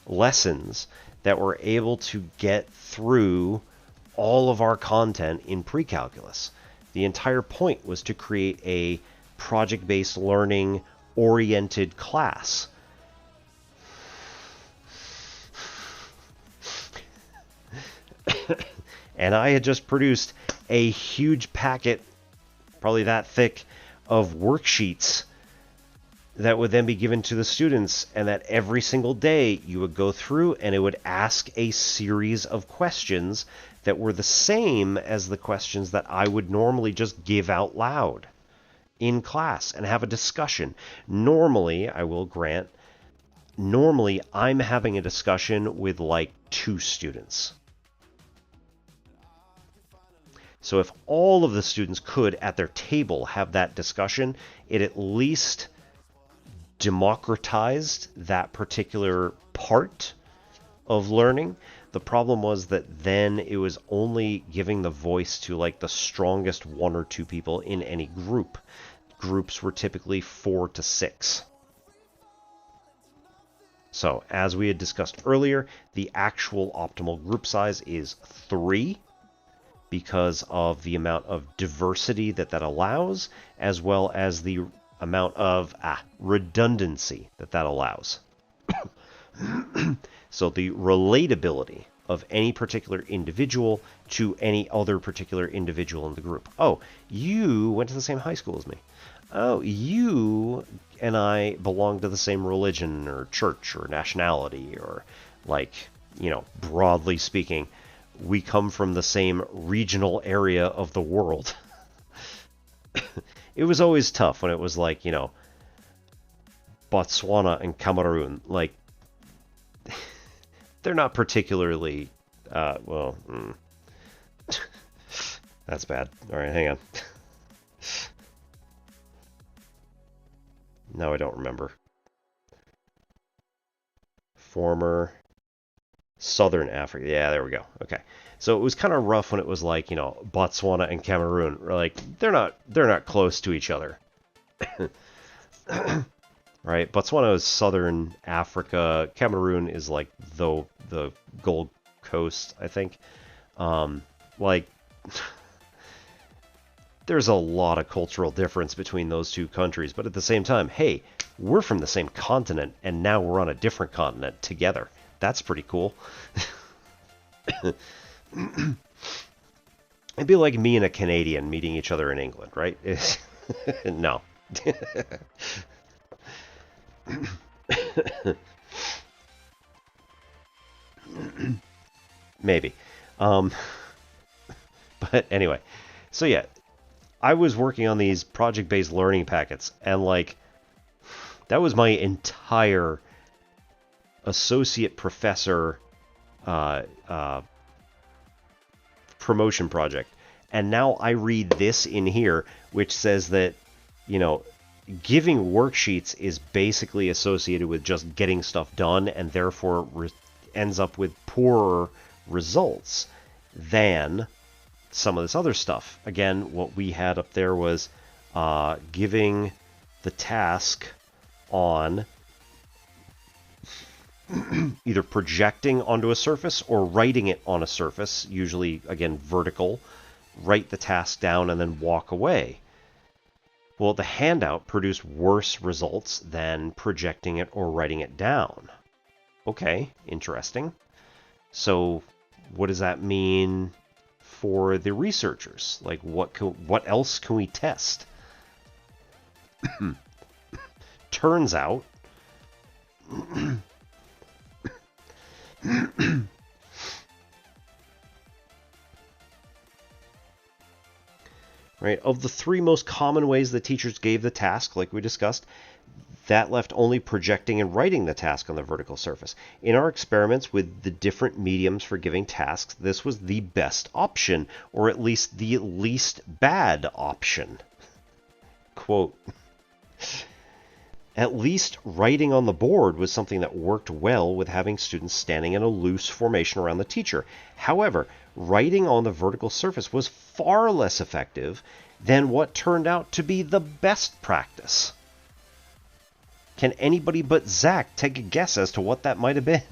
lessons that were able to get through all of our content in pre-calculus. The entire point was to create a project-based learning oriented class. And I had just produced a huge packet, probably that thick, of worksheets that would then be given to the students, and that every single day you would go through and it would ask a series of questions that were the same as the questions that I would normally just give out loud in class and have a discussion. Normally, I will grant, normally I'm having a discussion with like 2 students. So if all of the students could at their table have that discussion, it at least democratized that particular part of learning. The problem was that then it was only giving the voice to like the strongest 1 or 2 people in any group. Groups were typically 4 to 6. So, as we had discussed earlier, the actual optimal group size is 3 because of the amount of diversity that allows, as well as the amount of redundancy that allows. So the relatability of any particular individual to any other particular individual in the group. Oh, you went to the same high school as me. Oh, you and I belong to the same religion or church or nationality, or like, broadly speaking, we come from the same regional area of the world. It was always tough when it was like, Botswana and Cameroon. Like, they're not particularly, that's bad. All right, hang on. No, I don't remember. Former Southern Africa. Yeah, there we go. Okay. So it was kind of rough when it was like, Botswana and Cameroon. Like, they're not close to each other. Right? Botswana is Southern Africa. Cameroon is like the Gold Coast, I think. Like, there's a lot of cultural difference between those 2 countries, but at the same time, hey, we're from the same continent, and now we're on a different continent together. That's pretty cool. It'd be like me and a Canadian meeting each other in England, right? No. Maybe. But anyway, so yeah, I was working on these project-based learning packets, and like, that was my entire associate professor promotion project. And now I read this in here, which says that, giving worksheets is basically associated with just getting stuff done, and therefore ends up with poorer results than some of this other stuff. Again, what we had up there was giving the task on either projecting onto a surface or writing it on a surface, usually, again, vertical, write the task down and then walk away. Well, the handout produced worse results than projecting it or writing it down. Okay, interesting. So what does that mean for the researchers? Like, what else can we test? Turns out right, of the 3 most common ways that teachers gave the task, like we discussed, that left only projecting and writing the task on the vertical surface. In our experiments with the different mediums for giving tasks, this was the best option, or at least the least bad option. Quote, at least writing on the board was something that worked well with having students standing in a loose formation around the teacher. However, writing on the vertical surface was far less effective than what turned out to be the best practice. Can anybody but Zach take a guess as to what that might have been?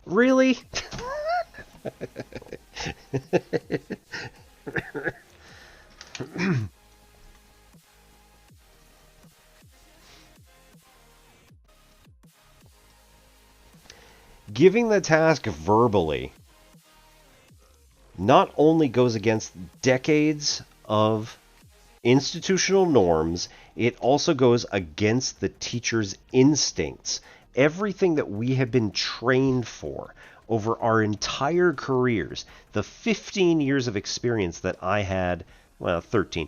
Really? Giving the task verbally not only goes against decades of institutional norms, it also goes against the teacher's instincts. Everything that we have been trained for over our entire careers, the 15 years of experience that I had, well, 13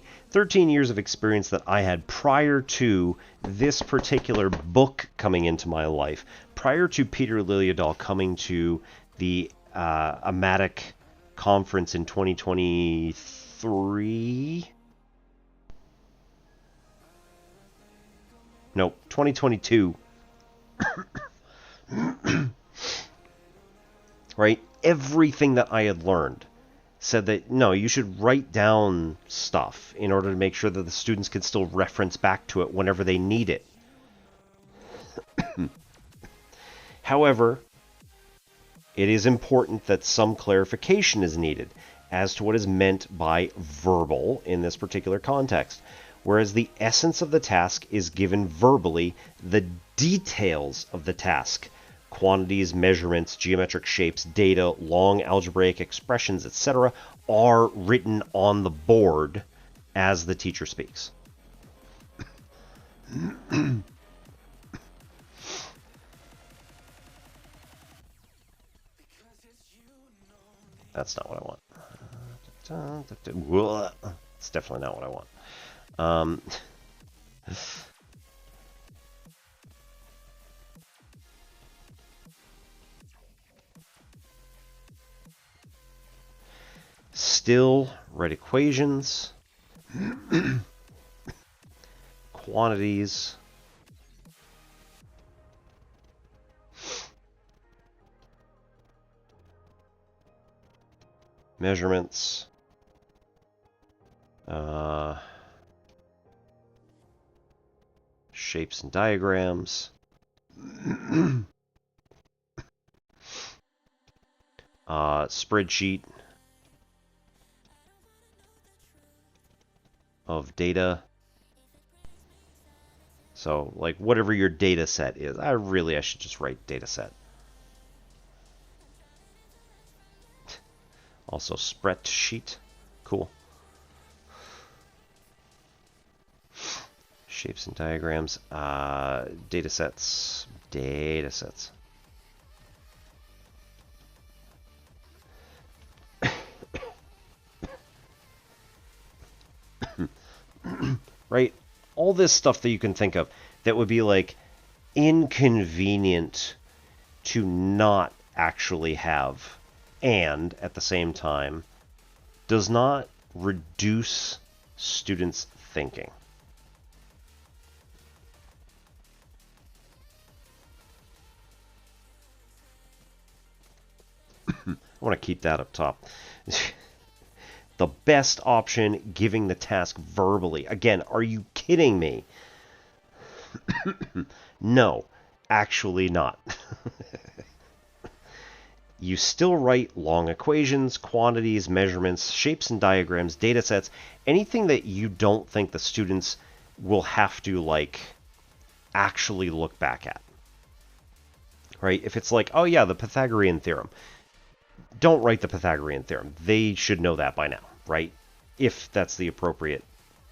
years of experience that I had prior to this particular book coming into my life, prior to Peter Liljedahl coming to the Amatic conference in 2023. Nope, 2022. Right? Everything that I had learned said that, no, you should write down stuff in order to make sure that the students can still reference back to it whenever they need it. However, it is important that some clarification is needed as to what is meant by verbal in this particular context. Whereas the essence of the task is given verbally, the details of the task, quantities, measurements, geometric shapes, data, long algebraic expressions, etc., are written on the board as the teacher speaks. That's not what I want. It's definitely not what I want. Still write equations, quantities, measurements, shapes and diagrams, spreadsheet of data. So, like, whatever your data set is. I should just write data set. Also, spreadsheet. Cool. Shapes and diagrams. Data sets. Data sets. Right? All this stuff that you can think of that would be like inconvenient to not actually have, and at the same time does not reduce students' thinking. I want to keep that up top. The best option, giving the task verbally. Again, are you kidding me? No, actually not. You still write long equations, quantities, measurements, shapes and diagrams, data sets, anything that you don't think the students will have to, like, actually look back at. Right? If it's like, oh yeah, the Pythagorean theorem. Don't write the Pythagorean theorem. They should know that by now, right? If that's the appropriate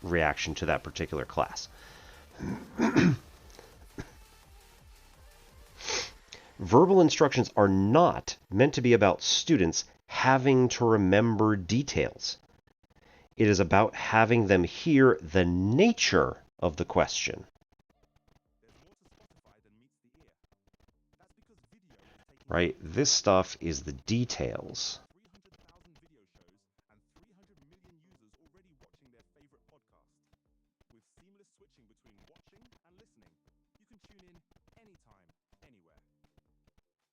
reaction to that particular class. Verbal instructions are not meant to be about students having to remember details. It is about having them hear the nature of the question. Right? This stuff is the details. 300,000 video shows and 300 million users already watching their favorite podcast. With seamless switching between watching and listening, you can tune in anytime, anywhere.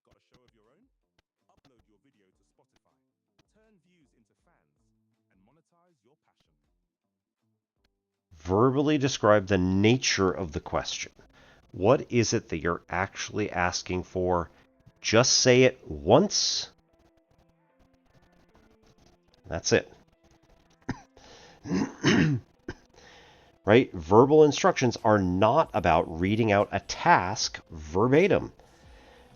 Got a show of your own? Upload your video to Spotify, turn views into fans, and monetize your passion. Verbally describe the nature of the question. What is it that you're actually asking for? Just say it once. That's it. Right? Verbal instructions are not about reading out a task verbatim.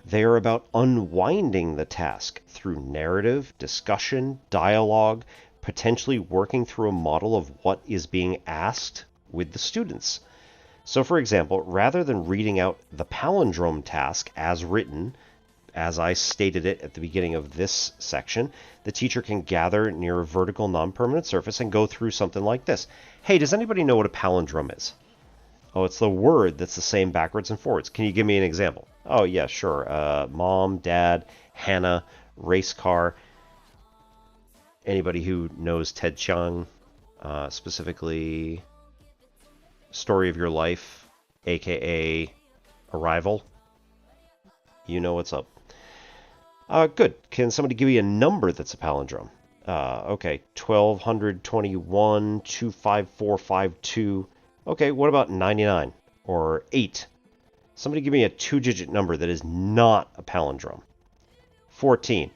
They are about unwinding the task through narrative, discussion, dialogue, potentially working through a model of what is being asked with the students. So, for example, rather than reading out the palindrome task as written, as I stated it at the beginning of this section, the teacher can gather near a vertical non-permanent surface and go through something like this. Hey, does anybody know what a palindrome is? Oh, it's the word that's the same backwards and forwards. Can you give me an example? Oh, yeah, sure. Mom, dad, Hannah, race car. Anybody who knows Ted Chiang, specifically Story of Your Life, aka Arrival. You know what's up. Good. Can somebody give me a number that's a palindrome? Okay, 1221, 25452. Okay, what about 99 or 8? Somebody give me a two-digit number that is not a palindrome. 14.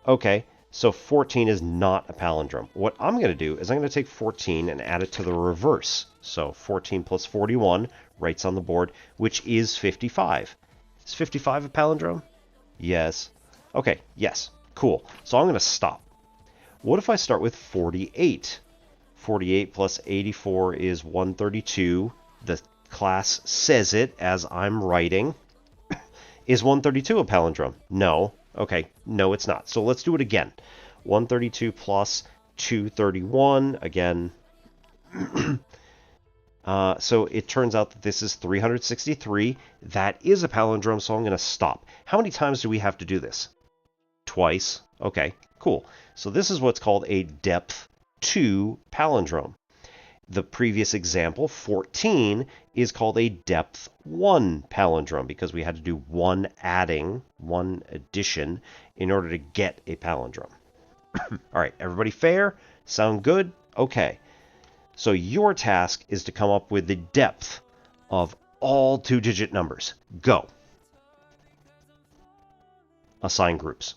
Okay, so 14 is not a palindrome. What I'm going to do is I'm going to take 14 and add it to the reverse. So 14 plus 41 writes on the board, which is 55. Is 55 a palindrome? Yes. Okay, yes. Cool. So I'm going to stop. What if I start with 48? 48 plus 84 is 132. The class says it as I'm writing. Is 132 a palindrome? No. Okay, no, it's not. So let's do it again. 132 plus 231. Again. So it turns out that this is 363. That is a palindrome, so I'm going to stop. How many times do we have to do this? Twice. Okay, cool. So this is what's called a depth 2 palindrome. The previous example, 14, is called a depth 1 palindrome because we had to do one addition in order to get a palindrome. All right, everybody fair? Sound good? Okay. So your task is to come up with the depth of all two-digit numbers. Go. Assign groups.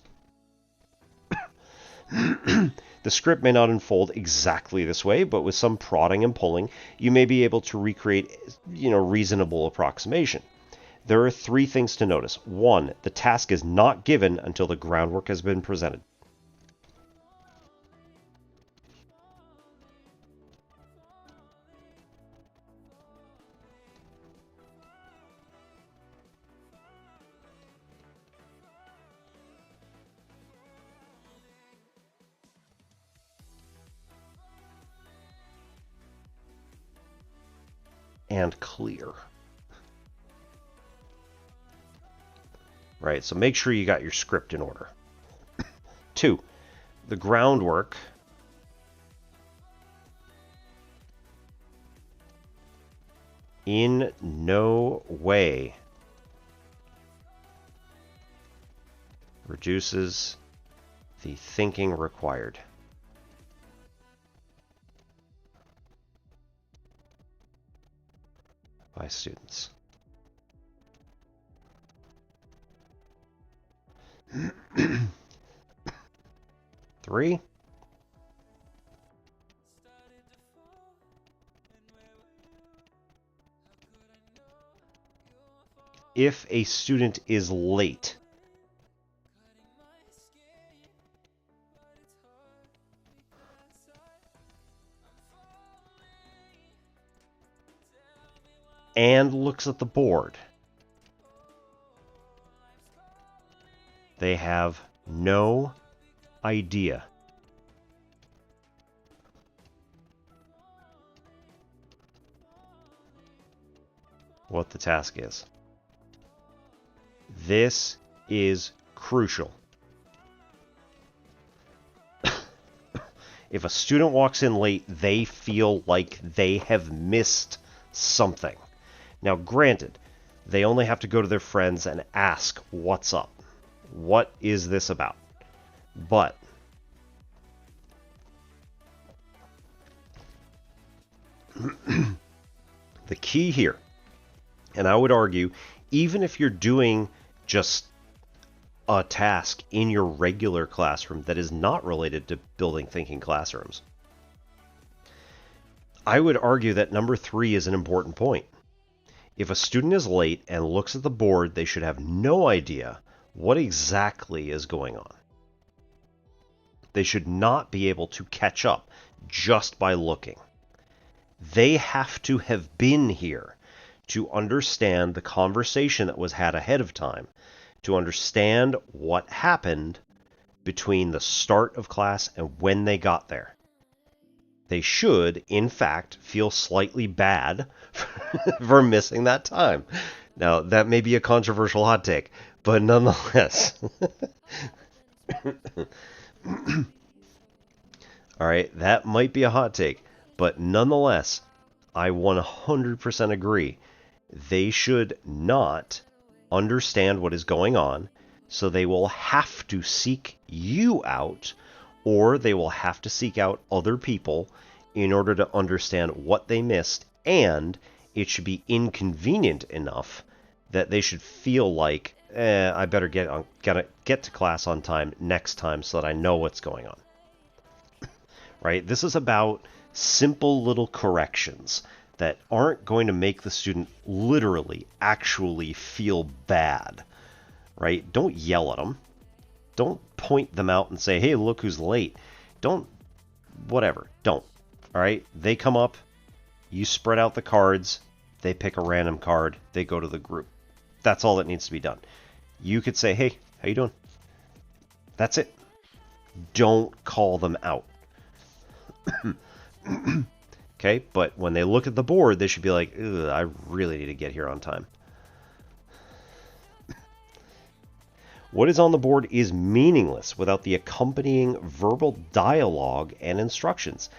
The script may not unfold exactly this way, but with some prodding and pulling, you may be able to recreate, reasonable approximation. There are 3 things to notice. 1, the task is not given until the groundwork has been presented. And clear. Right, so make sure you got your script in order. 2, the groundwork in no way reduces the thinking required. By students. 3, if a student is late, and looks at the board, they have no idea what the task is. This is crucial. If a student walks in late, they feel like they have missed something. Now, granted, they only have to go to their friends and ask, what's up? What is this about? But the key here, and I would argue, even if you're doing just a task in your regular classroom that is not related to building thinking classrooms. I would argue that number 3 is an important point. If a student is late and looks at the board, they should have no idea what exactly is going on. They should not be able to catch up just by looking. They have to have been here to understand the conversation that was had ahead of time, to understand what happened between the start of class and when they got there. They should, in fact, feel slightly bad for missing that time. Now, that may be a controversial hot take, but nonetheless. All right, that might be a hot take, but nonetheless, I 100% agree. They should not understand what is going on, so they will have to seek you out, or they will have to seek out other people in order to understand what they missed, and it should be inconvenient enough that they should feel like, I better get to class on time next time so that I know what's going on. Right? This is about simple little corrections that aren't going to make the student literally, actually feel bad. Right? Don't yell at them. Don't point them out and say, hey, look who's late. Don't, whatever. Don't. All right? They come up, you spread out the cards, they pick a random card, they go to the group. That's all that needs to be done. You could say, hey, how you doing? That's it. Don't call them out. Okay, but when they look at the board, they should be like, I really need to get here on time. What is on the board is meaningless without the accompanying verbal dialogue and instructions.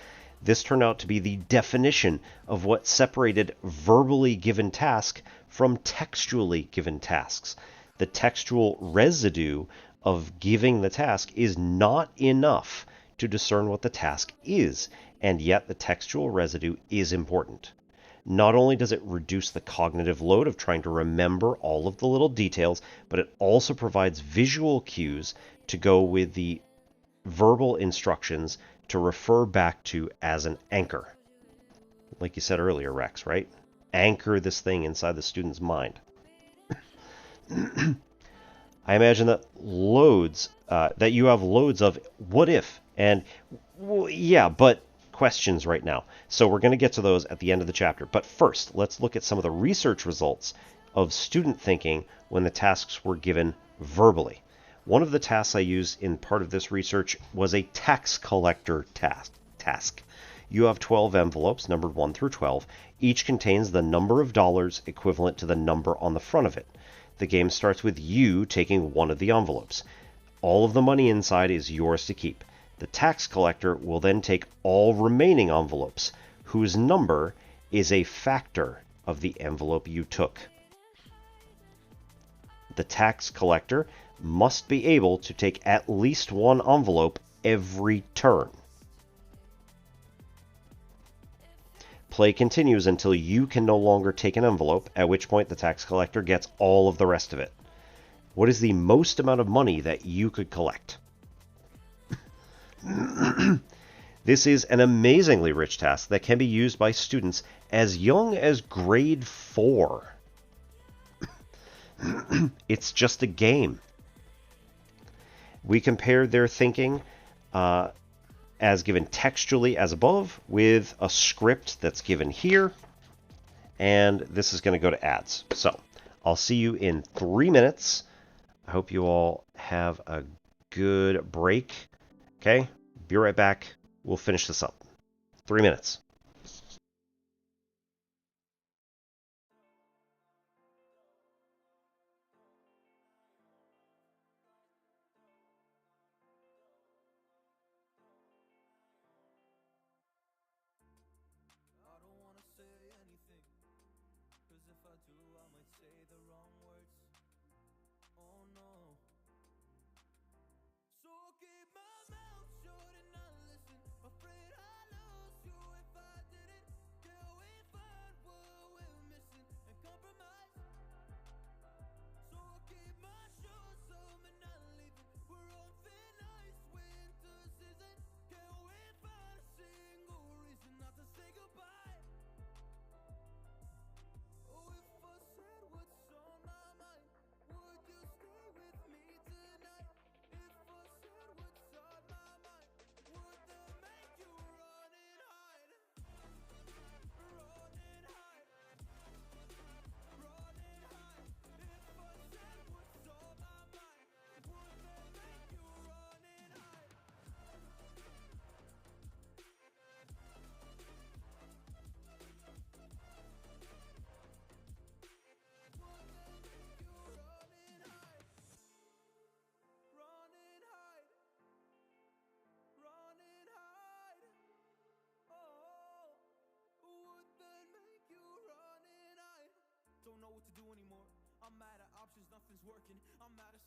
This turned out to be the definition of what separated verbally given tasks from textually given tasks. The textual residue of giving the task is not enough to discern what the task is, and yet the textual residue is important. Not only does it reduce the cognitive load of trying to remember all of the little details, but it also provides visual cues to go with the verbal instructions to refer back to as an anchor. Like you said earlier, Rex, right? Anchor this thing inside the student's mind. I imagine that that you have loads of what if and yeah, but questions right now. So we're going to get to those at the end of the chapter. But first, let's look at some of the research results of student thinking when the tasks were given verbally. One of the tasks I used in part of this research was a tax collector task. You have 12 envelopes, numbered 1 through 12. Each contains the number of dollars equivalent to the number on the front of it. The game starts with you taking one of the envelopes. All of the money inside is yours to keep. The tax collector will then take all remaining envelopes, whose number is a factor of the envelope you took. The tax collector must be able to take at least one envelope every turn. Play continues until you can no longer take an envelope, at which point the tax collector gets all of the rest of it. What is the most amount of money that you could collect? This is an amazingly rich task that can be used by students as young as grade 4. It's just a game. We compared their thinking as given textually as above with a script that's given here. And this is going to go to ads. So I'll see you in 3 minutes. I hope you all have a good break. Okay, be right back. We'll finish this up. 3 minutes. So keep my mouth shut and not listen. Afraid I'll lose you if I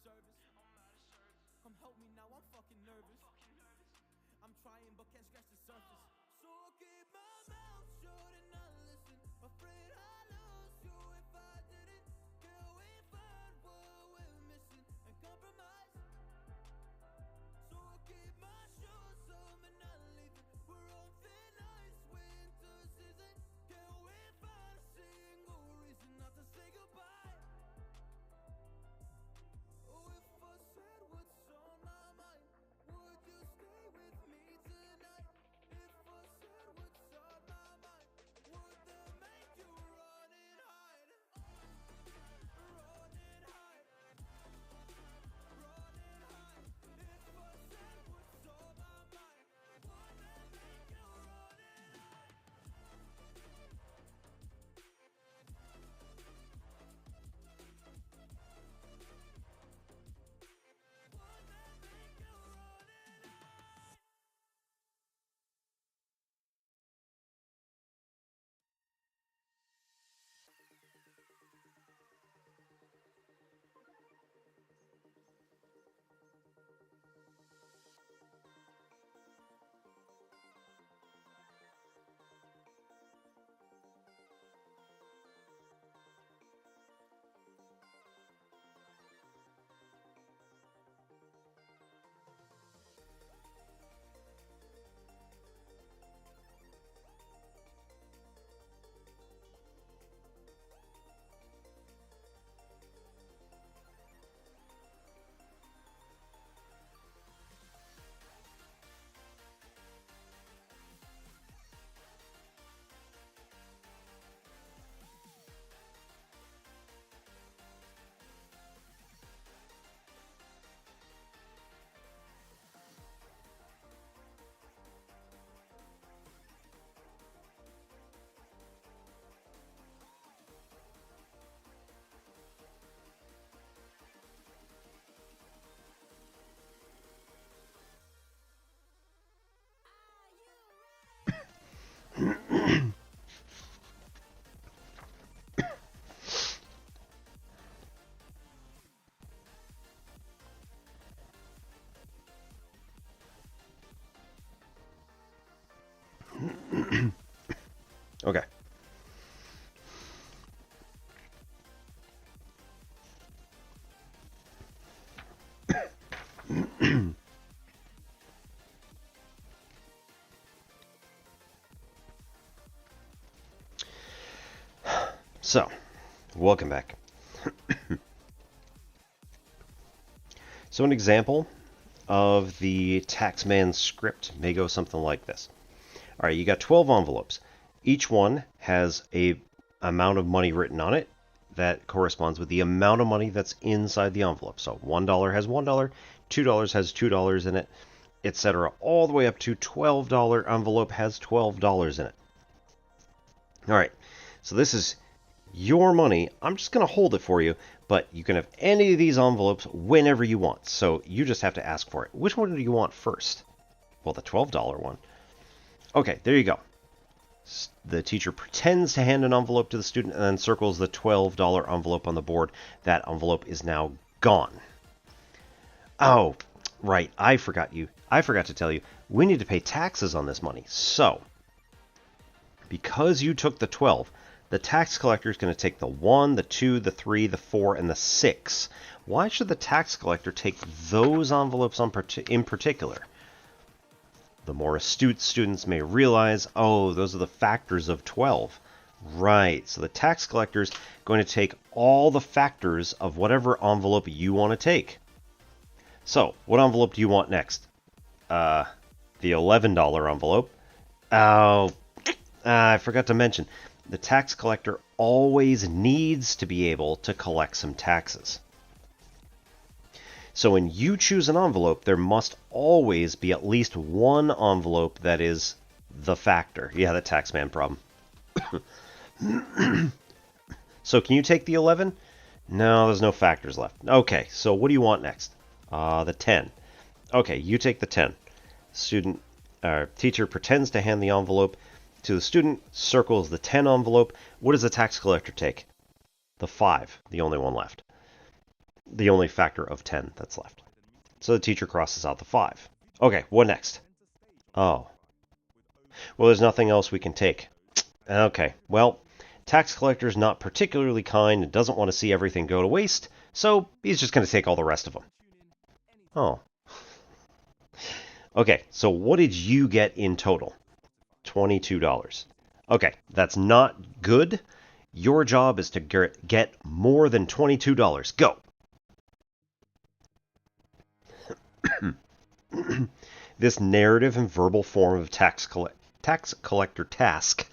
service. Come help me now, I'm fucking nervous. I'm trying but can't scratch the surface. So I keep my mouth shut and I listen. Afraid I lose you if I didn't. Can we find what we're missing and compromise? So I keep my shoes on and not leaving. We're on thin ice, winter season. Can we find a single reason not to say goodbye? Oh, if I said what's on my mind, would you stay with me tonight? If I said what's on my mind, would that make you run and hide? Run and hide. Run and hide. If I said what's on my mind, would that make you run and hide? Would that make you run and hide? Okay. So, welcome back. So an example of the taxman script may go something like this. All right, you got 12 envelopes. Each one has a amount of money written on it that corresponds with the amount of money that's inside the envelope. So $1 has $1, $2 has $2 in it, etc. All the way up to $12 envelope has $12 in it. All right, so this is your money. I'm just going to hold it for you, but you can have any of these envelopes whenever you want. So you just have to ask for it. Which one do you want first? Well, the $12 one. Okay, there you go. The teacher pretends to hand an envelope to the student and then circles the $12 envelope on the board. That envelope is now gone. Oh, right. I forgot to tell you. We need to pay taxes on this money. So, because you took the 12, the tax collector is going to take the 1, the 2, the 3, the 4, and the 6. Why should the tax collector take those envelopes in particular? The more astute students may realize, oh, those are the factors of 12. Right, so the tax collector is going to take all the factors of whatever envelope you want to take. So, what envelope do you want next? The $11 envelope. Oh, I forgot to mention, the tax collector always needs to be able to collect some taxes. So when you choose an envelope, there must always be at least one envelope that is the factor. Yeah, the taxman problem. So can you take the 11? No, there's no factors left. Okay, so what do you want next? The 10. Okay, you take the 10. Teacher pretends to hand the envelope to the student, circles the 10 envelope. What does the tax collector take? The 5, the only one left. the only factor of 10 that's left. So the teacher crosses out the 5. Okay, what next? Oh. Well, there's nothing else we can take. Okay, well, tax collector's not particularly kind and doesn't want to see everything go to waste, so he's just going to take all the rest of them. Oh. Okay, so what did you get in total? $22. Okay, that's not good. Your job is to get more than $22. Go! This narrative and verbal form of tax collector task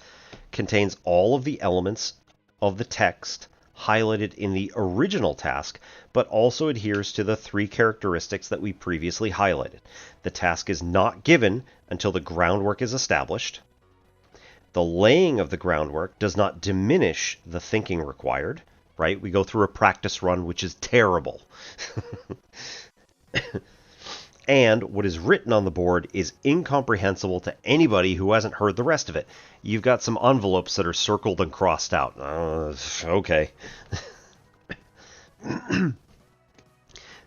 contains all of the elements of the text highlighted in the original task, but also adheres to the 3 characteristics that we previously highlighted. The task is not given until the groundwork is established. The laying of the groundwork does not diminish the thinking required, right? We go through a practice run, which is terrible. And what is written on the board is incomprehensible to anybody who hasn't heard the rest of it. You've got some envelopes that are circled and crossed out. Okay.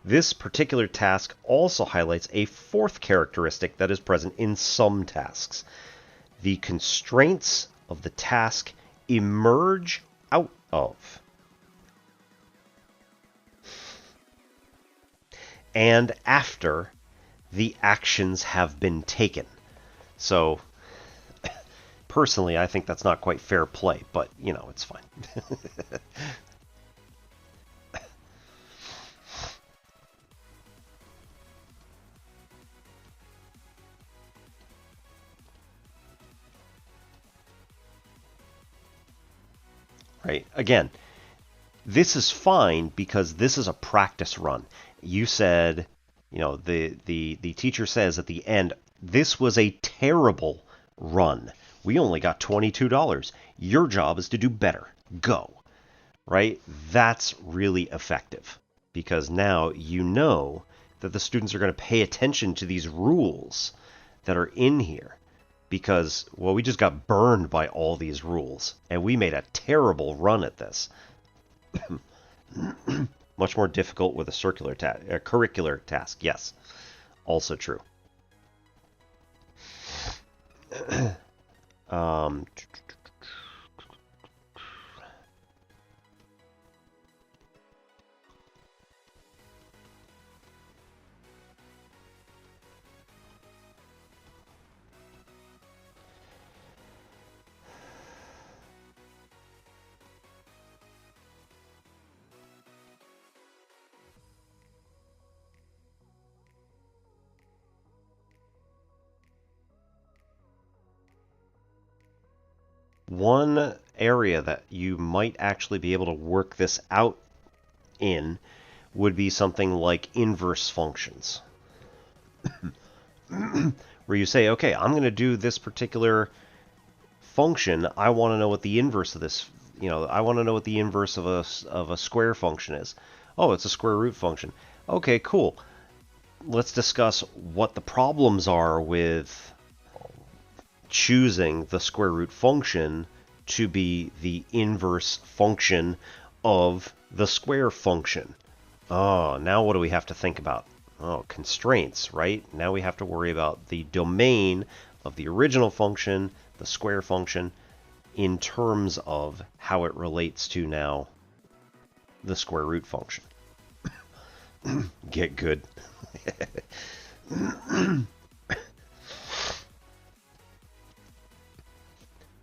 This particular task also highlights a 4th characteristic that is present in some tasks. The constraints of the task emerge out of and after the actions have been taken. So, personally, I think that's not quite fair play, but, you know, it's fine. Right? Again, this is fine because this is a practice run. You said, you know, the teacher says at the end, this was a terrible run. We only got $22. Your job is to do better. Go. Right? That's really effective because now you know that the students are going to pay attention to these rules that are in here. Because, well, we just got burned by all these rules, and we made a terrible run at this. Much more difficult with a curricular task. Yes, also true. One area that you might actually be able to work this out in would be something like inverse functions. Where you say, okay, I'm going to do this particular function. I want to know what the inverse of this, you know, I want to know what the inverse of a square function is. Oh, it's a square root function. Okay, cool. Let's discuss what the problems are with choosing the square root function to be the inverse function of the square function. Oh, now what do we have to think about? Oh, constraints, right? Now we have to worry about the domain of the original function, the square function, in terms of how it relates to now the square root function. Get good.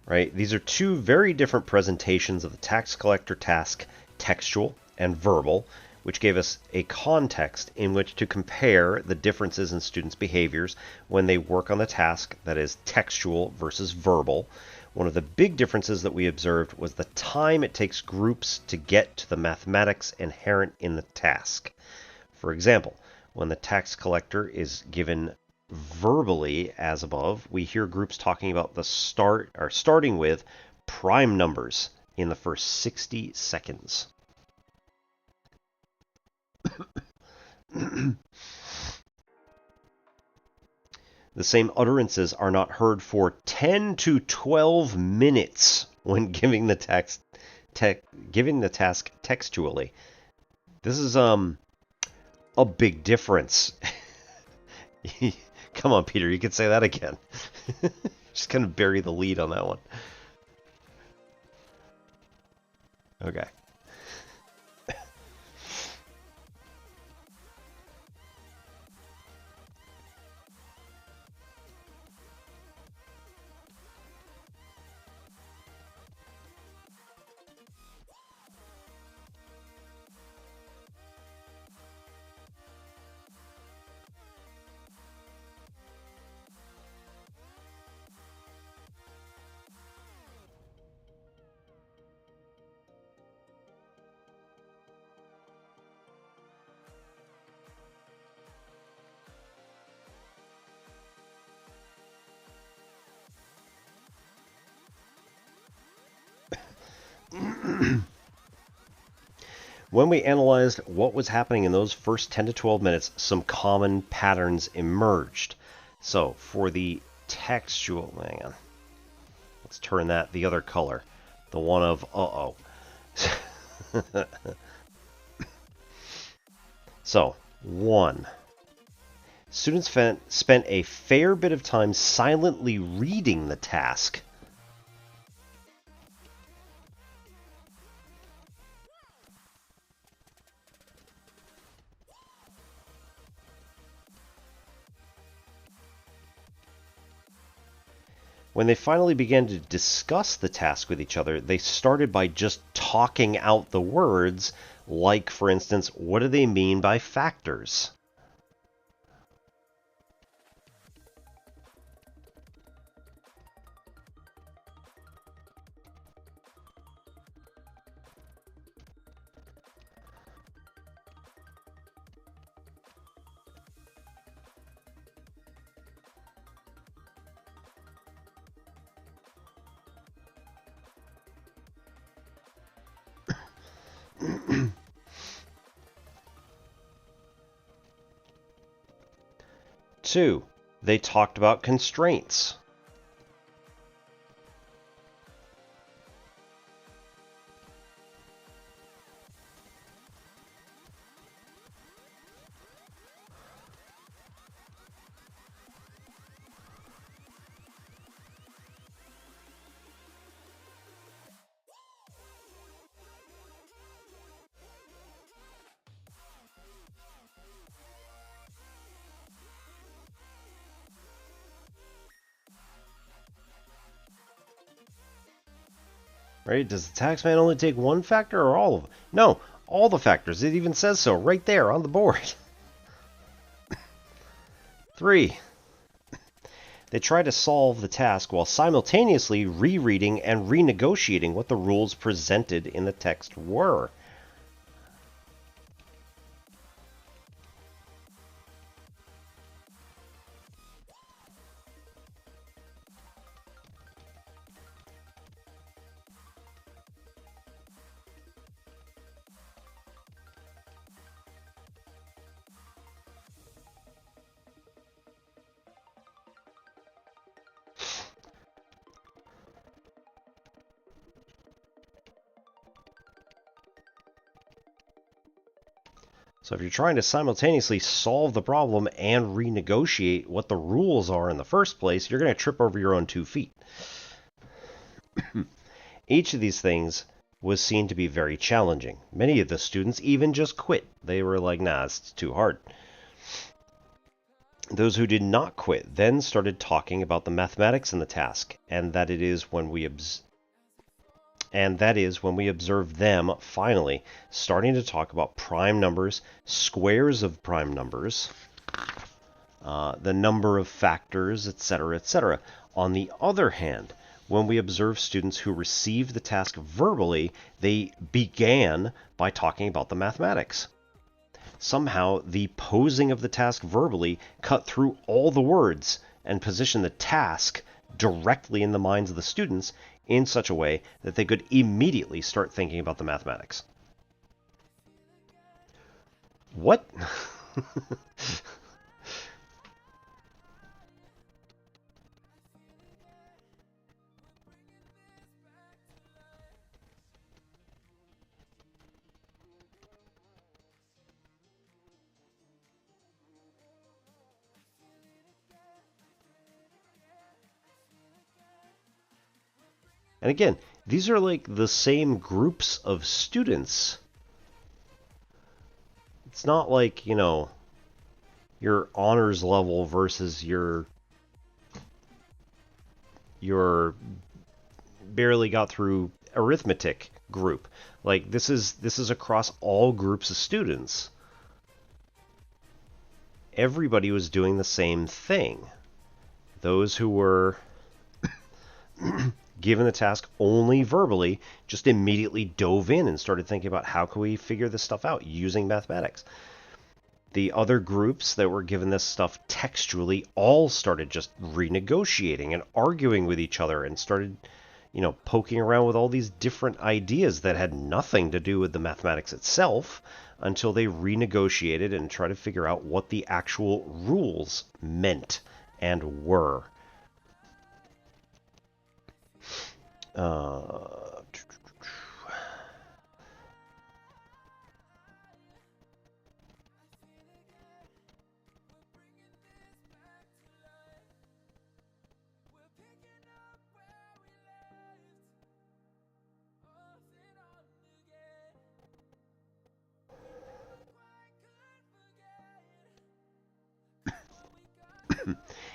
Right? These are 2 very different presentations of the tax collector task, textual and verbal, which gave us a context in which to compare the differences in students' behaviors when they work on the task that is textual versus verbal. One of the big differences that we observed was the time it takes groups to get to the mathematics inherent in the task. For example, when the tax collector is given verbally as above, we hear groups talking about starting with prime numbers in the first 60 seconds. The same utterances are not heard for 10 to 12 minutes when giving the task textually. This is a big difference. Come on, Peter, you can say that again. Just gonna bury the lead on that one. Okay. When we analyzed what was happening in those first 10 to 12 minutes, some common patterns emerged. So for the textual, hang on, let's turn that the other color, the one of uh-oh. So, 1. Students spent a fair bit of time silently reading the task. When they finally began to discuss the task with each other, they started by just talking out the words, like, for instance, what do they mean by factors? Two, they talked about constraints. Right? Does the taxman only take one factor or all of them? No, all the factors. It even says so right there on the board. 3. They try to solve the task while simultaneously rereading and renegotiating what the rules presented in the text were. So if you're trying to simultaneously solve the problem and renegotiate what the rules are in the first place, you're going to trip over your own 2 feet. Each of these things was seen to be very challenging. Many of the students even just quit. They were like, nah, it's too hard. Those who did not quit then started talking about the mathematics in the task, and that is when we observe them finally starting to talk about prime numbers, squares of prime numbers, the number of factors, etc., etc. On the other hand, when we observe students who received the task verbally, they began by talking about the mathematics. Somehow, the posing of the task verbally cut through all the words and positioned the task directly in the minds of the students in such a way that they could immediately start thinking about the mathematics. What? And again, these are like the same groups of students. It's not like, your honors level versus your barely got through arithmetic group. Like this is across all groups of students. Everybody was doing the same thing. Those who were given the task only verbally just immediately dove in and started thinking about how can we figure this stuff out using mathematics. The other groups that were given this stuff textually all started just renegotiating and arguing with each other and started, poking around with all these different ideas that had nothing to do with the mathematics itself until they renegotiated and tried to figure out what the actual rules meant and were.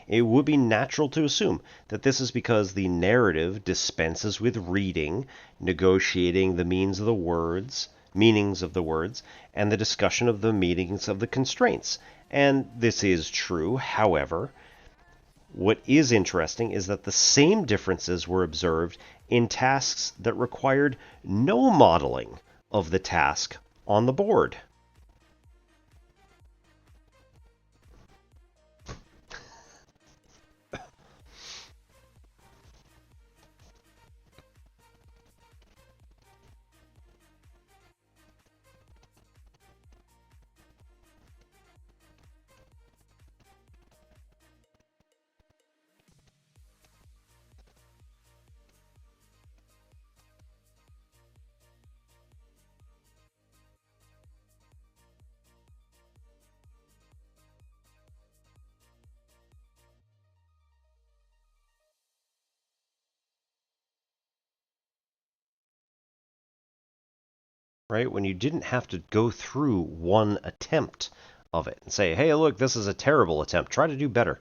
It would be natural to assume that this is because the narrative dispenses with reading, negotiating the meanings of the words, and the discussion of the meanings of the constraints. And this is true. However, what is interesting is that the same differences were observed in tasks that required no modeling of the task on the board. Right? When you didn't have to go through one attempt of it and say, hey, look, this is a terrible attempt. Try to do better.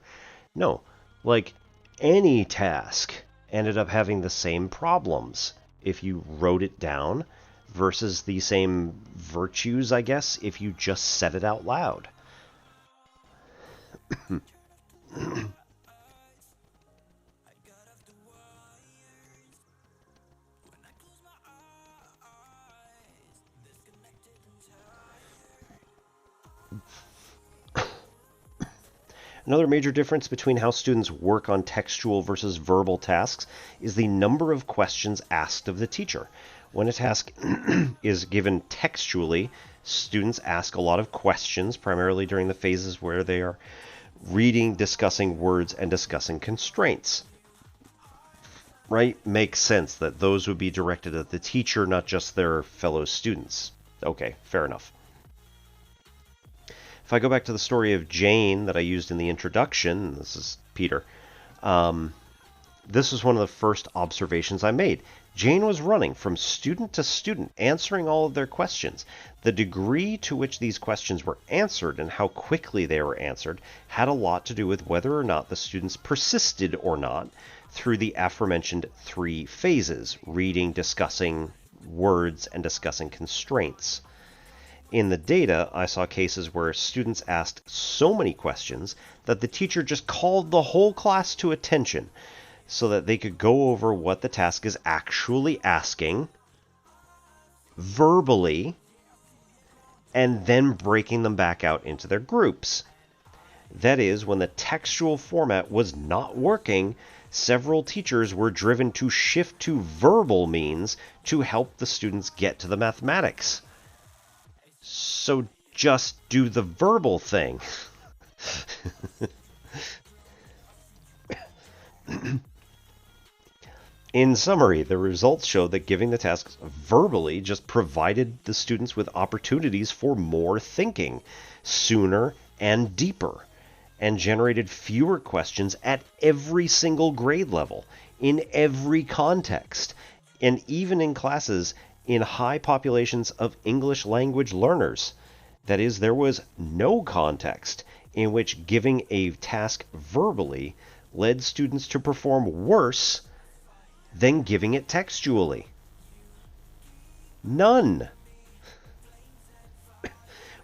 No, like any task ended up having the same problems if you wrote it down versus the same virtues, I guess, if you just said it out loud. Another major difference between how students work on textual versus verbal tasks is the number of questions asked of the teacher. When a task is given textually, students ask a lot of questions, primarily during the phases where they are reading, discussing words, and discussing constraints. Right? Makes sense that those would be directed at the teacher, not just their fellow students. Okay, fair enough. If I go back to the story of Jane that I used in the introduction, this is Peter, this was one of the first observations I made. Jane was running from student to student, answering all of their questions. The degree to which these questions were answered and how quickly they were answered had a lot to do with whether or not the students persisted or not through the aforementioned three phases: reading, discussing words, and discussing constraints. In the data, I saw cases where students asked so many questions that the teacher just called the whole class to attention so that they could go over what the task is actually asking verbally and then breaking them back out into their groups. That is, when the textual format was not working, several teachers were driven to shift to verbal means to help the students get to the mathematics. So just do the verbal thing. In summary, the results showed that giving the tasks verbally just provided the students with opportunities for more thinking, sooner and deeper, and generated fewer questions at every single grade level. in every context, and even in classes in high populations of English language learners. That is, there was no context in which giving a task verbally led students to perform worse than giving it textually. None.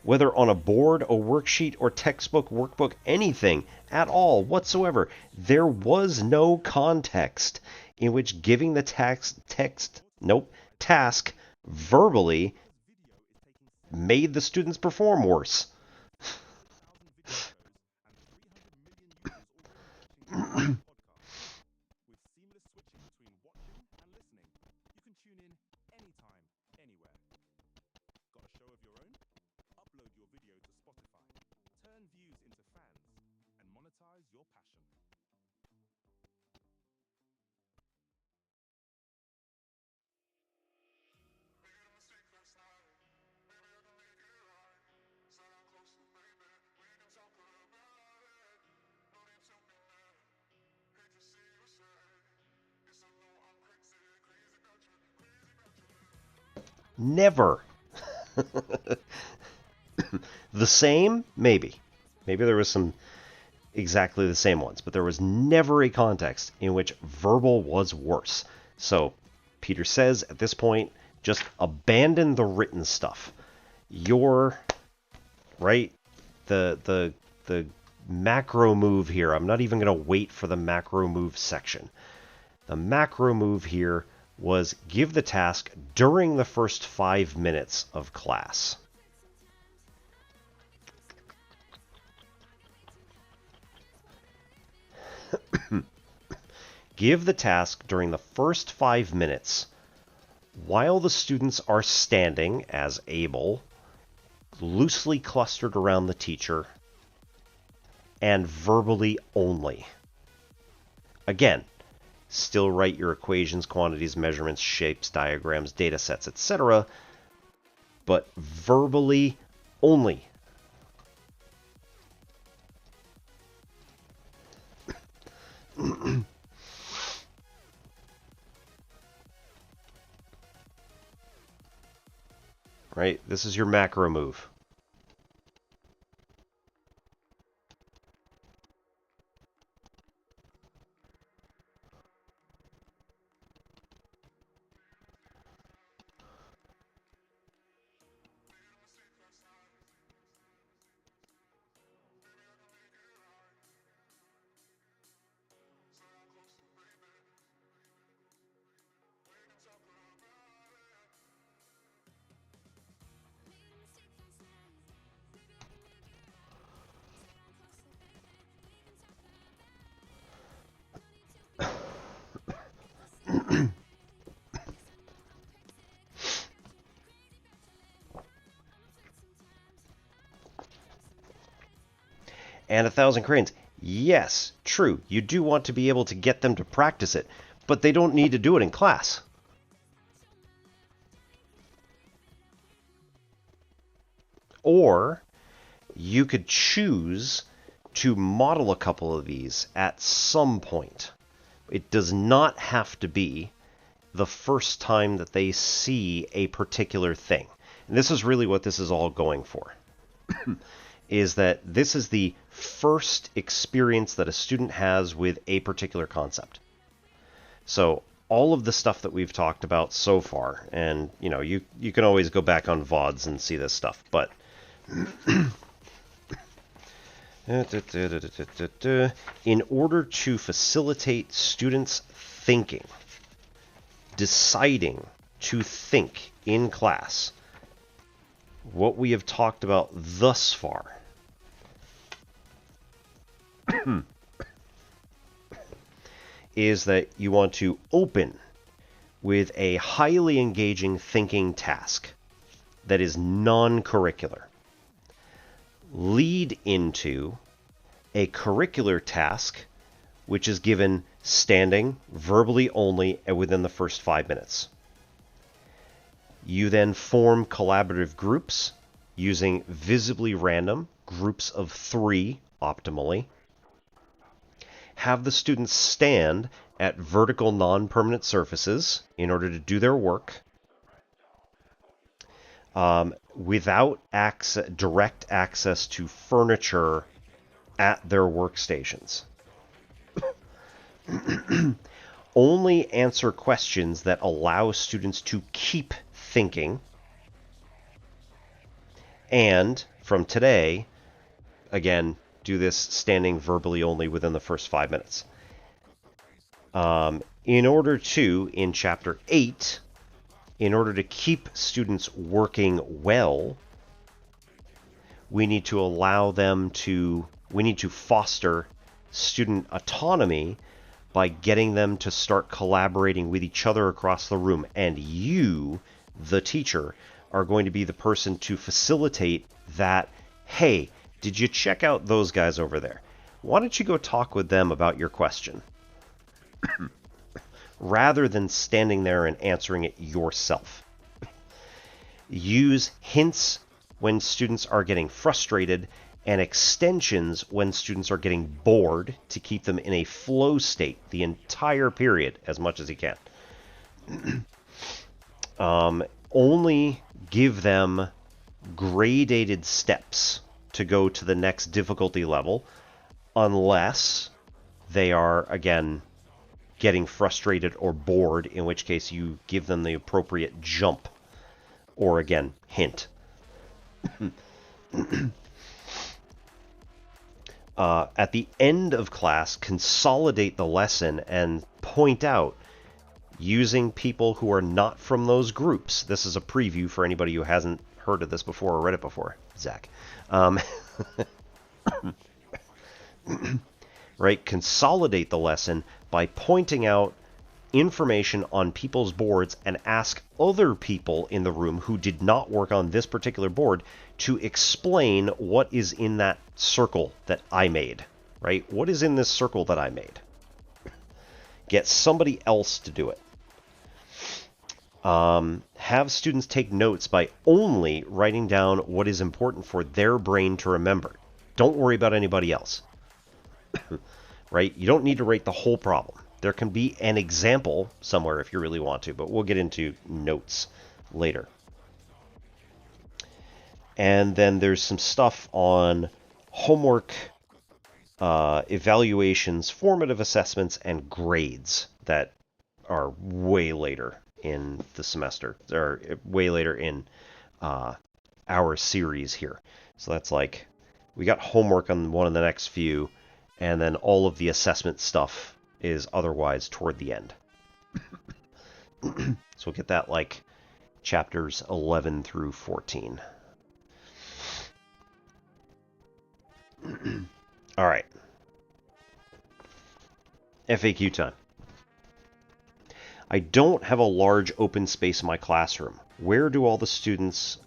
Whether on a board, a worksheet, or textbook, workbook, anything at all whatsoever, there was no context in which giving the task verbally made the students perform worse. With seamless switching between watching and listening, you can tune in anytime, anywhere. Got a show of your own? Upload your video to Spotify, turn views into fans, and monetize your passion. Never. The same? Maybe. Maybe there was some exactly the same ones, but there was never a context in which verbal was worse. So Peter says at this point, just abandon the written stuff. Your right, the macro move here. I'm not even going to wait for the macro move section. The macro move here was give the task during the first 5 minutes of class. Give the task during the first 5 minutes while the students are standing as able, loosely clustered around the teacher, and verbally only. Again, still write your equations, quantities, measurements, shapes, diagrams, data sets, etc., but verbally only. Right? This is your macro move. And 1,000 cranes. Yes, true. You do want to be able to get them to practice it, but they don't need to do it in class. Or you could choose to model a couple of these at some point. It does not have to be the first time that they see a particular thing. And this is really what this is all going for. Is that this is the first experience that a student has with a particular concept. So all of the stuff that we've talked about so far, and you can always go back on VODs and see this stuff, but in order to facilitate students thinking, deciding to think in class, what we have talked about thus far is that you want to open with a highly engaging thinking task that is non-curricular. Lead into a curricular task which is given standing, verbally only, and within the first 5 minutes. You then form collaborative groups using visibly random groups of 3 optimally. Have the students stand at vertical non-permanent surfaces in order to do their work without direct access to furniture at their workstations. Only answer questions that allow students to keep thinking. And from today, again, do this standing verbally only within the first 5 minutes. In order to, in Chapter 8, in order to keep students working well, we need to we need to foster student autonomy by getting them to start collaborating with each other across the room. And you, the teacher, are going to be the person to facilitate that. Hey, did you check out those guys over there? Why don't you go talk with them about your question? Rather than standing there and answering it yourself. Use hints when students are getting frustrated and extensions when students are getting bored to keep them in a flow state the entire period as much as you can. Only give them gradated steps to go to the next difficulty level unless they are, again, getting frustrated or bored, in which case you give them the appropriate jump or, again, hint. At the end of class, consolidate the lesson and point out, using people who are not from those groups. This is a preview for anybody who hasn't heard of this before or read it before. Zach. Right? Consolidate the lesson by pointing out information on people's boards and ask other people in the room who did not work on this particular board to explain what is in that circle that I made, right? What is in this circle that I made? Get somebody else to do it. Have students take notes by only writing down what is important for their brain to remember. Don't worry about anybody else. Right? You don't need to write the whole problem. There can be an example somewhere if you really want to, but we'll get into notes later. And then there's some stuff on homework, evaluations, formative assessments, and grades that are way later in the semester, or way later in our series here. So that's like, we got homework on one of the next few, and then all of the assessment stuff is otherwise toward the end. So we'll get that like chapters 11 through 14. All right. FAQ time. I don't have a large open space in my classroom. Where all the students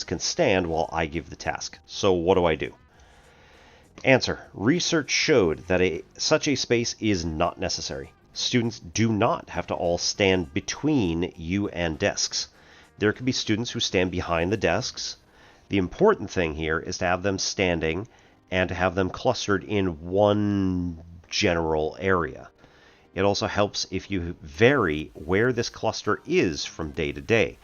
can stand while I give the task. So what do I do? Answer. Research showed that such a space is not necessary. Students do not have to all stand between you and desks. There could be students who stand behind the desks. The important thing here is to have them standing and to have them clustered in one general area. It also helps if you vary where this cluster is from day to day.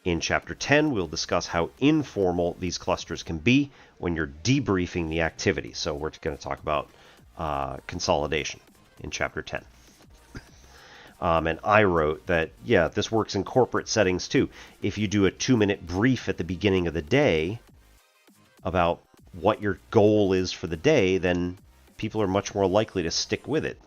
In Chapter 10, we'll discuss how informal these clusters can be when you're debriefing the activity. So we're going to talk about consolidation in Chapter 10. And I wrote that, yeah, this works in corporate settings too. If you do a 2-minute brief at the beginning of the day about what your goal is for the day, then people are much more likely to stick with it.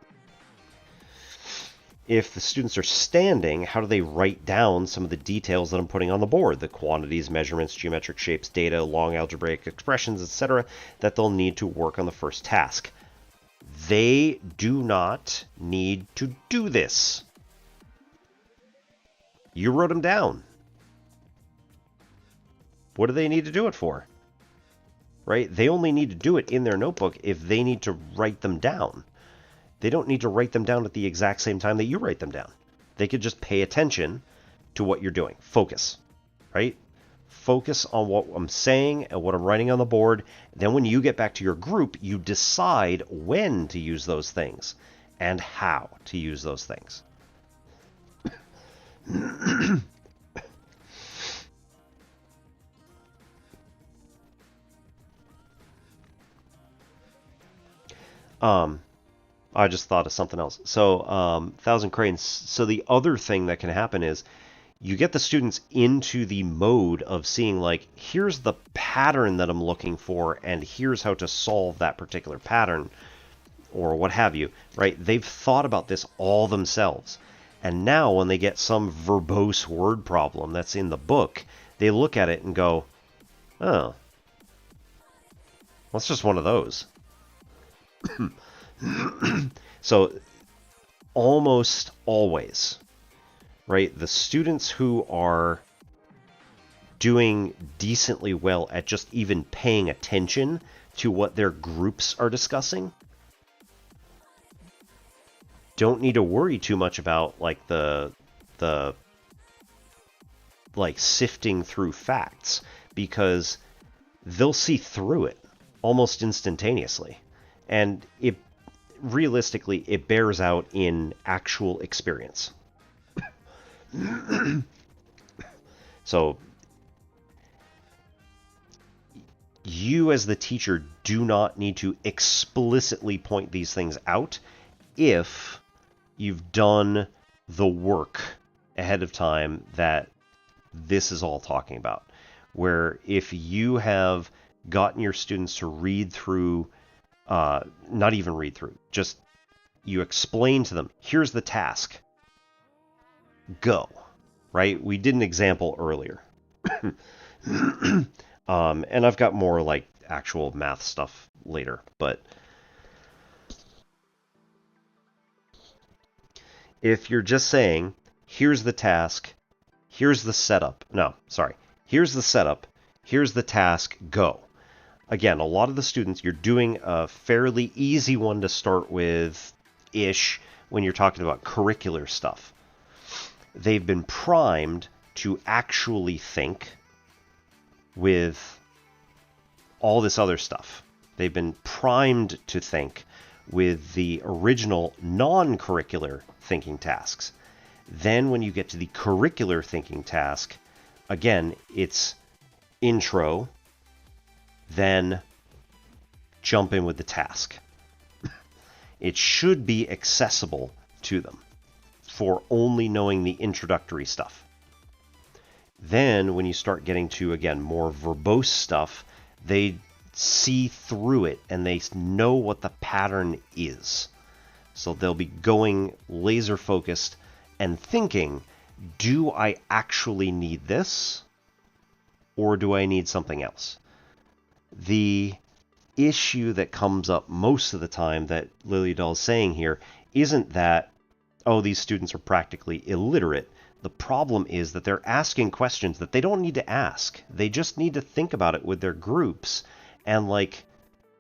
If the students are standing, how do they write down some of the details that I'm putting on the board? The quantities, measurements, geometric shapes, data, long algebraic expressions, etc., that they'll need to work on the first task. They do not need to do this. You wrote them down. What do they need to do it for? Right? They only need to do it in their notebook if they need to write them down. They don't need to write them down at the exact same time that you write them down. They could just pay attention to what you're doing. Focus, right? Focus on what I'm saying and what I'm writing on the board. Then when you get back to your group, you decide when to use those things. and how to use those things. I just thought of something else. So, Thousand Cranes. So the other thing that can happen is you get the students into the mode of seeing, like, here's the pattern that I'm looking for, and here's how to solve that particular pattern, or what have you, right? They've thought about this all themselves. And now when they get some verbose word problem that's in the book, they look at it and go, oh, that's just one of those. So almost always, right, the students who are doing decently well at just even paying attention to what their groups are discussing don't need to worry too much about like the like sifting through facts, because they'll see through it almost instantaneously. And it realistically, it bears out in actual experience. So you as the teacher do not need to explicitly point these things out if you've done the work ahead of time that this is all talking about. Where if you have gotten your students to read through, not even read through, just you explain to them, here's the task, go, right? We did an example earlier. And I've got more like actual math stuff later, but if you're just saying, here's the task, here's the setup, no, sorry, here's the setup, here's the task, go. Again, a lot of the students, you're doing a fairly easy one to start with-ish when you're talking about curricular stuff. They've been primed to actually think with all this other stuff. They've been primed to think with the original non-curricular thinking tasks. Then when you get to the curricular thinking task, again, it's intro, then jump in with the task. It should be accessible to them for only knowing the introductory stuff. Then when you start getting to, again, more verbose stuff, they see through it and they know what the pattern is. So they'll be going laser focused and thinking, do I actually need this? Or do I need something else? The issue that comes up most of the time that Liljedahl is saying here isn't that, oh, these students are practically illiterate. The problem is that they're asking questions that they don't need to ask. They just need to think about it with their groups. And like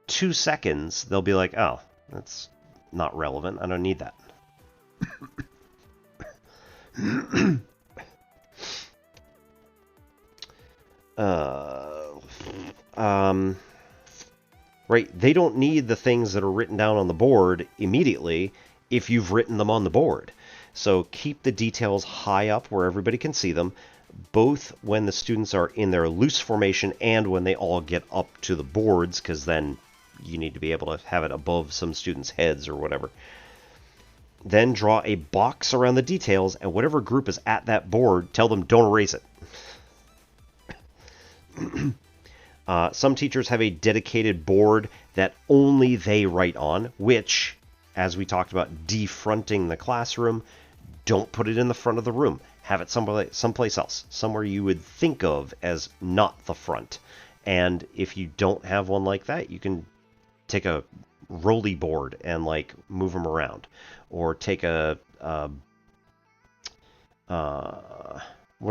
2 seconds, they'll be like, oh, that's not relevant. I don't need that. Right, they don't need the things that are written down on the board immediately if you've written them on the board. So keep the details high up where everybody can see them, both when the students are in their loose formation and when they all get up to the boards, because then you need to be able to have it above some students' heads or whatever. Then draw a box around the details, and whatever group is at that board, tell them don't erase it. Some teachers have a dedicated board that only they write on, which, as we talked about defronting the classroom, don't put it in the front of the room. Have it someplace else, somewhere you would think of as not the front. And if you don't have one like that, you can take a rolly board and like move them around, or take one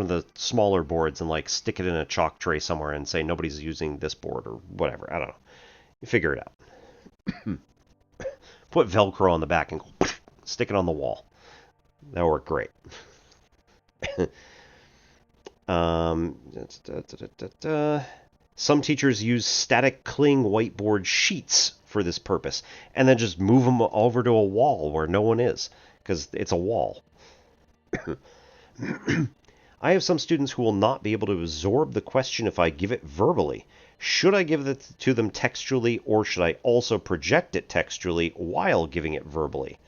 of the smaller boards and like stick it in a chalk tray somewhere and say nobody's using this board or whatever. I don't know. You figure it out. Put Velcro on the back and go, stick it on the wall. That'll work great. Some teachers use static cling whiteboard sheets for this purpose, and then just move them over to a wall where no one is, because it's a wall. I have some students who will not be able to absorb the question if I give it verbally. Should I give it to them textually, or should I also project it textually while giving it verbally?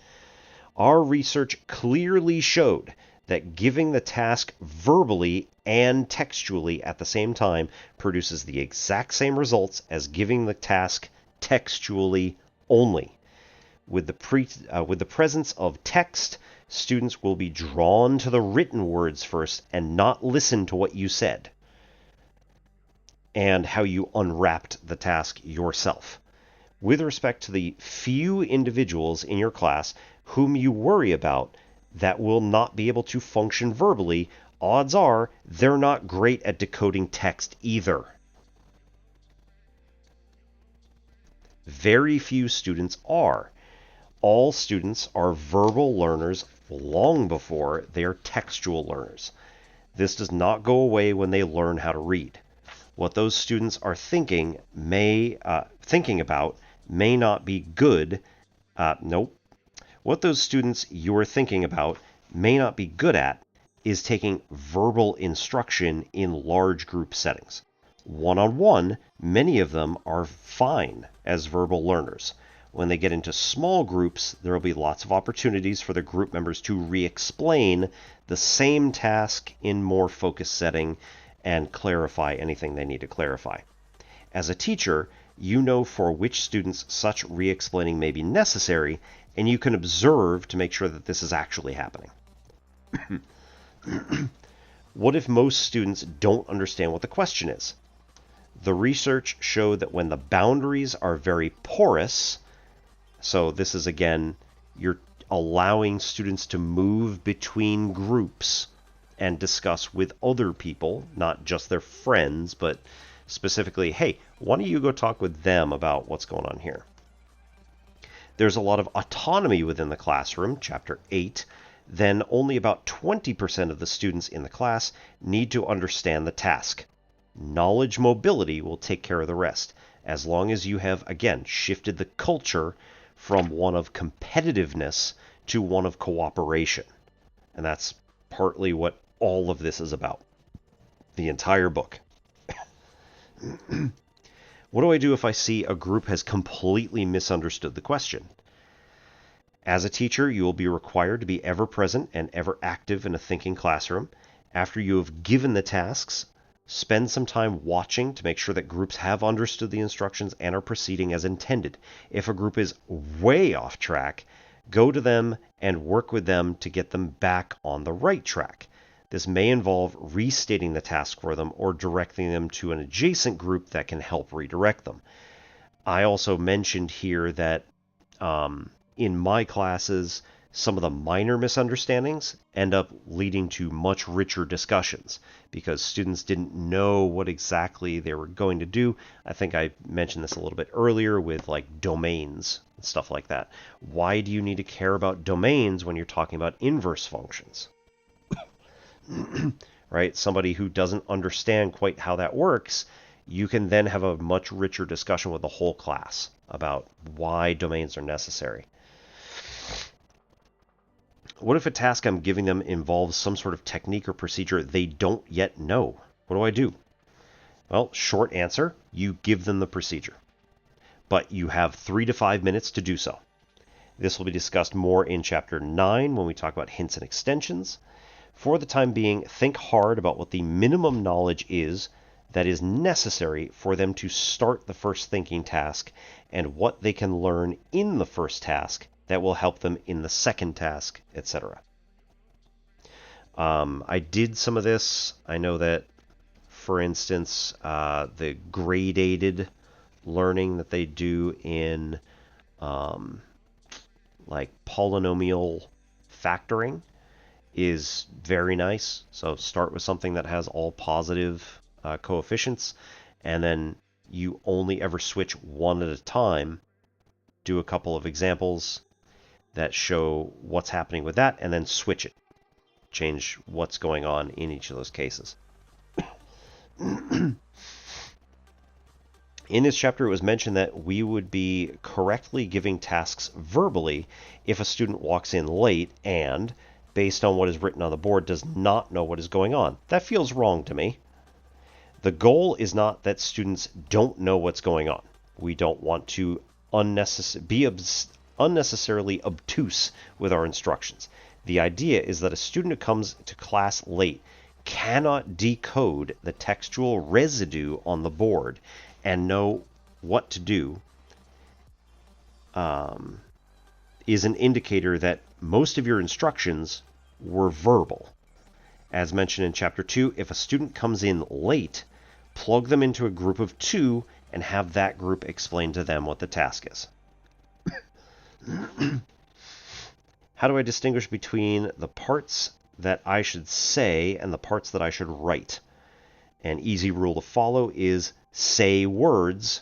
Our research clearly showed that giving the task verbally and textually at the same time produces the exact same results as giving the task textually only. With the presence of text, students will be drawn to the written words first and not listen to what you said and how you unwrapped the task yourself. With respect to the few individuals in your class whom you worry about that will not be able to function verbally, odds are they're not great at decoding text either. Very few students are. All students are verbal learners long before they are textual learners. This does not go away when they learn how to read. What those students are thinking about may not be good. What those students you're thinking about may not be good at is taking verbal instruction in large group settings. One-on-one, many of them are fine as verbal learners. When they get into small groups, there will be lots of opportunities for the group members to re-explain the same task in more focused setting and clarify anything they need to clarify. As a teacher, you know for which students such re-explaining may be necessary, and you can observe to make sure that this is actually happening. What if most students don't understand what the question is? The research showed that when the boundaries are very porous, so this is again, you're allowing students to move between groups and discuss with other people, not just their friends, but specifically, hey, why don't you go talk with them about what's going on here? There's a lot of autonomy within the classroom, Chapter 8, then only about 20% of the students in the class need to understand the task. Knowledge mobility will take care of the rest, as long as you have, again, shifted the culture from one of competitiveness to one of cooperation. And that's partly what all of this is about. The entire book. What do I do if I see a group has completely misunderstood the question? As a teacher, you will be required to be ever present and ever active in a thinking classroom. After you have given the tasks, spend some time watching to make sure that groups have understood the instructions and are proceeding as intended. If a group is way off track, go to them and work with them to get them back on the right track. This may involve restating the task for them or directing them to an adjacent group that can help redirect them. I also mentioned here that in my classes, some of the minor misunderstandings end up leading to much richer discussions because students didn't know what exactly they were going to do. I think I mentioned this a little bit earlier with like domains and stuff like that. Why do you need to care about domains when you're talking about inverse functions? Right? Somebody who doesn't understand quite how that works, you can then have a much richer discussion with the whole class about why domains are necessary. What if a task I'm giving them involves some sort of technique or procedure they don't yet know? What do I do? Well, short answer, you give them the procedure. But you have 3 to 5 minutes to do so. This will be discussed more in Chapter 9 when we talk about hints and extensions. For the time being, think hard about what the minimum knowledge is that is necessary for them to start the first thinking task and what they can learn in the first task that will help them in the second task, etc. I did some of this. I know that, for instance, the gradated learning that they do in like polynomial factoring is very nice. So start with something that has all positive coefficients, and then you only ever switch one at a time. Do a couple of examples that show what's happening with that, and then switch it. Change what's going on in each of those cases. In this chapter, it was mentioned that we would be correctly giving tasks verbally if a student walks in late and, based on what is written on the board, does not know what is going on. That feels wrong to me. The goal is not that students don't know what's going on. We don't want to be unnecessarily obtuse with our instructions. The idea is that a student who comes to class late cannot decode the textual residue on the board and know what to do is an indicator that most of your instructions were verbal. As mentioned in Chapter 2, if a student comes in late, plug them into a group of 2 and have that group explain to them what the task is. How do I distinguish between the parts that I should say and the parts that I should write? An easy rule to follow is say words,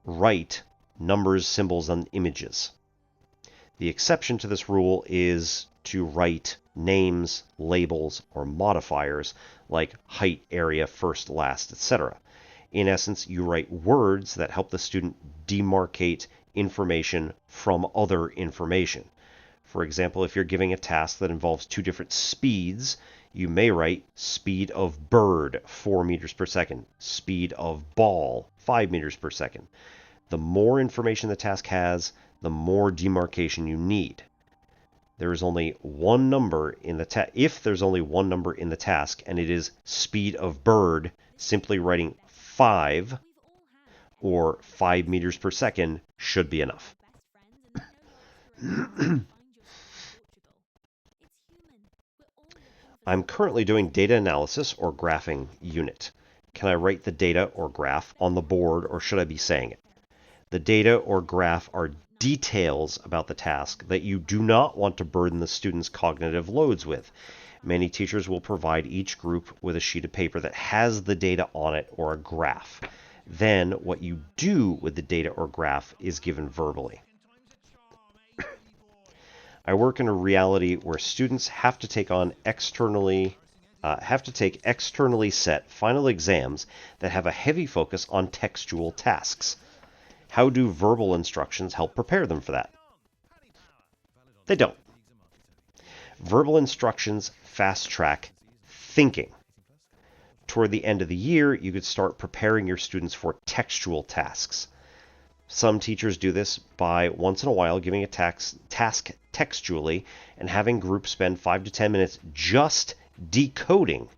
write numbers, symbols, and images. The exception to this rule is to write names, labels, or modifiers like height, area, first, last, etc. In essence, you write words that help the student demarcate information from other information. For example, if you're giving a task that involves 2 different speeds, you may write speed of bird, 4 meters per second, speed of ball, 5 meters per second. The more information the task has, the more demarcation you need. There is only one number in the if there's only one number in the task, and it is speed of bird, simply writing 5 or 5 meters per second should be enough. I'm currently doing data analysis or graphing unit. Can I write the data or graph on the board, or should I be saying it? The data or graph are details about the task that you do not want to burden the students' cognitive loads with. Many teachers will provide each group with a sheet of paper that has the data on it or a graph. Then what you do with the data or graph is given verbally. I work in a reality where students have to take externally set final exams that have a heavy focus on textual tasks. How do verbal instructions help prepare them for that? They don't. Verbal instructions fast-track thinking. Toward the end of the year, you could start preparing your students for textual tasks. Some teachers do this by once in a while giving a task textually and having groups spend 5 to 10 minutes just decoding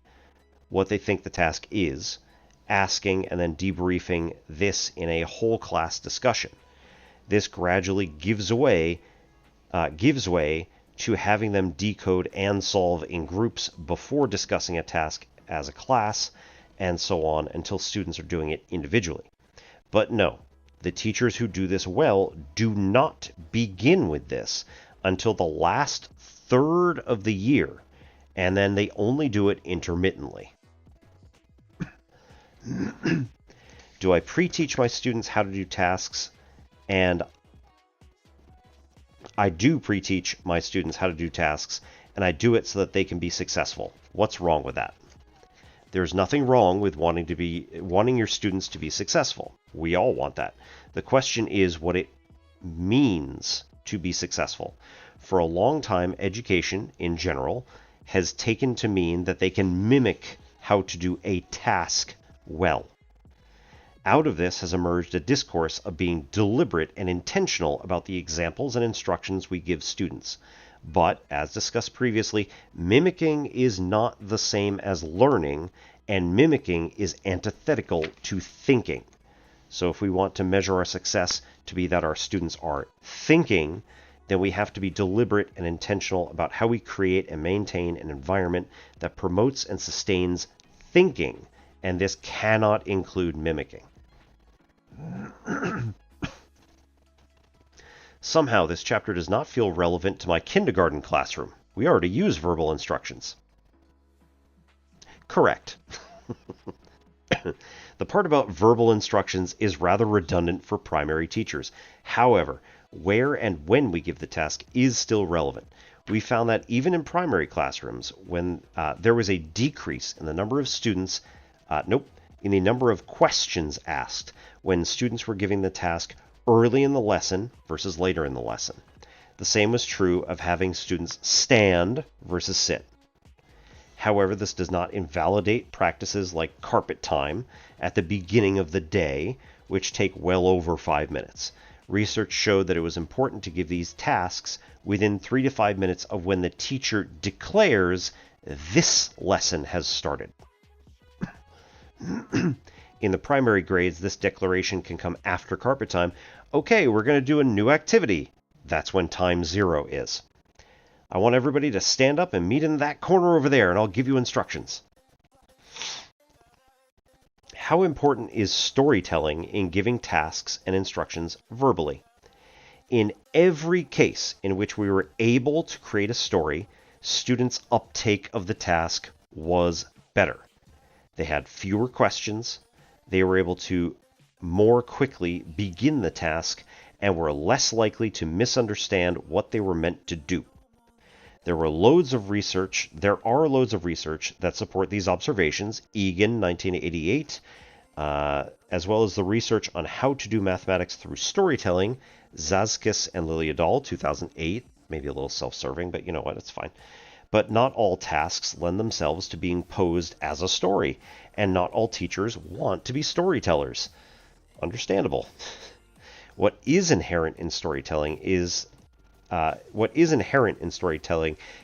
what they think the task is, asking and then debriefing this in a whole class discussion. This gradually gives way to having them decode and solve in groups before discussing a task as a class, and so on until students are doing it individually. But no, the teachers who do this well do not begin with this until the last third of the year, and then they only do it intermittently. Do I pre-teach my students how to do tasks? And I do pre-teach my students how to do tasks, and I do it so that they can be successful. What's wrong with that? There's nothing wrong with wanting your students to be successful. We all want that. The question is what it means to be successful. For a long time, education in general has taken to mean that they can mimic how to do a task well. Out of this has emerged a discourse of being deliberate and intentional about the examples and instructions we give students. But, as discussed previously, mimicking is not the same as learning, and mimicking is antithetical to thinking. So if we want to measure our success to be that our students are thinking, then we have to be deliberate and intentional about how we create and maintain an environment that promotes and sustains thinking, and this cannot include mimicking. Somehow, this chapter does not feel relevant to my kindergarten classroom. We already use verbal instructions. Correct. The part about verbal instructions is rather redundant for primary teachers. However, where and when we give the task is still relevant. We found that even in primary classrooms, when there was a decrease in the number of students, in the number of questions asked when students were giving the task early in the lesson versus later in the lesson. The same was true of having students stand versus sit. However, this does not invalidate practices like carpet time at the beginning of the day, which take well over 5 minutes. Research showed that it was important to give these tasks within 3 to 5 minutes of when the teacher declares this lesson has started. In the primary grades, this declaration can come after carpet time. Okay, we're going to do a new activity. That's when time 0 is. I want everybody to stand up and meet in that corner over there, and I'll give you instructions. How important is storytelling in giving tasks and instructions verbally? In every case in which we were able to create a story, students' uptake of the task was better. They had fewer questions, they were able to more quickly begin the task, and were less likely to misunderstand what they were meant to do. There are loads of research that support these observations. Egan, 1988, as well as the research on how to do mathematics through storytelling. Zazkis and Liljedahl, 2008. Maybe a little self-serving, but you know what, it's fine. But not all tasks lend themselves to being posed as a story, and not all teachers want to be storytellers. Understandable. What is inherent in storytelling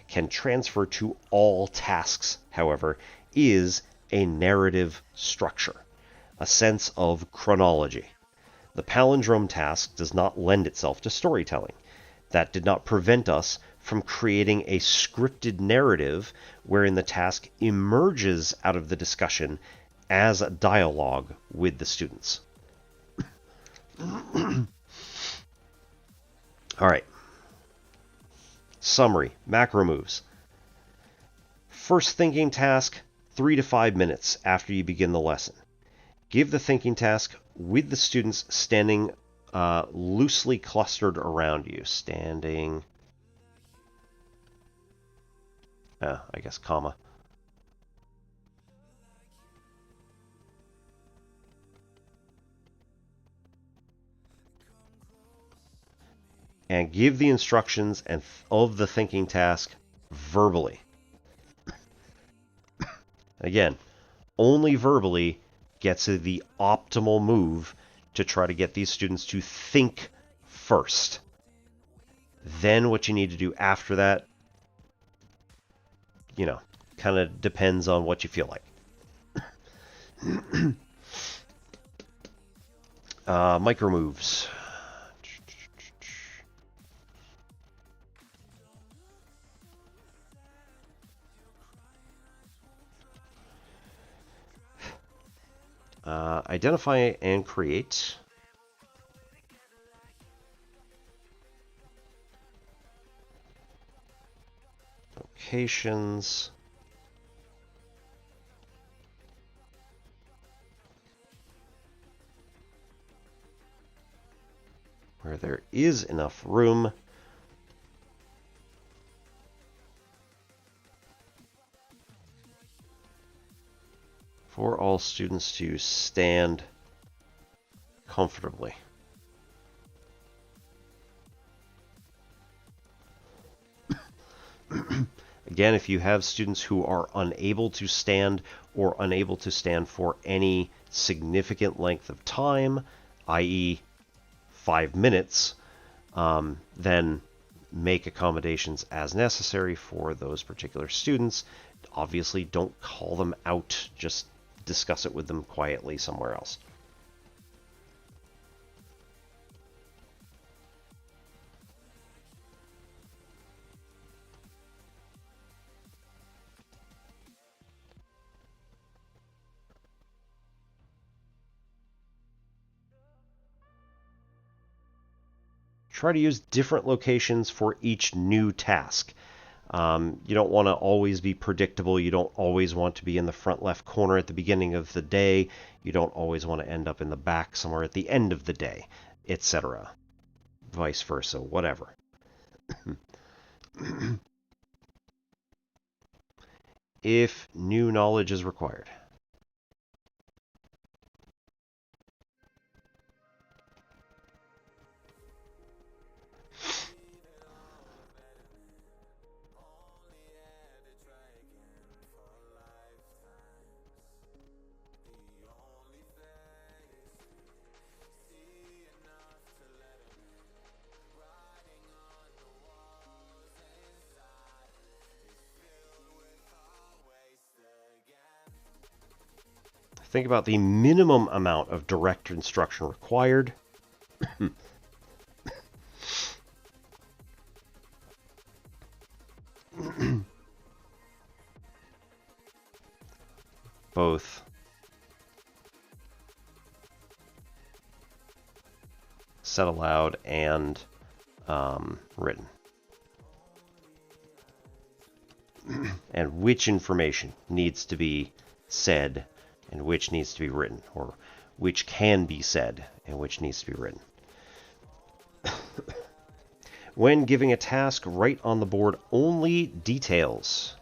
can transfer to all tasks, however, is a narrative structure, a sense of chronology. The palindrome task does not lend itself to storytelling. That did not prevent us from creating a scripted narrative wherein the task emerges out of the discussion as a dialogue with the students. All right. Summary, macro moves. First thinking task, 3 to 5 minutes after you begin the lesson. Give the thinking task with the students standing loosely clustered around you. Standing, I guess, comma. And give the instructions of the thinking task verbally. Again, only verbally gets the optimal move to try to get these students to think first. Then what you need to do after that, kind of depends on what you feel like. Micro moves. Identify and create. Locations. Where there is enough room. For all students to stand comfortably. Again, if you have students who are unable to stand or unable to stand for any significant length of time, i.e. 5 minutes, then make accommodations as necessary for those particular students. Obviously, don't call them out, just discuss it with them quietly somewhere else. Try to use different locations for each new task. You don't want to always be predictable. You don't always want to be in the front left corner at the beginning of the day. You don't always want to end up in the back somewhere at the end of the day, etc. Vice versa, whatever. If new knowledge is required. think about the minimum amount of direct instruction required. Both said aloud and written. And which information needs to be said and which needs to be written, or which can be said and which needs to be written. When giving a task, write on the board only details.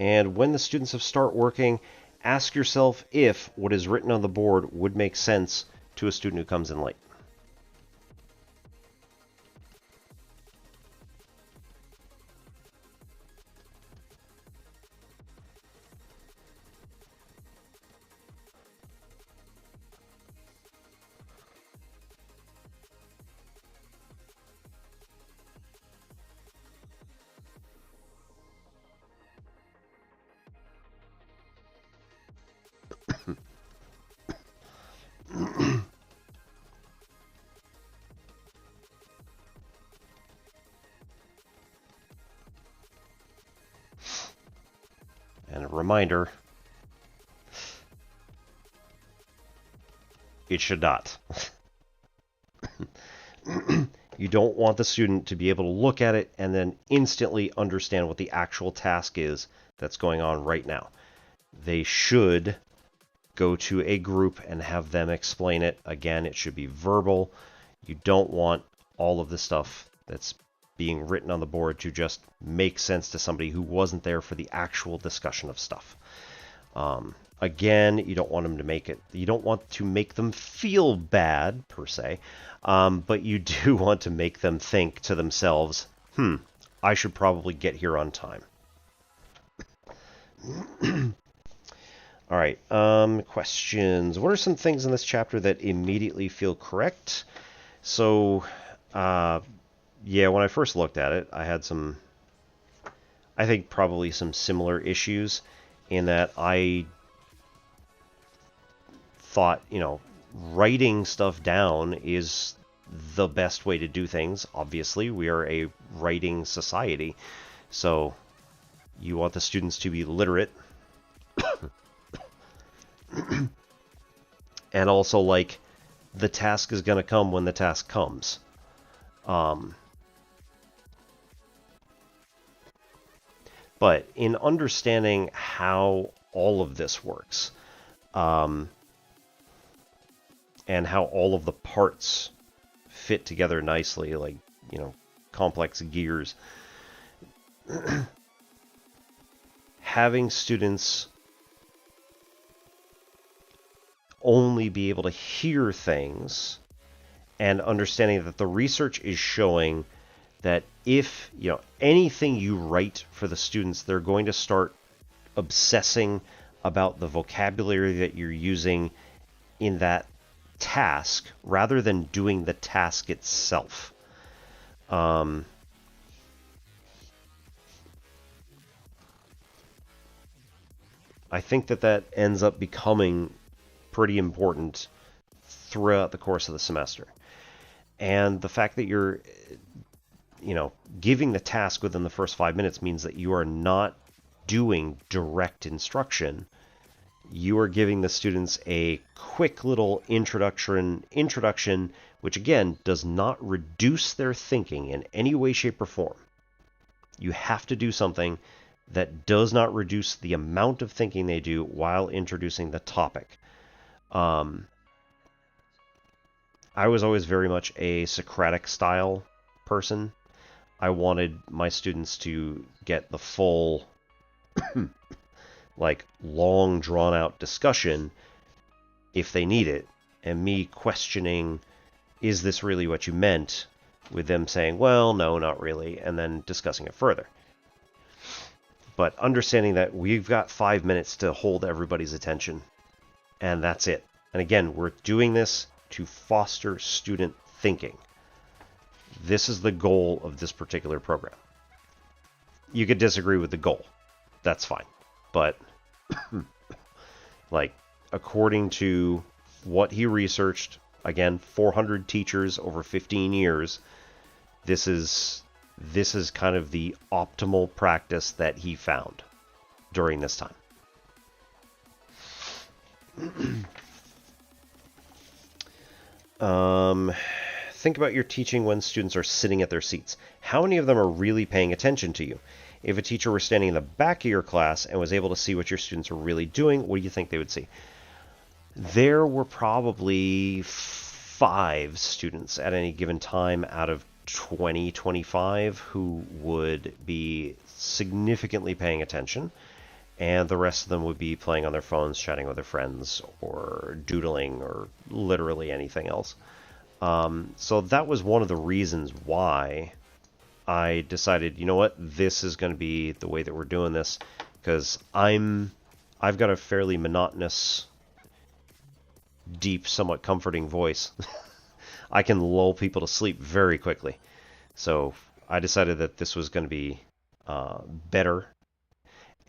And when the students have start working, ask yourself if what is written on the board would make sense to a student who comes in late. And a reminder, it should not. You don't want the student to be able to look at it and then instantly understand what the actual task is that's going on right now. They should go to a group and have them explain it. Again, it should be verbal. You don't want all of the stuff that's being written on the board to just make sense to somebody who wasn't there for the actual discussion of stuff. Again, you don't want them to make it. You don't want to make them feel bad per se, but you do want to make them think to themselves, I should probably get here on time. All right, questions. What are some things in this chapter that immediately feel correct? So, yeah, when I first looked at it, I had some, I think probably some similar issues in that I thought, writing stuff down is the best way to do things. Obviously, we are a writing society, so you want the students to be literate. And also, like, the task is going to come when the task comes. But in understanding how all of this works, and how all of the parts fit together nicely, like, complex gears, having students only be able to hear things and understanding that the research is showing that if, anything you write for the students, they're going to start obsessing about the vocabulary that you're using in that task rather than doing the task itself. I think that ends up becoming pretty important throughout the course of the semester. And the fact that you're, giving the task within the first 5 minutes means that you are not doing direct instruction. You are giving the students a quick little introduction, which again does not reduce their thinking in any way, shape, or form. You have to do something that does not reduce the amount of thinking they do while introducing the topic. I was always very much a Socratic style person. I wanted my students to get the full, like, long drawn out discussion if they need it, and me questioning, is this really what you meant? with them saying, well, no, not really, and then discussing it further. But understanding that we've got 5 minutes to hold everybody's attention, and that's it. And again, we're doing this to foster student thinking. This is the goal of this particular program. You could disagree with the goal. That's fine. But, like, according to what he researched, again, 400 teachers over 15 years, this is kind of the optimal practice that he found during this time. Think about your teaching when students are sitting at their seats. How many of them are really paying attention to you? If a teacher were standing in the back of your class and was able to see what your students were really doing, what do you think they would see? There were probably 5 students at any given time out of 20, 25 who would be significantly paying attention, and the rest of them would be playing on their phones, chatting with their friends, or doodling, or literally anything else. So that was one of the reasons why I decided, you know what, this is going to be the way that we're doing this, because I've got a fairly monotonous, deep, somewhat comforting voice. I can lull people to sleep very quickly. So I decided that this was going to be better.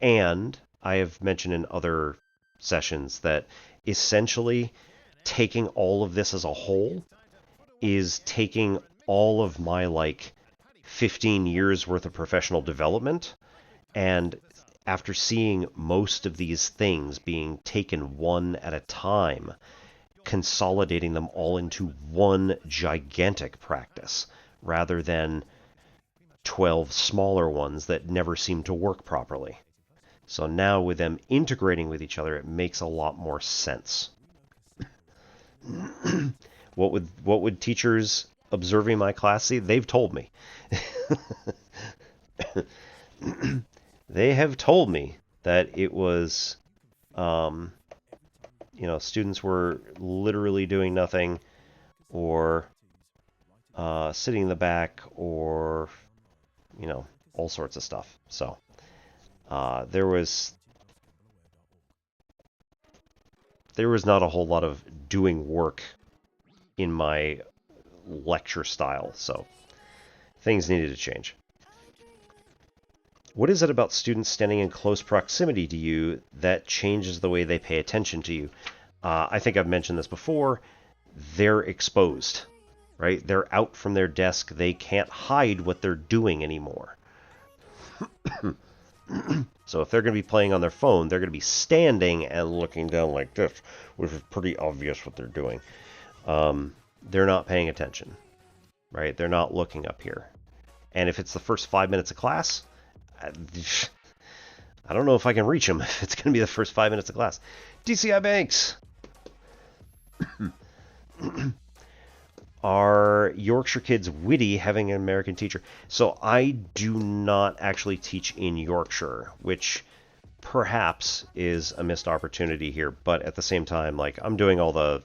And I have mentioned in other sessions that essentially taking all of this as a whole is taking all of my 15 years worth of professional development, and after seeing most of these things being taken one at a time, consolidating them all into one gigantic practice rather than 12 smaller ones that never seem to work properly. So now with them integrating with each other, it makes a lot more sense. What would teachers observing my class see? They've told me. They have told me that it was, students were literally doing nothing, or sitting in the back, or, all sorts of stuff. So there was not a whole lot of doing work in my lecture style, so things needed to change. What is it about students standing in close proximity to you that changes the way they pay attention to you? I think I've mentioned this before. They're exposed, right? They're out from their desk. They can't hide what they're doing anymore. So if they're going to be playing on their phone, they're going to be standing and looking down like this, which is pretty obvious what they're doing. They're not paying attention, right? They're not looking up here. And if it's the first 5 minutes of class, I don't know if I can reach them if it's going to be the first 5 minutes of class. DCI Banks! Are Yorkshire kids witty having an American teacher? So I do not actually teach in Yorkshire, which perhaps is a missed opportunity here. But at the same time, I'm doing all the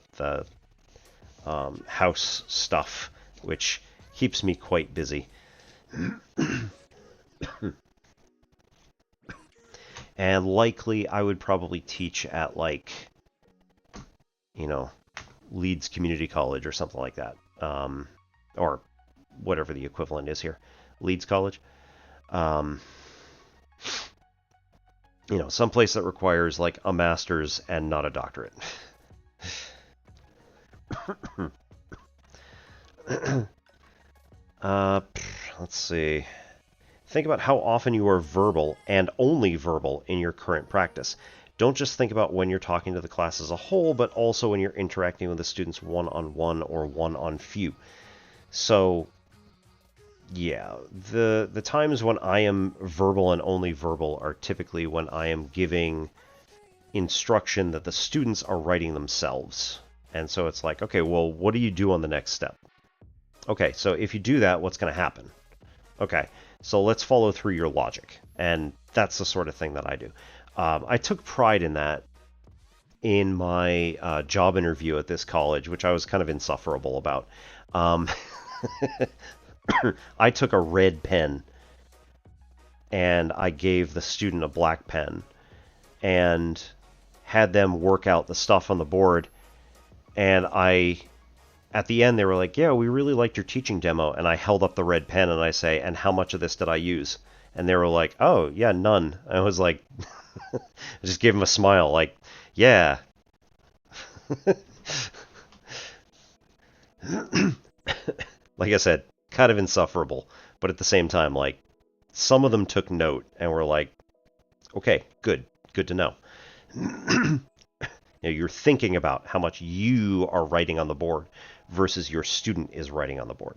house stuff, which keeps me quite busy. And likely I would probably teach at Leeds Community College or something like that. Or whatever the equivalent is here. Leeds College. Some place that requires a master's and not a doctorate. Let's see. Think about how often you are verbal and only verbal in your current practice. Don't just think about when you're talking to the class as a whole, but also when you're interacting with the students one-on-one or one-on-few. So, yeah, the times when I am verbal and only verbal are typically when I am giving instruction that the students are writing themselves. And so it's like, okay, well, what do you do on the next step? Okay, so if you do that, what's going to happen? Okay, so let's follow through your logic. And that's the sort of thing that I do. I took pride in that in my job interview at this college, which I was kind of insufferable about. I took a red pen and I gave the student a black pen and had them work out the stuff on the board. And at the end, they were like, yeah, we really liked your teaching demo. And I held up the red pen and I say, and how much of this did I use? And they were like, oh, yeah, none. I was like, I just gave them a smile, like, yeah. Like I said, kind of insufferable. But at the same time, like, some of them took note and were like, okay, good to know. You're thinking about how much you are writing on the board versus your student is writing on the board.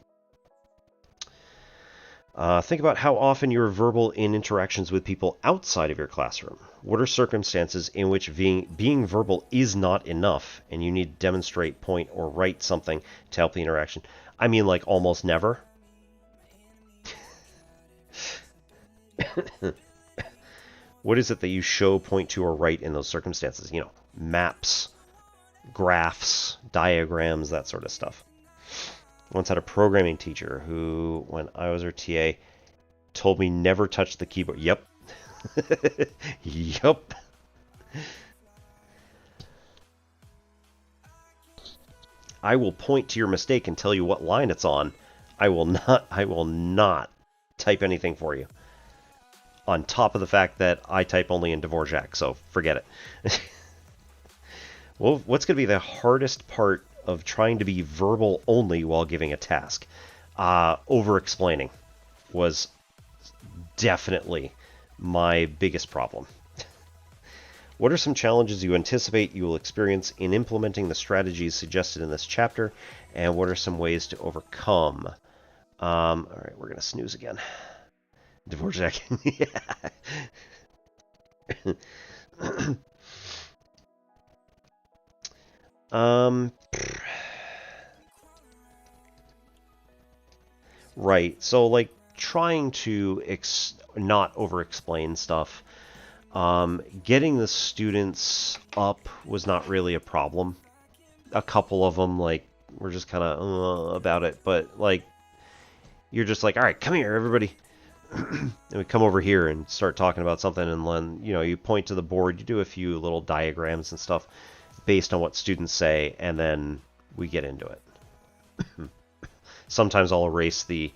Think about how often you're verbal in interactions with people outside of your classroom. What are circumstances in which being verbal is not enough and you need to demonstrate, point, or write something to help the interaction? I mean, like, almost never. What is it that you show, point to, or write in those circumstances? Maps, graphs, diagrams, that sort of stuff. Once had a programming teacher who, when I was her TA, told me never touch the keyboard. Yep. Yep. I will point to your mistake and tell you what line it's on. I will not type anything for you. On top of the fact that I type only in Dvorak, so forget it. Well, what's going to be the hardest part of trying to be verbal only while giving a task? Over-explaining was definitely my biggest problem. What are some challenges you anticipate you will experience in implementing the strategies suggested in this chapter, and what are some ways to overcome? All right, we're going to snooze again. Dvorak. Right. So, like, trying to not over-explain stuff. Getting the students up was not really a problem. A couple of them, like, were just kind of about it, but, like, you're just like, all right, come here, everybody. And we come over here and start talking about something, and then, you point to the board, you do a few little diagrams and stuff based on what students say, and then we get into it. Sometimes I'll erase the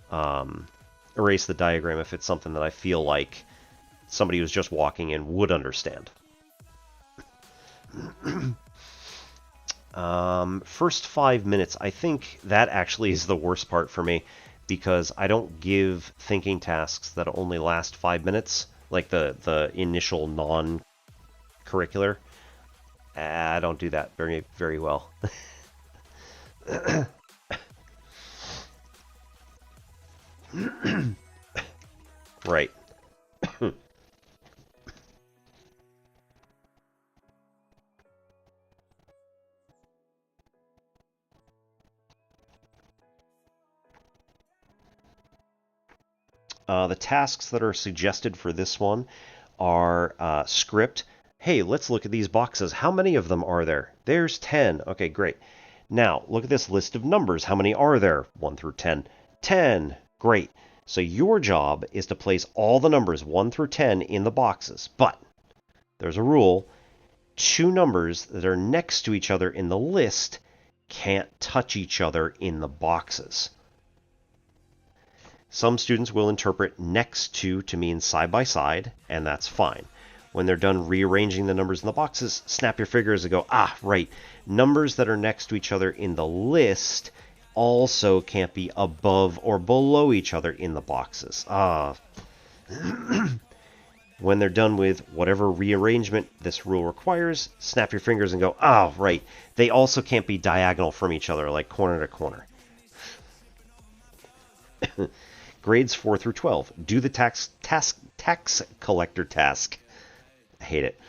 diagram if it's something that I feel like somebody who's just walking in would understand. First 5 minutes, I think that actually is the worst part for me, because I don't give thinking tasks that only last 5 minutes, like the initial non-curricular. I don't do that very, very well. Right. The tasks that are suggested for this one are script. Hey, let's look at these boxes. How many of them are there? There's 10. Okay, great. Now, look at this list of numbers. How many are there? 1 through 10. 10. Great. So your job is to place all the numbers 1 through 10 in the boxes. But there's a rule. 2 numbers that are next to each other in the list can't touch each other in the boxes. Some students will interpret next to mean side by side, and that's fine. When they're done rearranging the numbers in the boxes, snap your fingers and go, right, numbers that are next to each other in the list also can't be above or below each other in the boxes. When they're done with whatever rearrangement this rule requires, snap your fingers and go, right, they also can't be diagonal from each other, like corner to corner. Grades 4 through 12. Do the tax collector task. I hate it.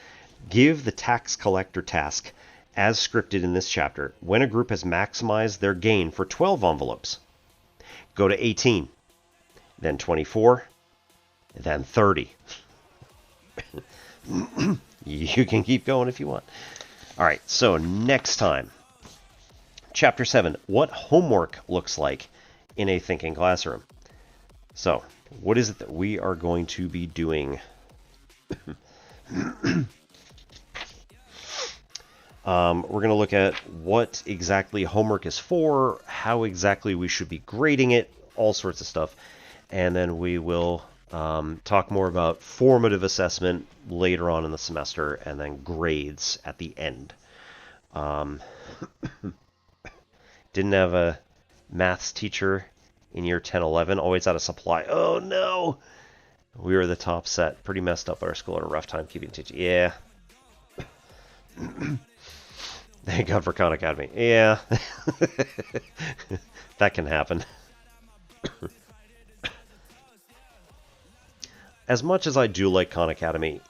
Give the tax collector task as scripted in this chapter when a group has maximized their gain for 12 envelopes. Go to 18, then 24, then 30. You can keep going if you want. All right, so next time. Chapter 7, what homework looks like in a thinking classroom. So, what is it that we are going to be doing? We're going to look at what exactly homework is for, how exactly we should be grading it, all sorts of stuff. And then we will talk more about formative assessment later on in the semester, and then grades at the end. Didn't have a maths teacher in year 10-11, always out of supply. Oh no! We were the top set. Pretty messed up at our school, at a rough time keeping teaching. Yeah. Thank God for Khan Academy. Yeah. That can happen. As much as I do like Khan Academy,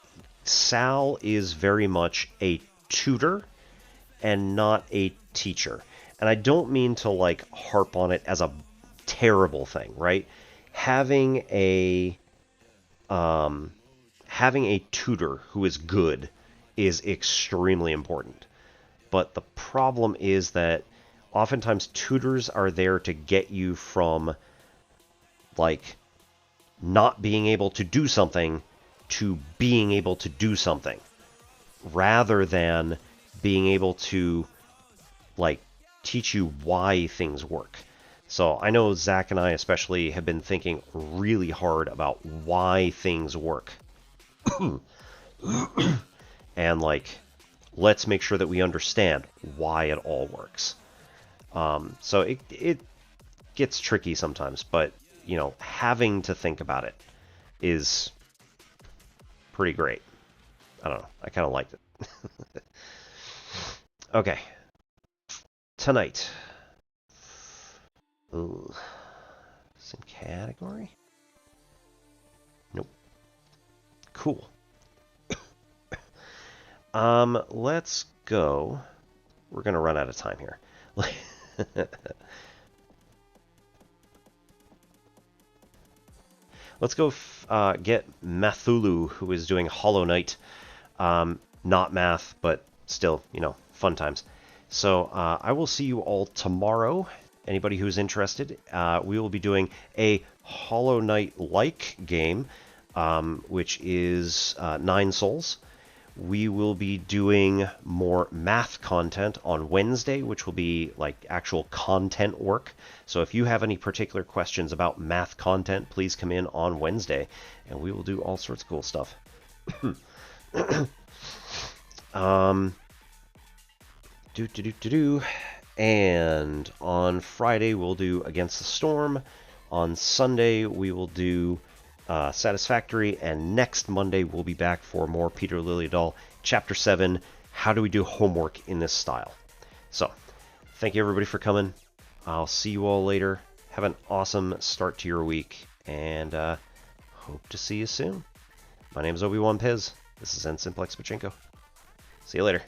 Sal is very much a tutor and not a teacher. And I don't mean to like harp on it as a terrible thing, right? Having a tutor who is good is extremely important. But the problem is that oftentimes tutors are there to get you from like not being able to do something to being able to do something, rather than being able to like teach you why things work. So I know Zach and I especially have been thinking really hard about why things work. And like, let's make sure that we understand why it all works. So it gets tricky sometimes, but you know, having to think about it is pretty great. I don't know. I kind of liked it. Okay. Tonight. Ooh. Some category? Nope. Cool. Let's go. We're going to run out of time here. Let's go get Mathulu, who is doing Hollow Knight. Not math, but still, you know, fun times. So I will see you all tomorrow. Anybody who's interested, we will be doing a Hollow Knight-like game, which is 9 Souls. We will be doing more math content on Wednesday, which will be like actual content work. So if you have any particular questions about math content, please come in on Wednesday, and we will do all sorts of cool stuff. And on Friday, we'll do Against the Storm. On Sunday, we will do Satisfactory, and next Monday we'll be back for more Peter Liljedahl, Chapter 7, How Do We Do Homework in This Style? So, thank you everybody for coming. I'll see you all later. Have an awesome start to your week, and hope to see you soon. My name is Obi-Wan Piz. This is Ensign Plexpachenko. See you later.